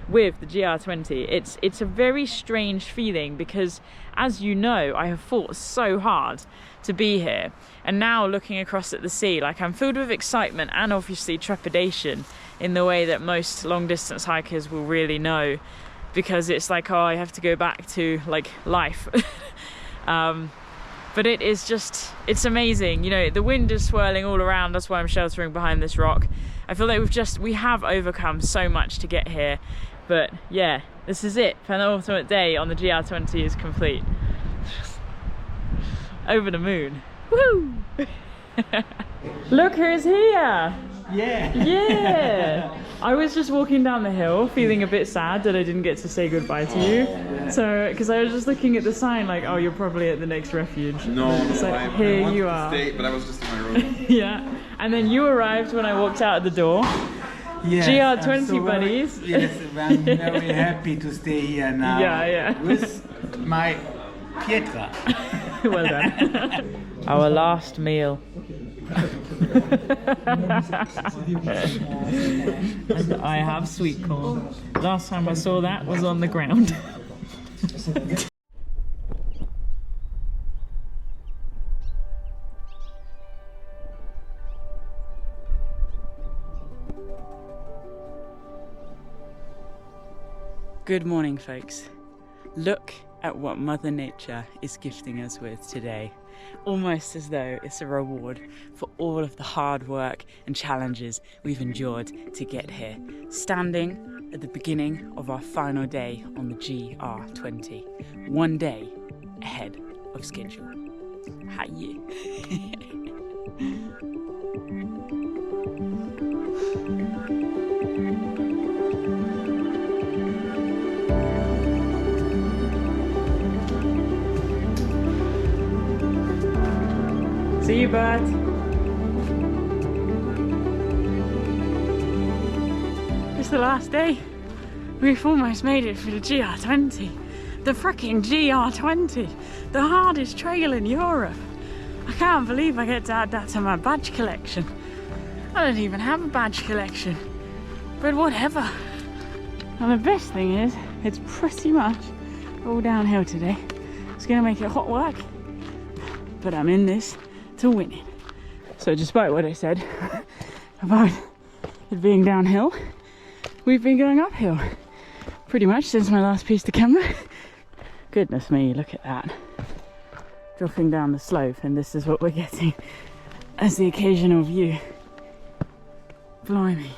with the GR20. It's a very strange feeling because, as you know, I have fought so hard to be here, and now looking across at the sea, like, I'm filled with excitement and obviously trepidation in the way that most long distance hikers will really know, because it's like, oh, I have to go back to like life. But it is just, it's amazing. You know, the wind is swirling all around, that's why I'm sheltering behind this rock. I feel like we have overcome so much to get here. But yeah, this is it. Penultimate day on the GR20 is complete. Over the moon. Woo! Look who's here! Yeah! Yeah! I was just walking down the hill feeling a bit sad that I didn't get to say goodbye to you. So, because I was just looking at the sign like, oh, you're probably at the next refuge. No, I wanted to stay, but I was just in my room. Yeah, and then you arrived when I walked out of the door. Yes, GR20 so buddies. Yes, I'm very happy to stay here now. Yeah. With my Pietra. Well done. Our last meal. And I have sweet corn. Last time I saw that was on the ground. Good morning, folks. Look at what Mother Nature is gifting us with today. Almost as though it's a reward for all of the hard work and challenges we've endured to get here. Standing at the beginning of our final day on the GR20. 1 day ahead of schedule. Hi. See you, bud. It's the last day. We've almost made it for the GR20. The freaking GR20. The hardest trail in Europe. I can't believe I get to add that to my badge collection. I don't even have a badge collection. But whatever. And the best thing is, it's pretty much all downhill today. It's gonna make it hot work. But I'm in this to win it. So despite what I said about it being downhill, we've been going uphill pretty much since my last piece to camera. Goodness me, look at that. Dropping down the slope, and this is what we're getting as the occasional view. Blimey.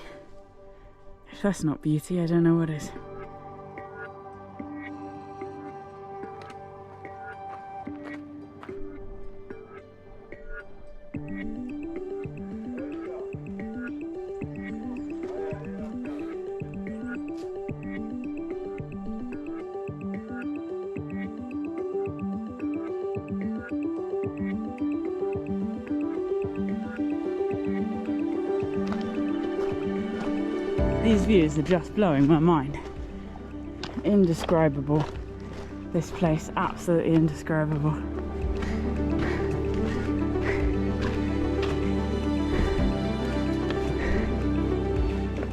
If that's not beauty, I don't know what is. These views are just blowing my mind. Indescribable. This place, absolutely indescribable.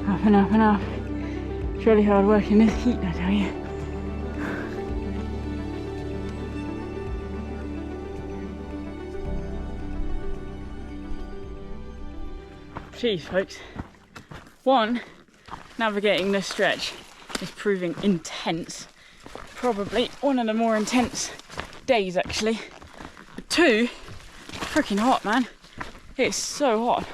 Up and up and up. It's really hard work in this heat, I tell you. Geez, folks. Navigating this stretch is proving intense. Probably one of the more intense days, actually. But 2, freaking hot, man. It's so hot.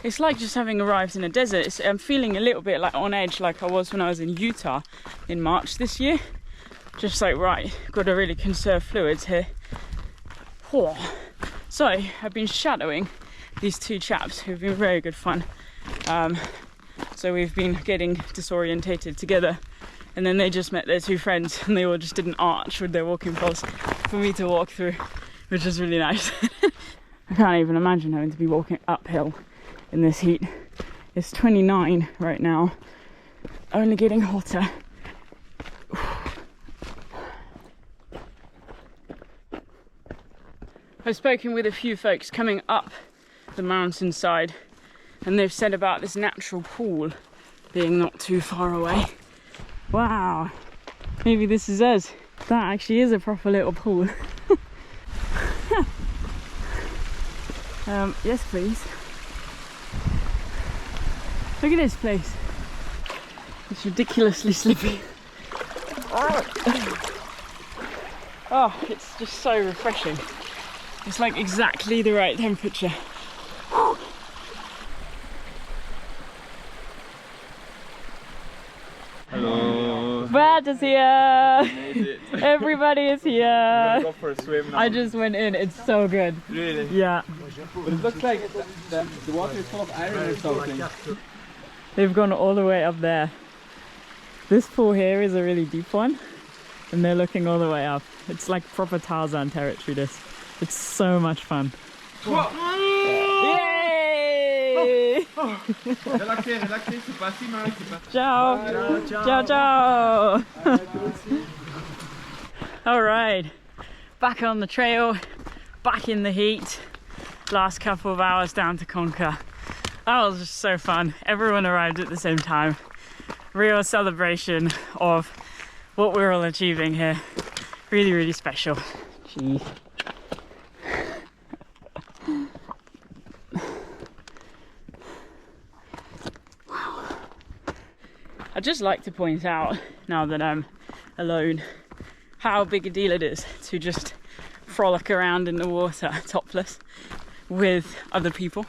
It's like just having arrived in a desert. I'm feeling a little bit like on edge, like I was when I was in Utah in March this year. Just like, right, got to really conserve fluids here. So I've been shadowing these 2 chaps who've been very good fun. So we've been getting disorientated together, and then they just met their 2 friends, and they all just did an arch with their walking poles for me to walk through, which is really nice. I can't even imagine having to be walking uphill in this heat. It's 29 right now, only getting hotter. I've spoken with a few folks coming up the mountainside, and they've said about this natural pool being not too far away. Wow, maybe this is us. That actually is a proper little pool. Yes, please. Look at this place. It's ridiculously slippy. Oh, it's just so refreshing. It's like exactly the right temperature. Hello. Brad is here. Everybody is here. I'm gonna go for a swim now. I just went in. It's so good. Really? Yeah. But it looks like the water is full of iron or something. They've gone all the way up there. This pool here is a really deep one, and they're looking all the way up. It's like proper Tarzan territory, this. It's so much fun. Yay! Relaxez, relaxez, c'est pas si mal, c'est pas... Ciao! Ciao, ciao! All right, back on the trail, back in the heat. Last couple of hours down to conquer. That was just so fun. Everyone arrived at the same time. Real celebration of what we're all achieving here. Really, really special. Jeez. I'd just like to point out, now that I'm alone, how big a deal it is to just frolic around in the water topless with other people.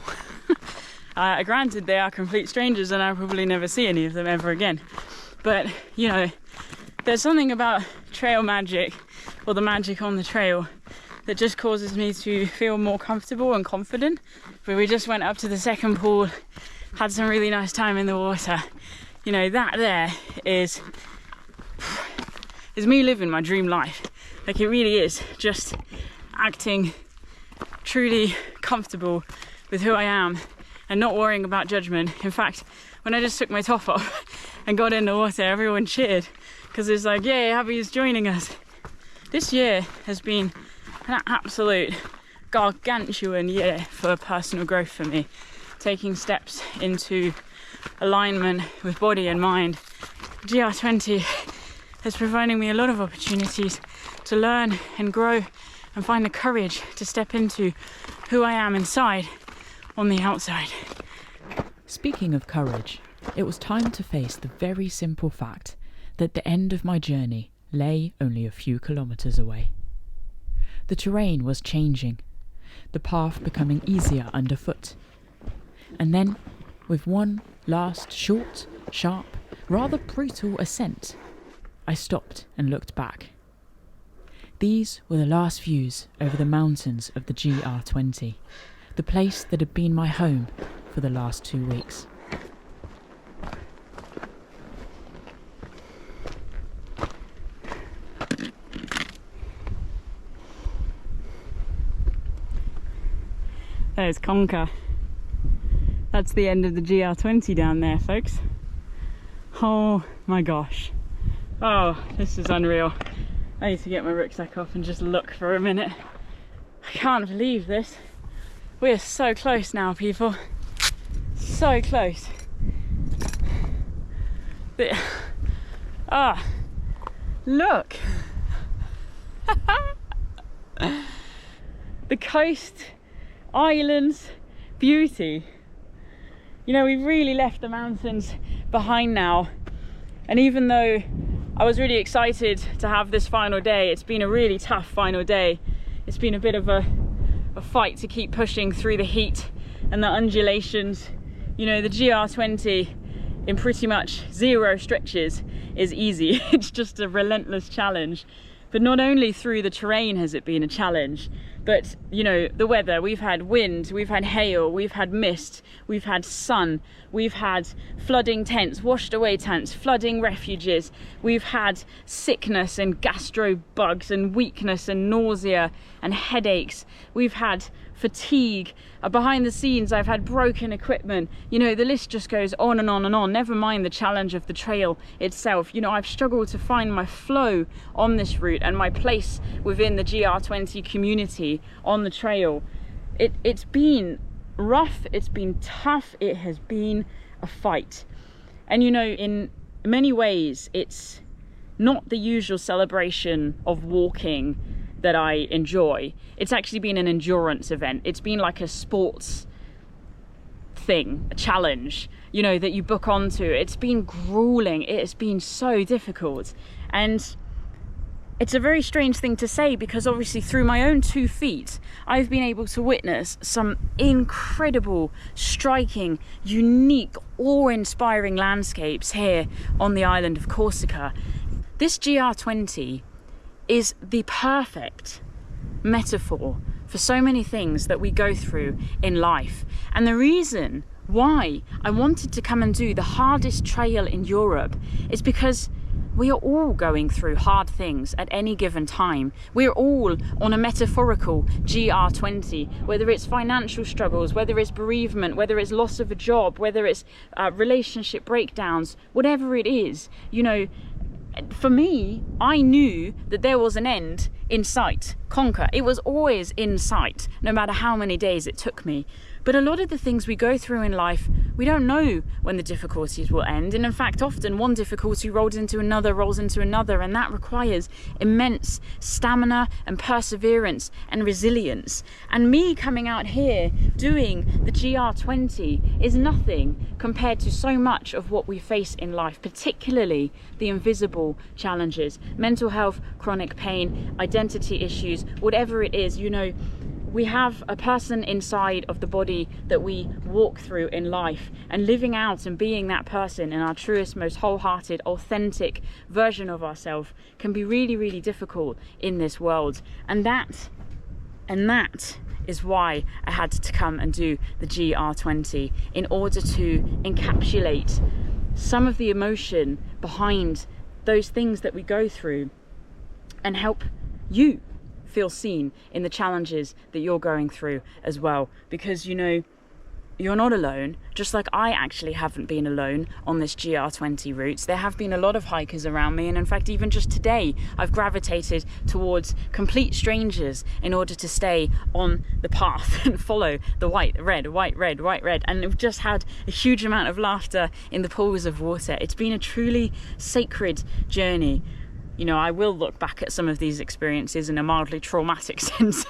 Granted, they are complete strangers and I'll probably never see any of them ever again. But, you know, there's something about trail magic, or the magic on the trail, that just causes me to feel more comfortable and confident. But we just went up to the second pool, had some really nice time in the water. You know, that there is me living my dream life. Like, it really is just acting truly comfortable with who I am and not worrying about judgment. In fact, when I just took my top off and got in the water, everyone cheered because it's like, yay, Abbie is joining us. This year has been an absolute gargantuan year for personal growth for me, taking steps into alignment with body and mind. GR20 is providing me a lot of opportunities to learn and grow and find the courage to step into who I am inside on the outside. Speaking of courage, it was time to face the very simple fact that the end of my journey lay only a few kilometres away. The terrain was changing, the path becoming easier underfoot. And then, with one last short, sharp, rather brutal ascent, I stopped and looked back. These were the last views over the mountains of the GR20, the place that had been my home for the last 2 weeks. There's Conca. That's the end of the GR20 down there, folks. Oh my gosh. Oh, this is unreal. I need to get my rucksack off and just look for a minute. I can't believe this. We're so close now, people. So close. Look. The coast, islands, beauty. You know, we've really left the mountains behind now. And even though I was really excited to have this final day, it's been a really tough final day. It's been a bit of a fight to keep pushing through the heat and the undulations. You know, the GR20 in pretty much 0 stretches is easy. It's just a relentless challenge. But not only through the terrain has it been a challenge, but, you know, the weather. We've had wind, we've had hail, we've had mist, we've had sun, we've had flooding tents, washed away tents, flooding refuges, we've had sickness and gastro bugs and weakness and nausea and headaches, we've had fatigue. Behind the scenes, I've had broken equipment. You know, the list just goes on and on and on, never mind the challenge of the trail itself. You know, I've struggled to find my flow on this route and my place within the GR20 community on the trail. It's been rough, it's been tough, it has been a fight. And you know, in many ways, it's not the usual celebration of walking that I enjoy. It's actually been an endurance event. It's been like a sports thing, a challenge, you know, that you book onto. It's been grueling. It has been so difficult. And it's a very strange thing to say, because obviously through my own 2 feet, I've been able to witness some incredible, striking, unique, awe-inspiring landscapes here on the island of Corsica. This GR20 is the perfect metaphor for so many things that we go through in life. And the reason why I wanted to come and do the hardest trail in Europe is because we are all going through hard things at any given time. We're all on a metaphorical GR20, whether it's financial struggles, whether it's bereavement, whether it's loss of a job, whether it's relationship breakdowns, whatever it is. You know, for me, I knew that there was an end in sight. Conquer. It was always in sight, no matter how many days it took me. But a lot of the things we go through in life, we don't know when the difficulties will end. And in fact, often one difficulty rolls into another, and that requires immense stamina and perseverance and resilience. And me coming out here doing the GR20 is nothing compared to so much of what we face in life, particularly the invisible challenges, mental health, chronic pain, identity issues, whatever it is, you know. We have a person inside of the body that we walk through in life, and living out and being that person in our truest, most wholehearted, authentic version of ourselves can be really, really difficult in this world. And that is why I had to come and do the GR20, in order to encapsulate some of the emotion behind those things that we go through and help you feel seen in the challenges that you're going through as well. Because, you know, you're not alone, just like I actually haven't been alone on this GR20 route. There have been a lot of hikers around me, and in fact even just today I've gravitated towards complete strangers in order to stay on the path and follow the white, red, and we've just had a huge amount of laughter in the pools of water. It's been a truly sacred journey. You know, I will look back at some of these experiences in a mildly traumatic sense.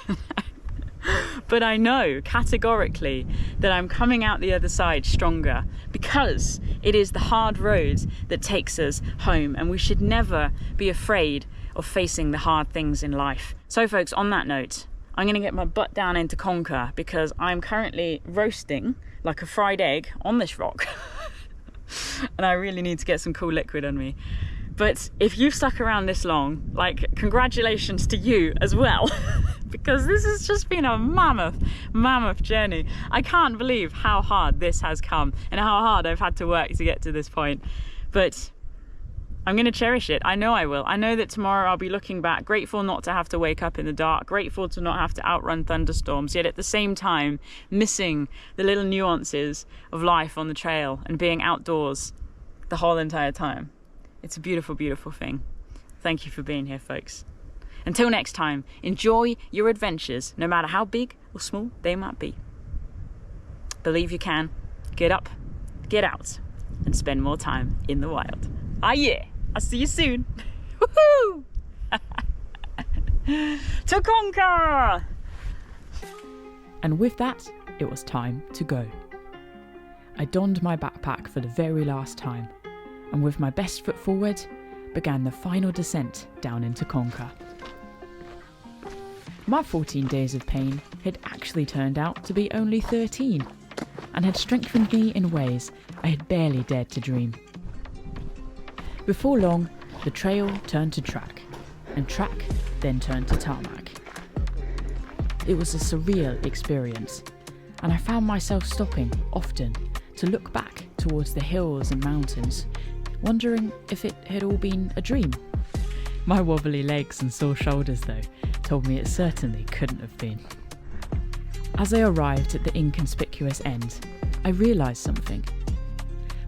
But I know categorically that I'm coming out the other side stronger, because it is the hard road that takes us home, and we should never be afraid of facing the hard things in life. So folks, on that note, I'm going to get my butt down into Conquer, because I'm currently roasting like a fried egg on this rock. And I really need to get some cool liquid on me. But if you've stuck around this long, like, congratulations to you as well. Because this has just been a mammoth journey. I can't believe how hard this has come and how hard I've had to work to get to this point. But I'm going to cherish it. I know I will. I know that tomorrow I'll be looking back, grateful not to have to wake up in the dark, grateful to not have to outrun thunderstorms, yet at the same time missing the little nuances of life on the trail and being outdoors the whole entire time. It's a beautiful, beautiful thing. Thank you for being here, folks. Until next time, enjoy your adventures, no matter how big or small they might be. Believe you can. Get up, get out, and spend more time in the wild. Ah yeah, I'll see you soon. Woohoo! To conquer! And with that, it was time to go. I donned my backpack for the very last time, and with my best foot forward, began the final descent down into Conquer. My 14 days of pain had actually turned out to be only 13, and had strengthened me in ways I had barely dared to dream. Before long, the trail turned to track, and track then turned to tarmac. It was a surreal experience, and I found myself stopping often to look back towards the hills and mountains, wondering if it had all been a dream. My wobbly legs and sore shoulders, though, told me it certainly couldn't have been. As I arrived at the inconspicuous end, I realised something.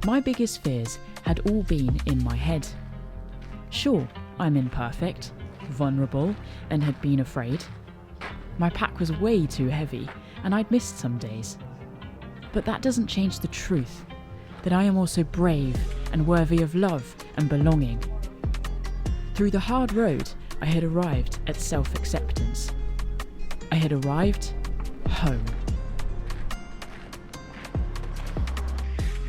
My biggest fears had all been in my head. Sure, I'm imperfect, vulnerable, and had been afraid. My pack was way too heavy, and I'd missed some days. But that doesn't change the truth, that I am also brave and worthy of love and belonging. Through the hard road, I had arrived at self-acceptance. I had arrived home.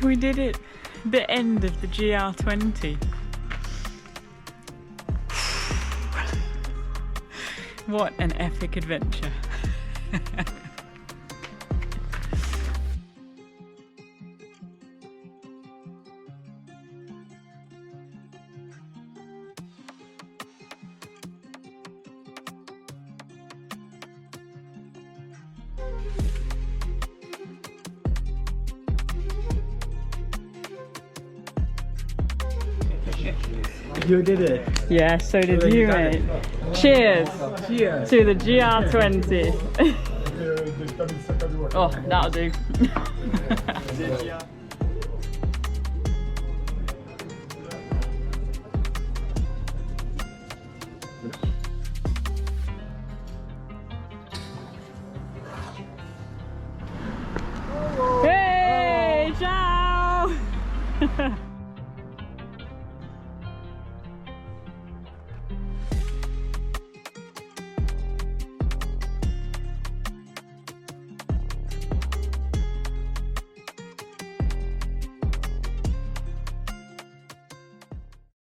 We did it. The end of the GR20. What an epic adventure. You did it. Yeah, so did you, mate. Cheers. Cheers. To the GR20. Oh, that'll do.